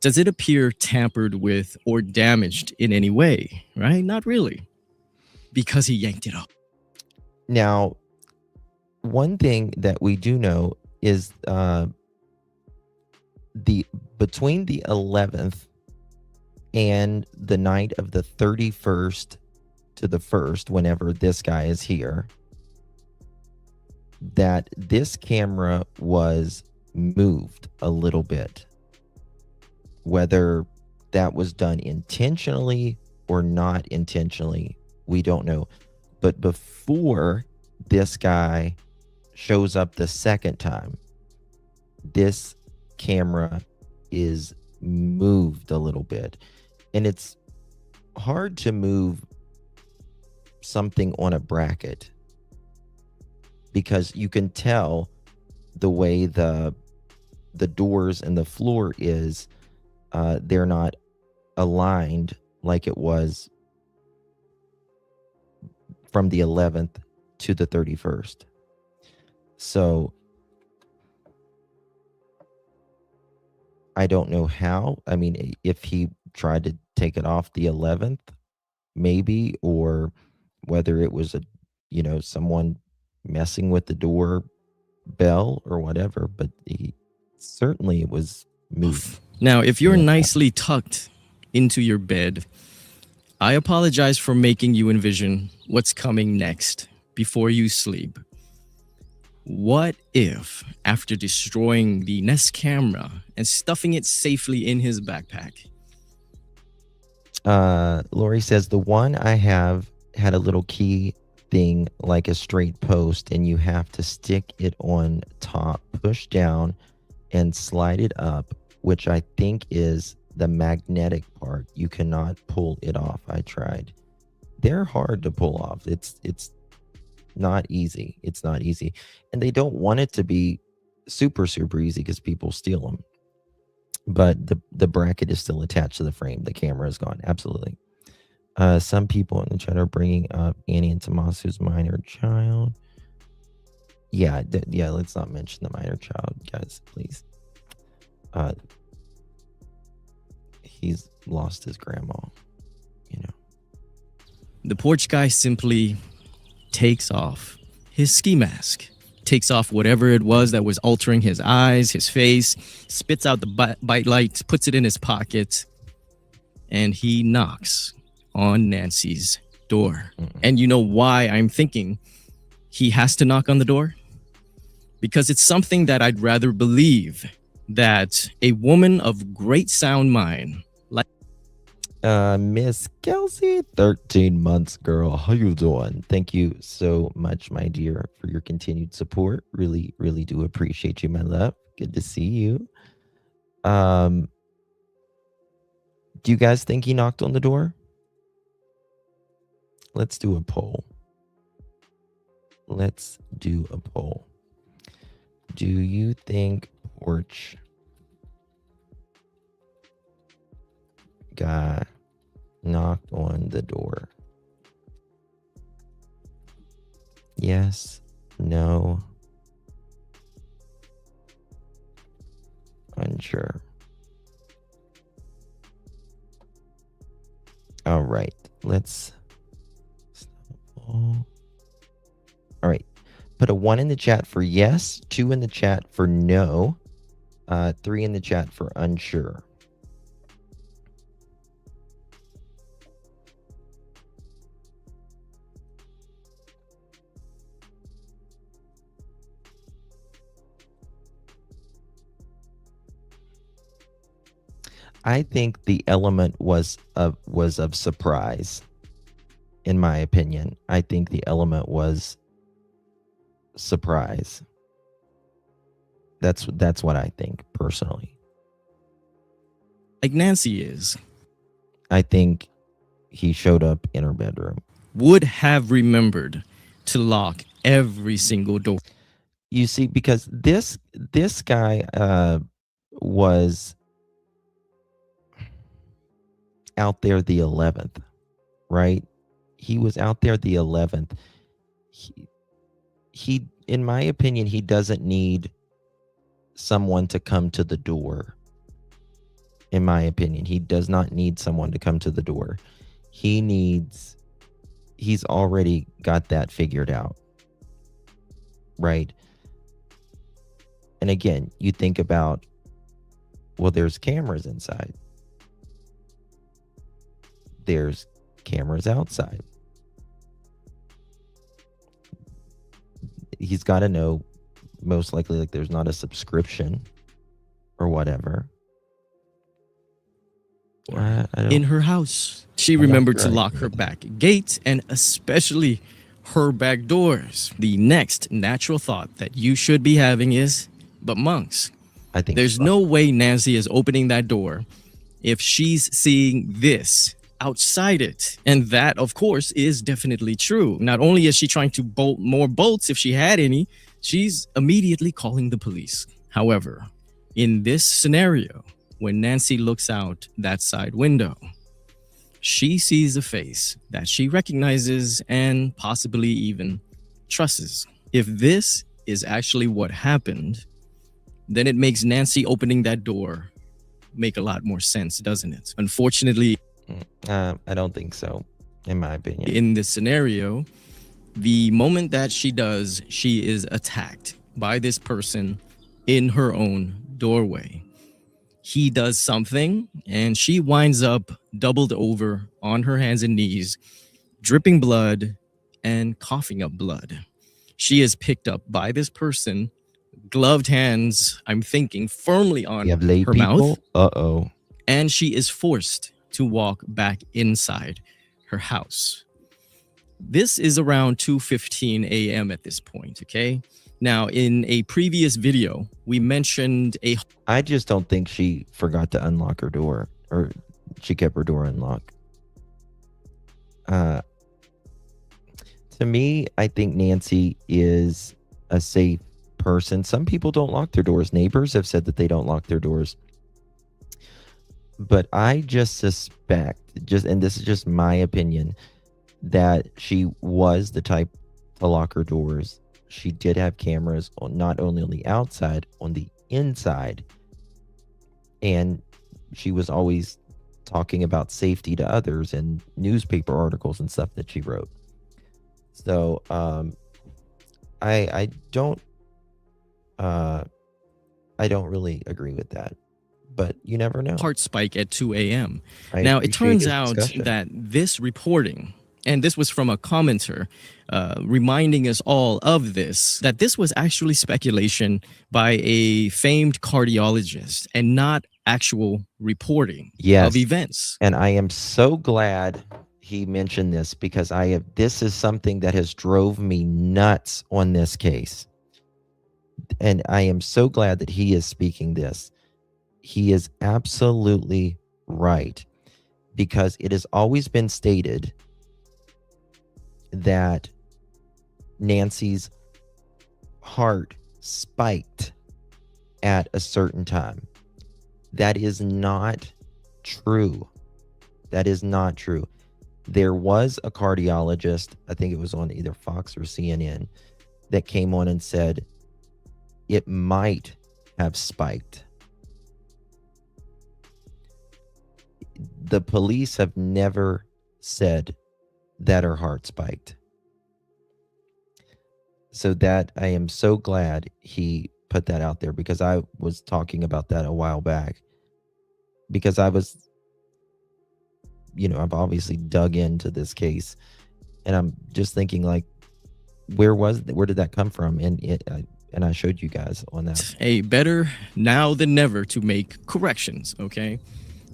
Does it appear tampered with or damaged in any way? Right? Not really, because he yanked it off. Now, one thing that we do know is between the 11th and the night of the 31st to the 1st, whenever this guy is here, that this camera was moved a little bit. Whether that was done intentionally or not intentionally, we don't know. But before this guy shows up the second time, this camera is moved a little bit. And it's hard to move something on a bracket, because you can tell the way the doors and the floor is, they're not aligned like it was from the 11th to the 31st. So I don't know how. I mean, if he tried to take it off the 11th, maybe, or whether it was someone messing with the door bell or whatever, but it was moved. Now, if you're nicely tucked into your bed, I apologize for making you envision what's coming next before you sleep. What if, after destroying the Nest camera and stuffing it safely in his backpack? Lori says the one I have had a little key thing like a straight post, and you have to stick it on top, push down, and slide it up, which I think is the magnetic part. You cannot pull it off. I tried. They're hard to pull off. It's not easy. It's not easy. And they don't want it to be super easy because people steal them. But the bracket is still attached to the frame. The camera is gone. Absolutely. Some people in the chat are bringing up Annie and Tomasu's minor child. Yeah, let's not mention the minor child, guys, please. He's lost his grandma, you know. The porch guy simply takes off his ski mask, takes off whatever it was that was altering his eyes, his face, spits out the bite light, puts it in his pocket, and he knocks on Nancy's door. And you know why I'm thinking he has to knock on the door? Because it's something that I'd rather believe that a woman of great sound mind, like Miss Kelsey, 13 months, girl. How you doing? Thank you so much, my dear, for your continued support. Really, really do appreciate you, my love. Good to see you. Do you guys think he knocked on the door? Let's do a poll. Let's do a poll. Do you think porch guy knocked on the door? Yes, no, unsure. All right, let's. All right, put a 1 in the chat for yes, 2 in the chat for no, 3 in the chat for unsure. I think the element was of surprise. In my opinion, I think the element was surprise. That's what I think personally. like Nancy is, I think he showed up in her bedroom. Would have remembered to lock every single door. You see, because this guy was out there the 11th, right? He was out there the 11th. He, in my opinion, he doesn't need someone to come to the door. In my opinion, he does not need someone to come to the door. He's already got that figured out, right? And again, you think about, well, there's cameras inside. There's cameras outside. He's got to know, most likely, like there's not a subscription or whatever. In her house. She remembered to lock her back gate and especially her back doors. The next natural thought that you should be having is, but monks, I think there's no way Nancy is opening that door if she's seeing this outside it. And that, of course, is definitely true. Not only is she trying to bolt more bolts if she had any, she's immediately calling the police. However, in this scenario, when Nancy looks out that side window, she sees a face that she recognizes and possibly even trusts. If this is actually what happened, then it makes Nancy opening that door make a lot more sense, doesn't it? Unfortunately, I don't think so, in my opinion. In this scenario, the moment that she does, she is attacked by this person in her own doorway. He does something and she winds up doubled over on her hands and knees, dripping blood and coughing up blood. She is picked up by this person, gloved hands, I'm thinking, firmly on You have lay her people. mouth, Uh-oh. and she is forced to walk back inside her house. This is around 2:15 a.m. at this point, okay? Now, in a previous video, we mentioned I just don't think she forgot to unlock her door, or she kept her door unlocked. To me, I think Nancy is a safe person. Some people don't lock their doors. Neighbors have said that they don't lock their doors. But I just suspect, and this is just my opinion, that she was the type to lock her doors. She did have cameras on, not only on the outside, on the inside. And she was always talking about safety to others in newspaper articles and stuff that she wrote. So I don't really agree with that, but you never know. heart spike at 2 a.m. Now, it turns out that this reporting, and this was from a commenter reminding us all of this, that this was actually speculation by a famed cardiologist and not actual reporting of events. And I am so glad he mentioned this, because this is something that has drove me nuts on this case. And I am so glad that he is speaking this. He is absolutely right, because it has always been stated that Nancy's heart spiked at a certain time. That is not true. That is not true. There was a cardiologist, I think it was on either Fox or CNN, that came on and said it might have spiked. The police have never said that her heart spiked. So that I am so glad he put that out there, because I was talking about that a while back, because I was, I've obviously dug into this case, and I'm just thinking, like, where did that come from? And I showed you guys on that. Hey, better now than never to make corrections, okay?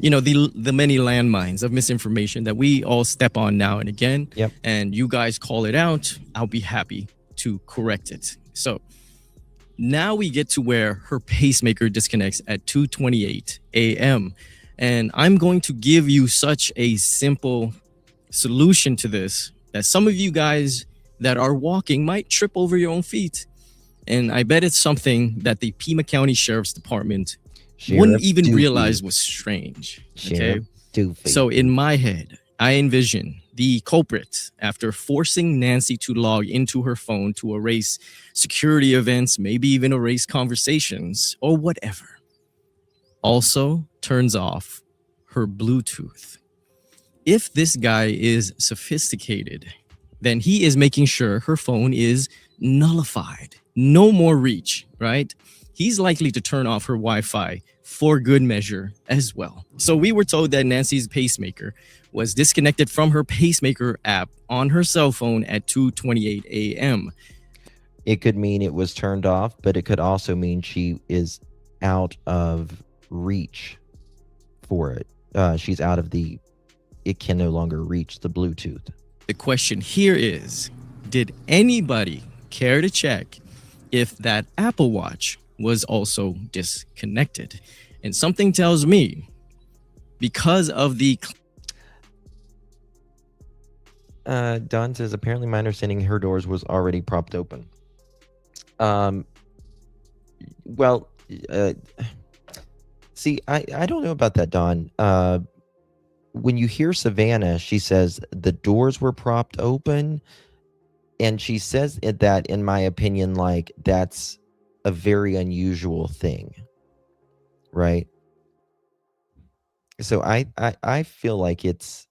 The many landmines of misinformation that we all step on now and again. Yep. And you guys call it out, I'll be happy to correct it. So now we get to where her pacemaker disconnects at 2:28 a.m. And I'm going to give you such a simple solution to this that some of you guys that are walking might trip over your own feet. And I bet it's something that the Pima County Sheriff's Department wouldn't even realize was strange. Okay. So in my head, I envision the culprit, after forcing Nancy to log into her phone to erase security events, maybe even erase conversations or whatever, also turns off her Bluetooth. If this guy is sophisticated, then he is making sure her phone is nullified. No more reach, right? He's likely to turn off her Wi-Fi for good measure as well. So we were told that Nancy's pacemaker was disconnected from her pacemaker app on her cell phone at 2:28 a.m. It could mean it was turned off, but it could also mean she is out of reach for it. She's out of it can no longer reach the Bluetooth. The question here is, did anybody care to check if that Apple Watch was also disconnected? And something tells me, because of the Don says, apparently my understanding, her doors was already propped open. See, I don't know about that, Don. When you hear Savannah, she says the doors were propped open, and she says that, in my opinion, like, that's a very unusual thing, right? So I feel like it's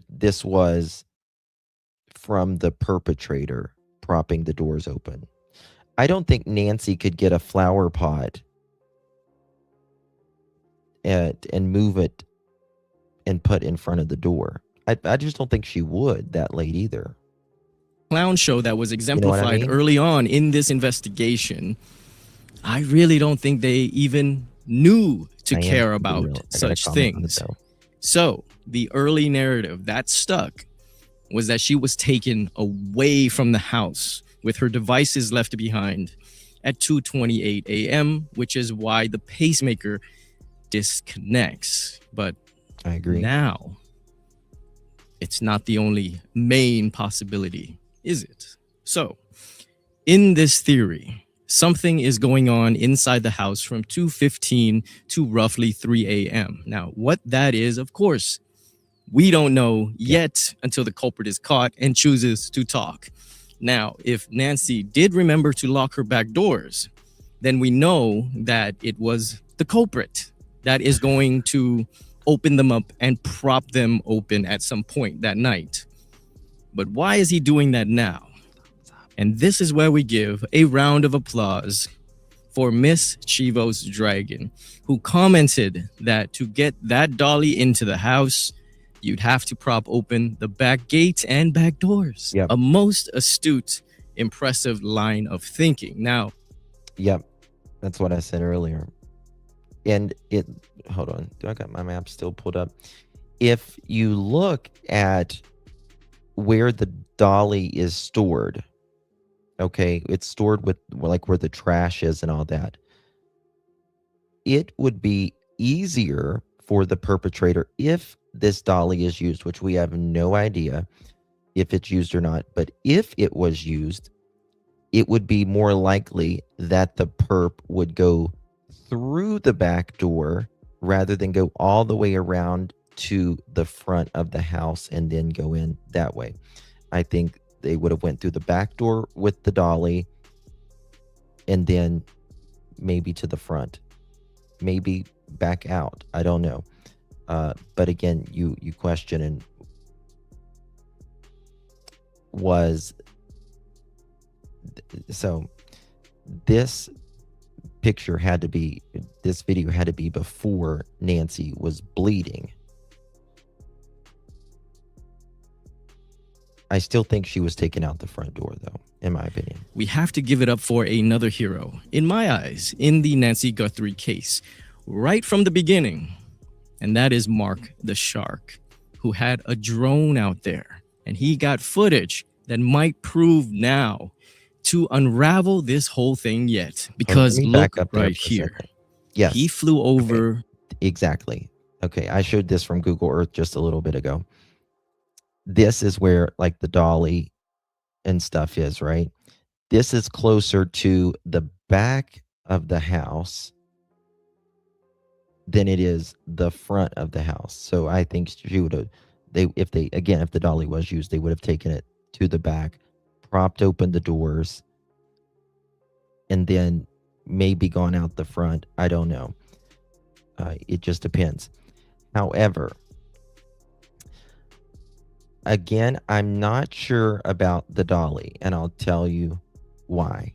this was from the perpetrator propping the doors open. I don't think Nancy could get a flower pot and move it and put in front of the door. I just don't think she would that late either. clown show that was You know exemplified what I mean? early on in this investigation, I really don't think they even knew to I am care gonna be about real. I gotta such comment on it, things. though. So the early narrative that stuck was that she was taken away from the house with her devices left behind at 2:28 a.m., which is why the pacemaker disconnects. But I agree. now it's not the only main possibility, is it? So in this theory, something is going on inside the house from 2:15 to roughly 3 a.m. Now, what that is, of course, we don't know yet until the culprit is caught and chooses to talk. Now, if Nancy did remember to lock her back doors, then we know that it was the culprit that is going to open them up and prop them open at some point that night. But why is he doing that now? And this is where we give a round of applause for Miss Chivo's Dragon, who commented that to get that dolly into the house, you'd have to prop open the back gate and back doors. Yep. A most astute, impressive line of thinking. Now, Yep. That's what I said earlier. And hold on. Do I got my map still pulled up? If you look at where the dolly is stored, okay, it's stored with like where the trash is and all that. It would be easier for the perpetrator if this dolly is used, which we have no idea if it's used or not. But if it was used, it would be more likely that the perp would go through the back door rather than go all the way around to the front of the house and then go in that way. I think they would have went through the back door with the dolly and then maybe to the front, maybe back out. I don't know. But again, you question and was so this video had to be before Nancy was bleeding. I still think she was taken out the front door, though, in my opinion. we have to give it up for another hero, in my eyes, in the Nancy Guthrie case, right from the beginning. And that is Mark the Shark, who had a drone out there. And he got footage that might prove now to unravel this whole thing yet. Because Let me look back up there right for a here. second. Yes. He flew over. Okay. Exactly. Okay, I showed this from Google Earth just a little bit ago. This is where like the dolly and stuff is, right? This is closer to the back of the house than it is the front of the house. So I think she would have, if the dolly was used, they would have taken it to the back, propped open the doors, and then maybe gone out the front. I don't know. It just depends. However, again, I'm not sure about the dolly, and I'll tell you why.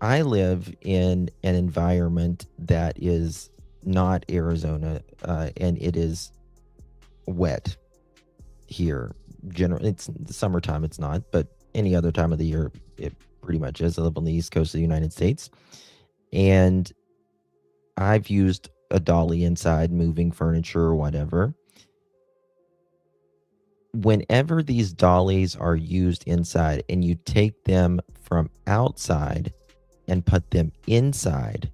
I live in an environment that is not Arizona, and it is wet here. Generally, it's summertime, it's not, but any other time of the year, it pretty much is. I live on the East Coast of the United States, and I've used a dolly inside, moving furniture or whatever. Whenever these dollies are used inside and you take them from outside and put them inside,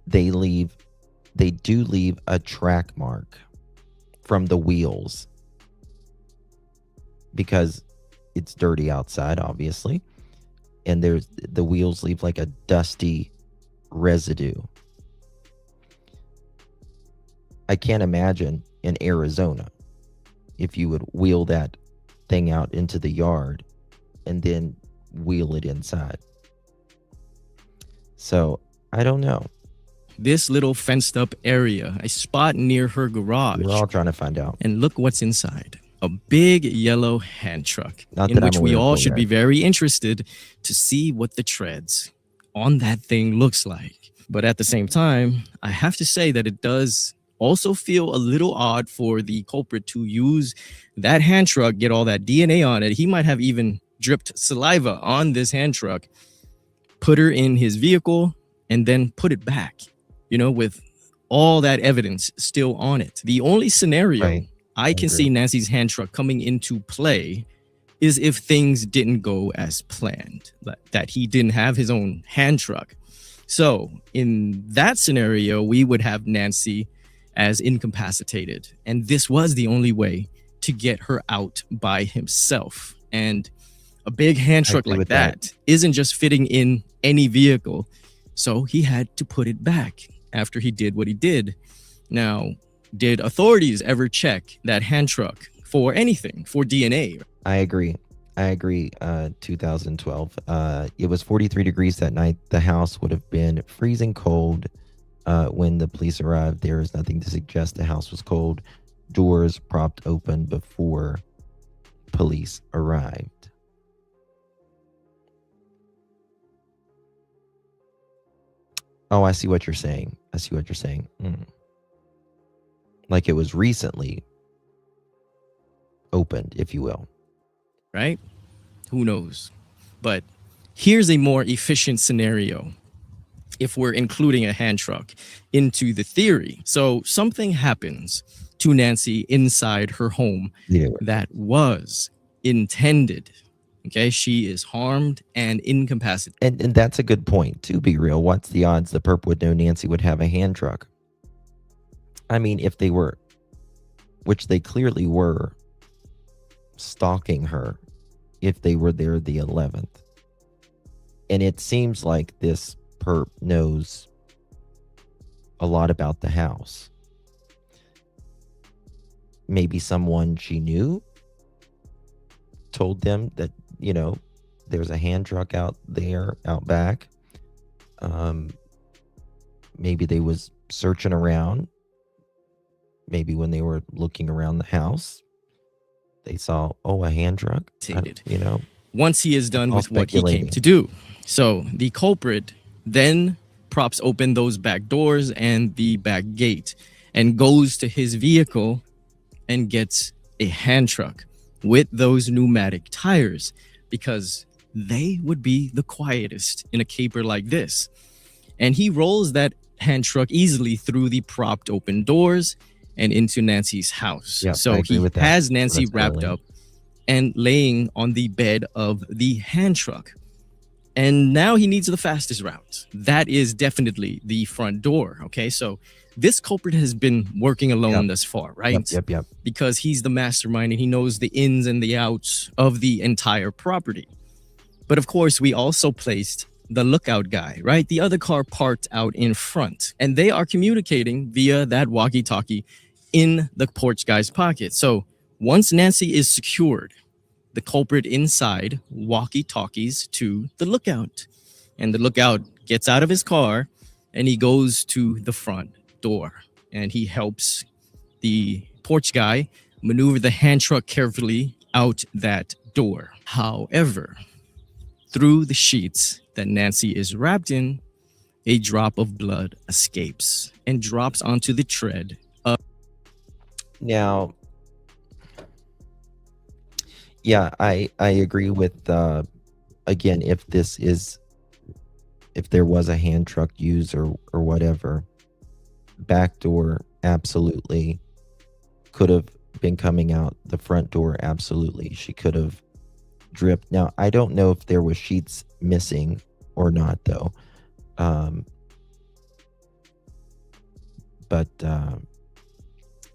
they do leave a track mark from the wheels because it's dirty outside, obviously, and the wheels leave like a dusty residue. I can't imagine in Arizona if you would wheel that thing out into the yard and then wheel it inside. So I don't know. This little fenced up area, a spot near her garage. We're all trying to find out. And look what's inside. A big yellow hand truck, Not in that which I'm we aware of all it should yet. be very interested to see what the treads on that thing looks like. But at the same time, I have to say that it does also feel a little odd for the culprit to use that hand truck, get all that DNA on it. He might have even dripped saliva on this hand truck, put her in his vehicle, and then put it back, with all that evidence still on it. The only scenario I can see Nancy's hand truck coming into play is if things didn't go as planned, that he didn't have his own hand truck. So in that scenario, we would have Nancy as incapacitated. And this was the only way to get her out by himself. And a big hand truck like that isn't just fitting in any vehicle. So he had to put it back after he did what he did. Now, did authorities ever check that hand truck for anything, for DNA? I agree. 2012. It was 43 degrees that night. The house would have been freezing cold when the police arrived. There is nothing to suggest the house was cold. Doors propped open before police arrived. Oh, I see what you're saying. Like it was recently opened, if you will. Right? Who knows? But here's a more efficient scenario if we're including a hand truck into the theory. So something happens to Nancy inside her home that was intended. Okay, she is harmed and incapacitated. And that's a good point. To be real, what's the odds the perp would know Nancy would have a hand truck? I mean, if they were, which they clearly were, stalking her, if they were there the 11th. And it seems like this perp knows a lot about the house. Maybe someone she knew told them that, there's a hand truck out back. Maybe they was searching around. Maybe when they were looking around the house, they saw, a hand truck. Once he is done with what he came to do. So the culprit then props open those back doors and the back gate and goes to his vehicle and gets a hand truck with those pneumatic tires, because they would be the quietest in a caper like this. And he rolls that hand truck easily through the propped open doors and into Nancy's house. Yep, so he has Nancy wrapped up and laying on the bed of the hand truck. And now he needs the fastest route. That is definitely the front door. Okay, so this culprit has been working alone thus far, right? Yep. Because he's the mastermind and he knows the ins and the outs of the entire property. But of course, we also placed the lookout guy, right? The other car parked out in front, and they are communicating via that walkie-talkie in the porch guy's pocket. So once Nancy is secured, the culprit inside walkie-talkies to the lookout, and the lookout gets out of his car and he goes to the front door and he helps the porch guy maneuver the hand truck carefully out that door. However, through the sheets that Nancy is wrapped in, a drop of blood escapes and drops onto the tread. Now, yeah, I agree with, again, if there was a hand truck used or whatever, back door absolutely could have been coming out. The front door, absolutely. She could have dripped. Now, I don't know if there was sheets missing or not, though. But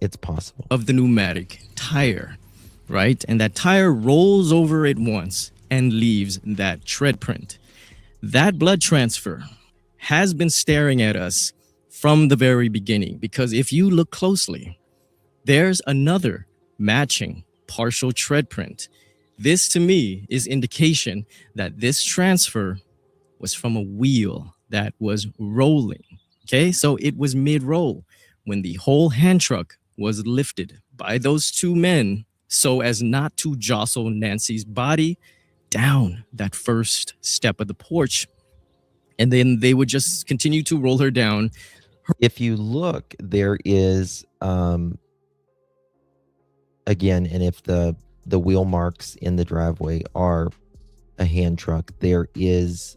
it's possible. Of the pneumatic tire, right? And that tire rolls over it once and leaves that tread print. That blood transfer has been staring at us from the very beginning, because if you look closely, there's another matching partial tread print. This to me is indication that this transfer was from a wheel that was rolling. Okay, so it was mid-roll when the whole hand truck was lifted by those two men so as not to jostle Nancy's body down that first step of the porch. And then they would just continue to roll her down. If you look, there is again, and if the wheel marks in the driveway are a hand truck, there is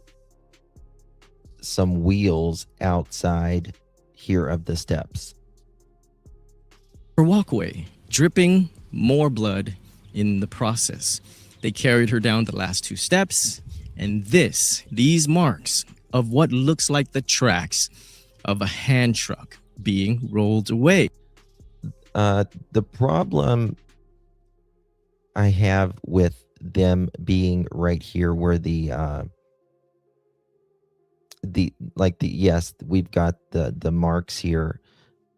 some wheels outside here of the steps. Her walkway, dripping more blood in the process. They carried her down the last 2 steps, and these marks of what looks like the tracks of a hand truck being rolled away. The problem I have with them being right here where yes, we've got the marks here,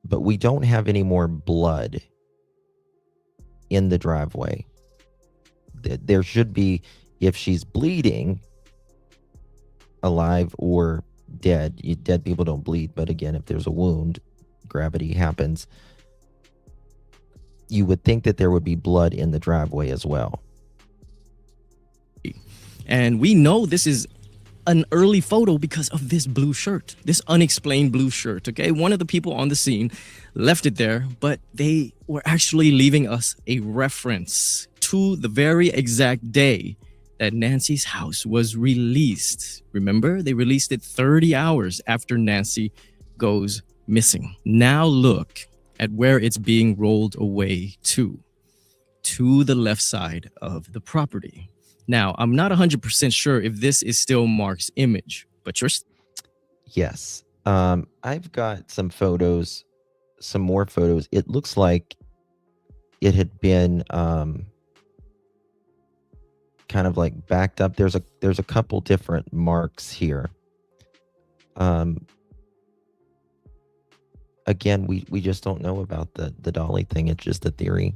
but we don't have any more blood in the driveway. There should be, if she's bleeding, alive or dead. Dead people don't bleed, but again, if there's a wound, gravity happens. You would think that there would be blood in the driveway as well. And we know this is an early photo because of this blue shirt, this unexplained blue shirt. Okay, one of the people on the scene left it there, but they were actually leaving us a reference to the very exact day that Nancy's house was released. Remember, they released it 30 hours after Nancy goes missing. Now look at where it's being rolled away to the left side of the property. Now, I'm not 100% sure if this is still Mark's image, but you're... Yes. I've got some photos, some more photos. It looks like it had been kind of like backed up. There's a couple different marks here. Again, we just don't know about the dolly thing. It's just a theory.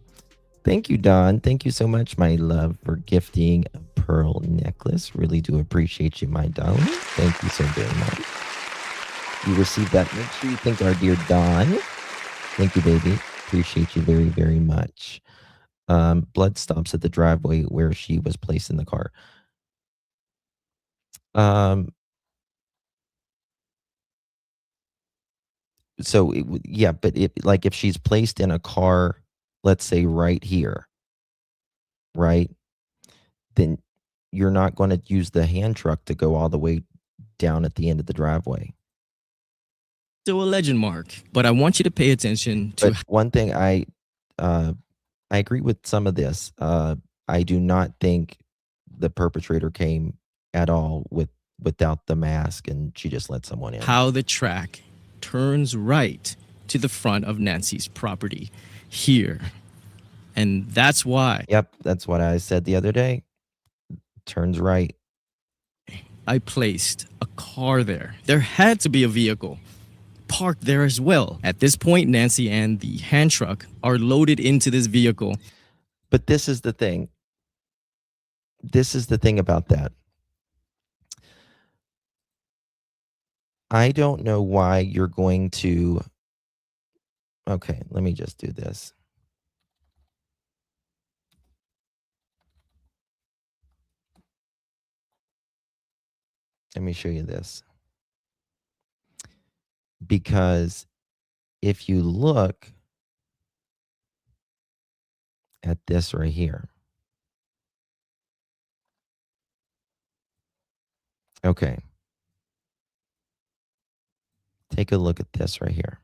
Thank you, Don. Thank you so much, my love, for gifting a pearl necklace. Really do appreciate you, my darling. Thank you so very much. You received that. Make sure you thank our dear Don. Thank you, baby. Appreciate you very, very much. Blood stops at the driveway where she was placed in the car. So, yeah, but if she's placed in a car, let's say right here, right? Then you're not going to use the hand truck to go all the way down at the end of the driveway. Still a legend, Mark, but I want you to pay attention to... But one thing I agree with some of this. I do not think the perpetrator came at all without the mask and she just let someone in. How the track turns right to the front of Nancy's property here. And that's why... Yep, that's what I said the other day. Turns right. I placed a car there. There had to be a vehicle parked there as well. At this point, Nancy and the hand truck are loaded into this vehicle. But this is the thing. This is the thing about that. I don't know why you're going to... Okay, let me just do this. Let me show you this. Because if you look at this right here. Okay. Take a look at this right here.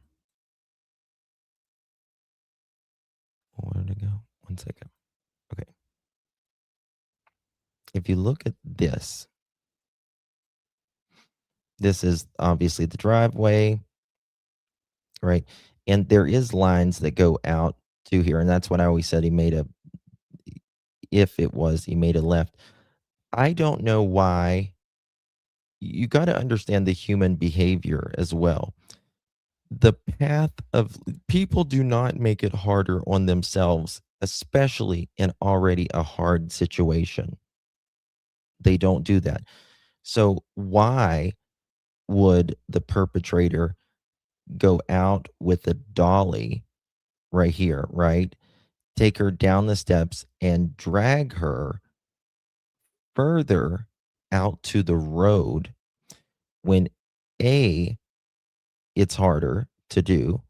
Where did it go? 1 second. Okay. If you look at this, this is obviously the driveway, right? And there is lines that go out to here. And that's what I always said. He made he made a left. I don't know why. You got to understand the human behavior as well. The path of people do not make it harder on themselves, especially in already a hard situation. They don't do that. So why would the perpetrator go out with a dolly right here, right? Take her down the steps and drag her further out to the road when it's harder to do.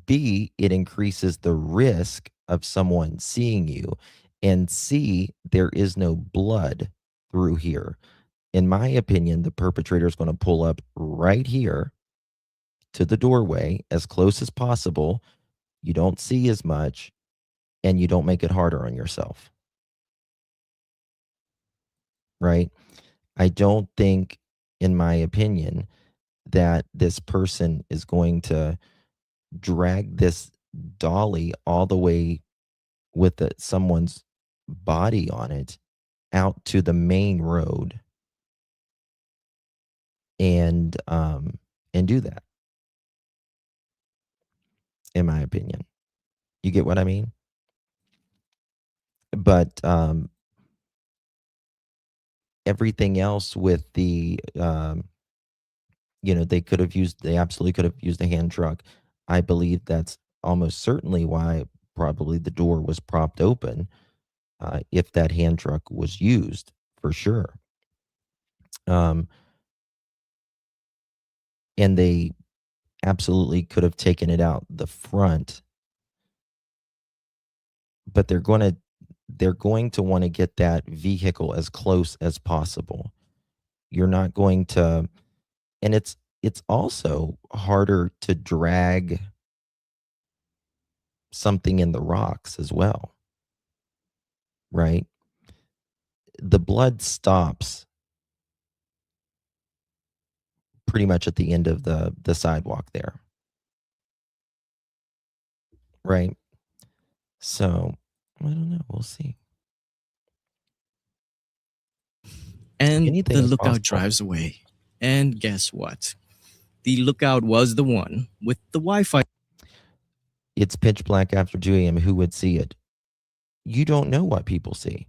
B, it increases the risk of someone seeing you. And C, there is no blood through here. In my opinion, the perpetrator is going to pull up right here to the doorway as close as possible. You don't see as much, and you don't make it harder on yourself. Right? I don't think, in my opinion, that this person is going to drag this dolly all the way with someone's body on it out to the main road and do that, in my opinion. You get what I mean? But everything else with the they absolutely could have used a hand truck. I believe that's almost certainly why probably the door was propped open, if that hand truck was used, for sure. And they absolutely could have taken it out the front, but they're going to want to get that vehicle as close as possible. You're not going to, and it's also harder to drag something in the rocks as well, right? The blood stops pretty much at the end of the sidewalk there, right? So I don't know. We'll see. And Anything the is lookout possible. drives away. And guess what? The lookout was the one with the Wi-Fi. It's pitch black after 2 a.m. Who would see it? You don't know what people see,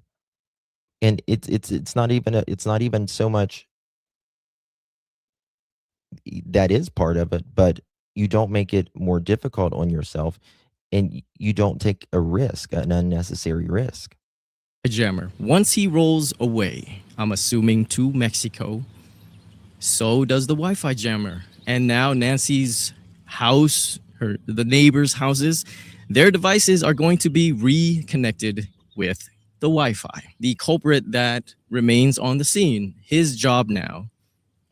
and it's not even so much that is part of it, but you don't make it more difficult on yourself, and you don't take a risk, an unnecessary risk. Jammer. Once he rolls away, I'm assuming to Mexico, so does the Wi-Fi jammer. And now Nancy's house, the neighbors' houses, their devices are going to be reconnected with the Wi-Fi. The culprit that remains on the scene, his job now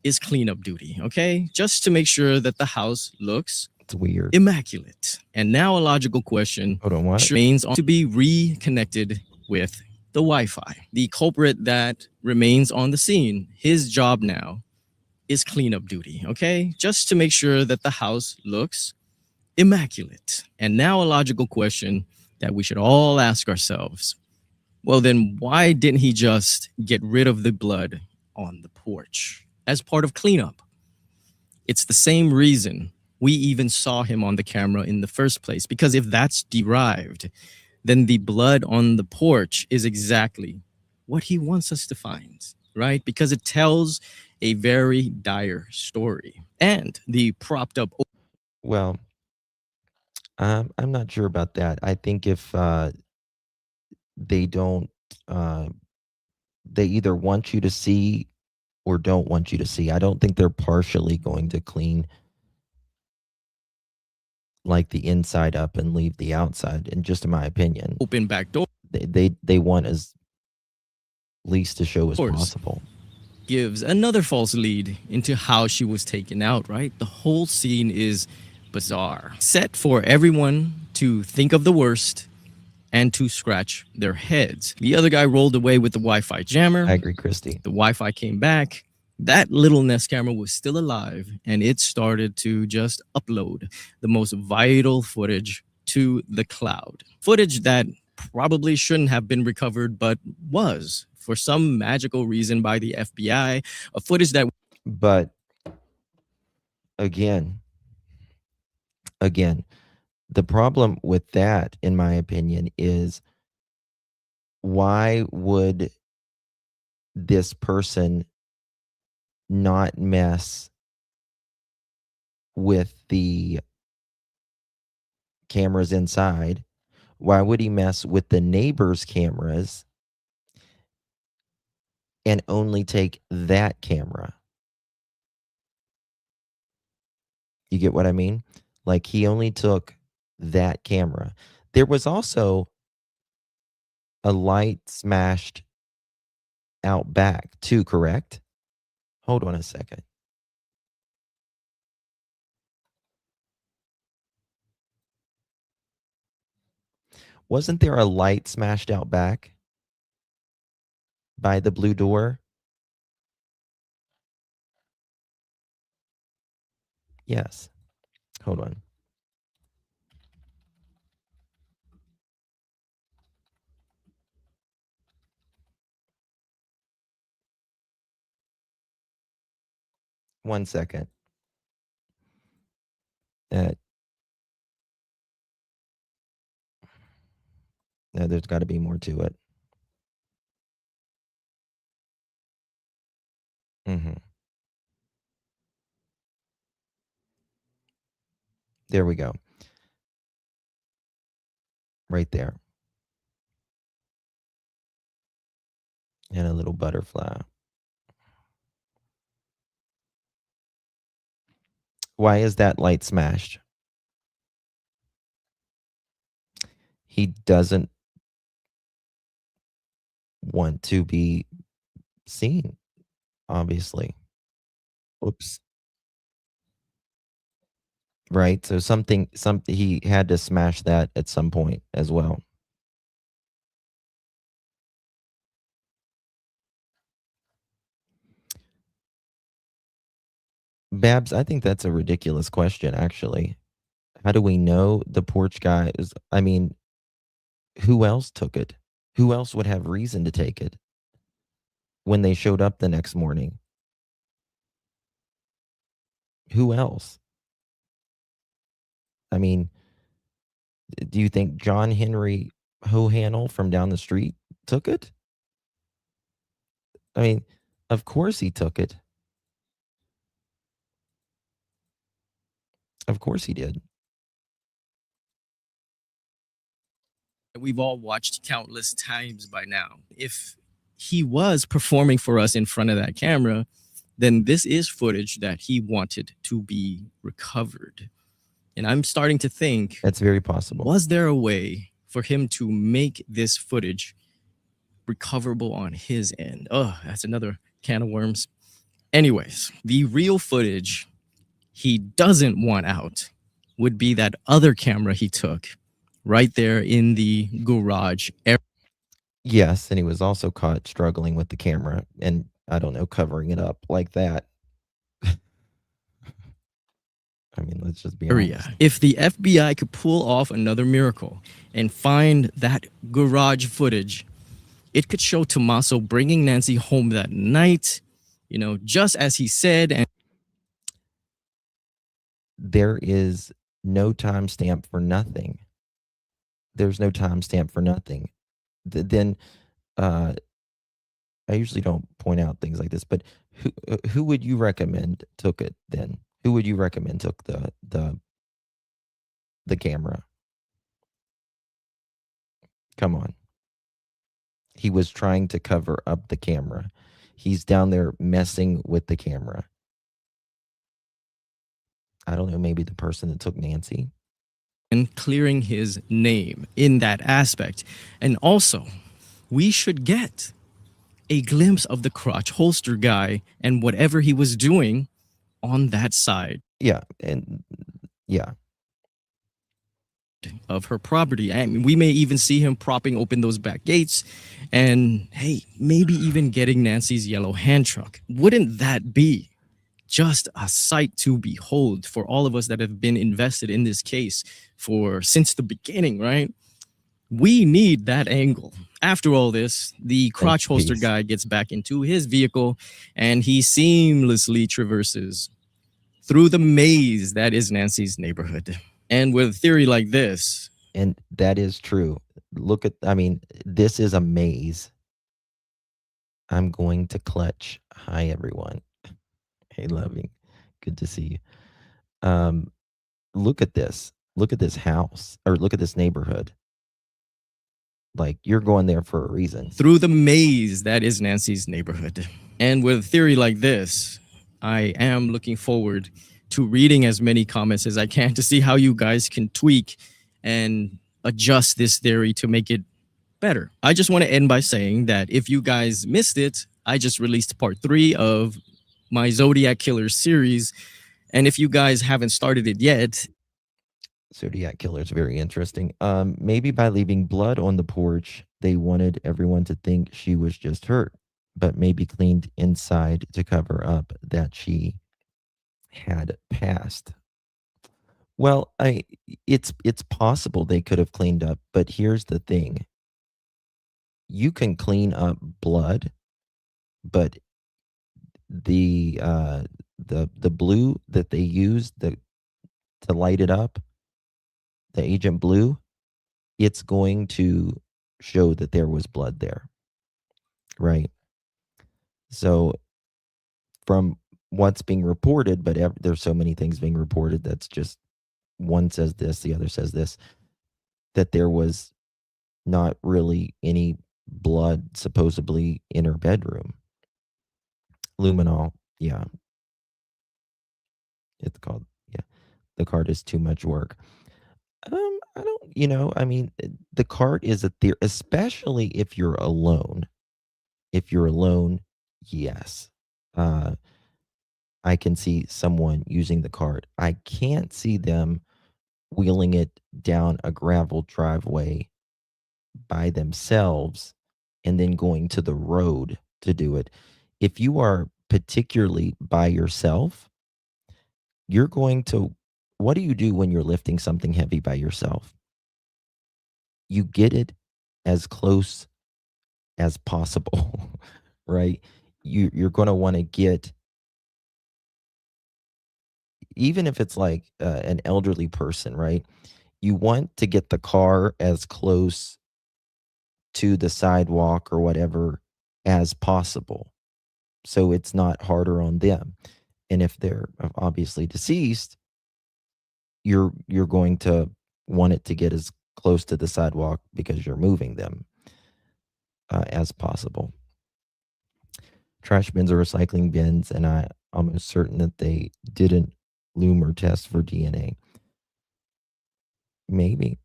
is cleanup duty, okay? Just to make sure that the house looks It's weird. immaculate. And now a logical question Hold on, what? remains on to be reconnected with the Wi-Fi. The culprit that remains on the scene, his job now is cleanup duty, okay? Just to make sure that the house looks immaculate. And now a logical question that we should all ask ourselves. Well, then why didn't he just get rid of the blood on the porch as part of cleanup? It's the same reason we even saw him on the camera in the first place, because if that's derived, then the blood on the porch is exactly what he wants us to find, right? Because it tells a very dire story. And the propped up. Well, I'm not sure about that. I think if they don't, they either want you to see or don't want you to see. I don't think they're partially going to clean like the inside up and leave the outside. And just in my opinion, Open back door they want as least to show as possible. gives another false lead into how she was taken out, right? The whole scene is bizarre. Set for everyone to think of the worst and to scratch their heads. The other guy rolled away with the Wi-Fi jammer. I agree, Christy. The Wi-Fi came back. That little Nest camera was still alive, and it started to just upload the most vital footage to the cloud. Footage that probably shouldn't have been recovered, but was, for some magical reason, by the FBI. A footage that... But again, the problem with that, in my opinion, is why would this person not mess with the cameras inside? Why would he mess with the neighbor's cameras and only take that camera? You get what I mean? Like, he only took that camera. There was also a light smashed out back too, correct? Hold on a second. Wasn't there a light smashed out back by the blue door? Yes. Hold on. One second. No, there's got to be more to it. There we go. Right there. And a little butterfly. Why is that light smashed? He doesn't want to be seen, obviously. Oops. Right? So something he had to smash that at some point as well. Babs, I think that's a ridiculous question, actually. How do we know the porch guy is, I mean, who else took it? Who else would have reason to take it when they showed up the next morning? Who else? I mean, do you think John Henry Hohanel from down the street took it? I mean, of course he took it. Of course he did. We've all watched countless times by now. If he was performing for us in front of that camera, then this is footage that he wanted to be recovered. And I'm starting to think, that's very possible. Was there a way for him to make this footage recoverable on his end? Oh, that's another can of worms. Anyways, the real footage he doesn't want out would be that other camera he took right there in the garage. Yes, and he was also caught struggling with the camera and, I don't know, covering it up like that. I mean, let's just be honest. If the FBI could pull off another miracle and find that garage footage, it could show Tommaso bringing Nancy home that night, you know, just as he said. And there is no timestamp for nothing. There's no timestamp for nothing. Then I usually don't point out things like this, but who would you recommend took it then? Who would you recommend took the camera? Come on. He was trying to cover up the camera. He's down there messing with the camera. I don't know, maybe the person that took Nancy. And clearing his name in that aspect. And also, we should get a glimpse of the crotch holster guy and whatever he was doing on that side. Yeah, and yeah. Of her property. And we may even see him propping open those back gates and, hey, maybe even getting Nancy's yellow hand truck. Wouldn't that be just a sight to behold for all of us that have been invested in this case since the beginning, right? We need that angle. After all this, the crotch holster guy gets back into his vehicle and he seamlessly traverses through the maze that is Nancy's neighborhood. And with a theory like this. And that is true. Look at, I mean, this is a maze. I'm going to clutch. Hi, everyone. Hey, loving. Good to see you. Look at this. Look at this house, or look at this neighborhood. Like, you're going there for a reason. Through the maze that is Nancy's neighborhood. And with a theory like this, I am looking forward to reading as many comments as I can to see how you guys can tweak and adjust this theory to make it better. I just want to end by saying that if you guys missed it, I just released part 3 of my Zodiac Killer series. And if you guys haven't started it yet, Zodiac Killer is very interesting. Maybe by leaving blood on the porch, they wanted everyone to think she was just hurt, but maybe cleaned inside to cover up that she had passed. Well, it's possible they could have cleaned up, but here's the thing. You can clean up blood, but the blue that they use to light it up, the agent blue, it's going to show that there was blood there, right? So from what's being reported, but there's so many things being reported that's just one says this, the other says this, that there was not really any blood supposedly in her bedroom. Luminol, yeah. It's called, yeah. The card is too much work. I don't, I mean, the card is a theory, especially if you're alone. If you're alone, yes. I can see someone using the card. I can't see them wheeling it down a gravel driveway by themselves and then going to the road to do it. If you are particularly by yourself, you're going to, what do you do when you're lifting something heavy by yourself? You get it as close as possible, right? You're going to want to get, even if it's like an elderly person, right? You want to get the car as close to the sidewalk or whatever as possible, so it's not harder on them. And if they're obviously deceased, you're going to want it to get as close to the sidewalk because you're moving them as possible. Trash bins are recycling bins, and I'm almost certain that they didn't loom or test for DNA. Maybe.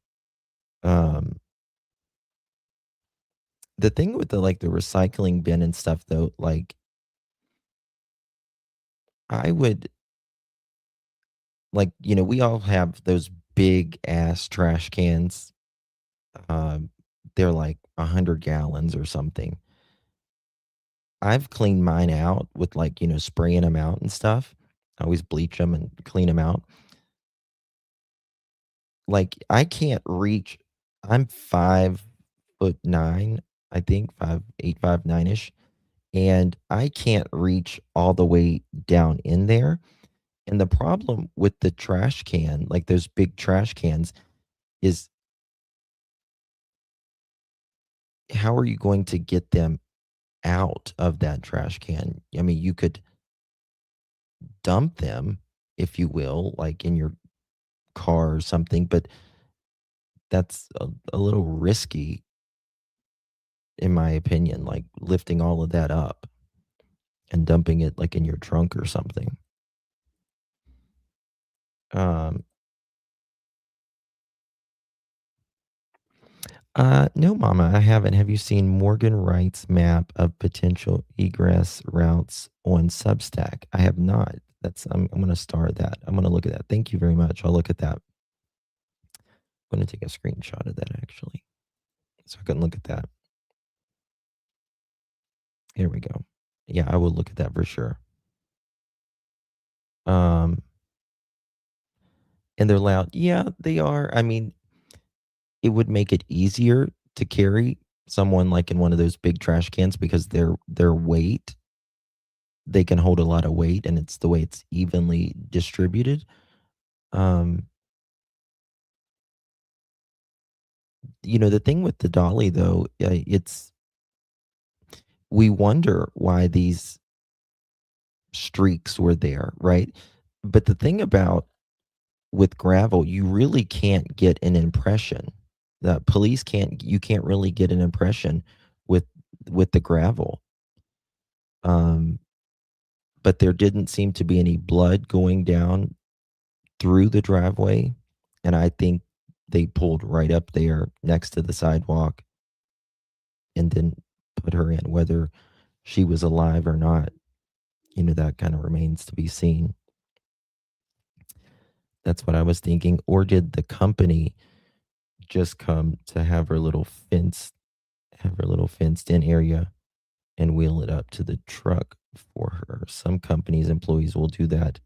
The thing with the recycling bin and stuff though, like I would we all have those big ass trash cans. They're like 100 gallons or something. I've cleaned mine out with spraying them out and stuff. I always bleach them and clean them out. Like I can't reach. I'm 5'9", I think 5'8", 5'9" and I can't reach all the way down in there. And the problem with the trash can, like those big trash cans, is how are you going to get them out of that trash can? I mean, you could dump them, if you will, like in your car or something, but that's a little risky, in my opinion, like lifting all of that up and dumping it like in your trunk or something. No, Mama, I haven't. Have you seen Morgan Wright's map of potential egress routes on Substack? I have not. I'm going to start that. I'm going to look at that. Thank you very much. I'll look at that. I'm going to take a screenshot of that actually, so I can look at that. Here we go. Yeah, I will look at that for sure. And they're loud. Yeah, they are. I mean, it would make it easier to carry someone like in one of those big trash cans because their weight, they can hold a lot of weight, and it's the way it's evenly distributed. The thing with the dolly though, we wonder why these streaks were there, right? But the thing about with gravel, you really can't get an impression. The police you can't really get an impression with the gravel. but there didn't seem to be any blood going down through the driveway. And I think they pulled right up there next to the sidewalk and then put her in. Whether she was alive or not, that kind of remains to be seen. That's what I was thinking. Or did the company just come to have her little fenced in area and wheel it up to the truck for her? Some companies' employees will do that.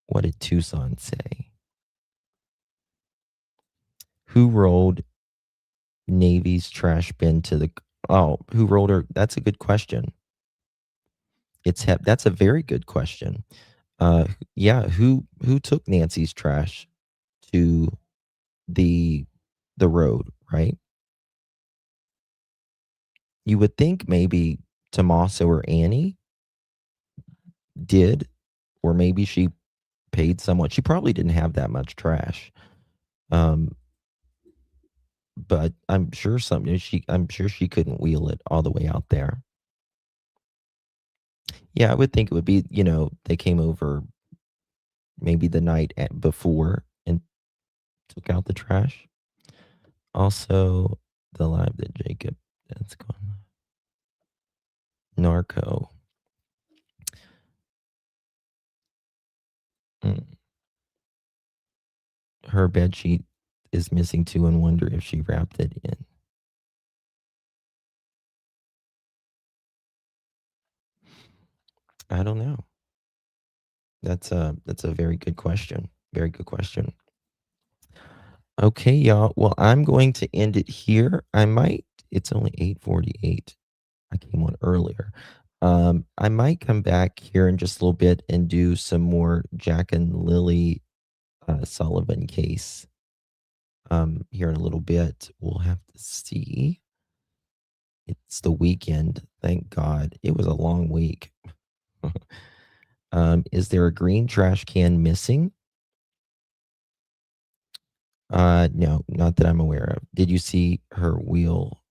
What did Tucson say? Who rolled Navy's trash bin to the... Oh, who rolled her? That's a good question. That's a very good question. Yeah, who took Nancy's trash to the road, right? You would think maybe Tommaso or Annie did, or maybe she paid someone. She probably didn't have that much trash. But I'm sure she couldn't wheel it all the way out there. Yeah, I would think it would be, they came over maybe the night before and took out the trash. Also, the live that Jacob, that's gone. Narco. Her bed sheet is missing too, and wonder if she wrapped it in. I don't know. That's a very good question. Very good question. Okay, y'all. Well, I'm going to end it here. It's only 8:48. I came on earlier. I might come back here in just a little bit and do some more Jack and Lily Sullivan case. Here in a little bit. We'll have to see. It's the weekend. Thank God. It was a long week. Is there a green trash can missing? No, not that I'm aware of. Did you see her wheel?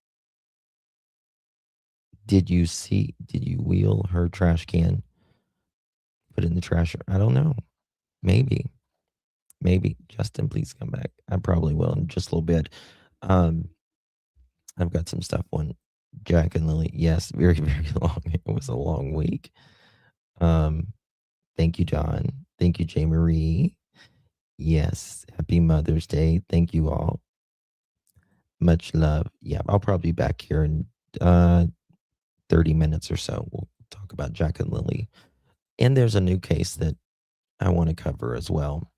Did you wheel her trash can? Put it in the trash? I don't know. Maybe. Justin, please come back. I probably will in just a little bit. I've got some stuff on Jack and Lily. Yes, very, very long. It was a long week. Thank you, John. Thank you, J. Marie. Yes, happy Mother's Day. Thank you all. Much love. Yeah, I'll probably be back here in 30 minutes or so. We'll talk about Jack and Lily. And there's a new case that I want to cover as well.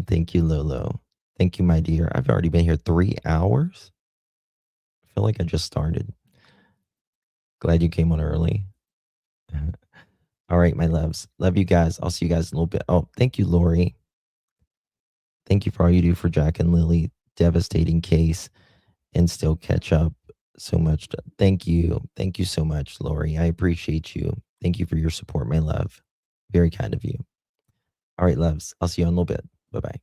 Thank you, Lolo. Thank you, my dear. I've already been here 3 hours. I feel like I just started. Glad you came on early. All right, my loves. Love you guys. I'll see you guys in a little bit. Oh, thank you, Lori. Thank you for all you do for Jack and Lily. Devastating case, and still catch up so much. Thank you. Thank you so much, Lori. I appreciate you. Thank you for your support, my love. Very kind of you. All right, loves. I'll see you in a little bit. Bye-bye.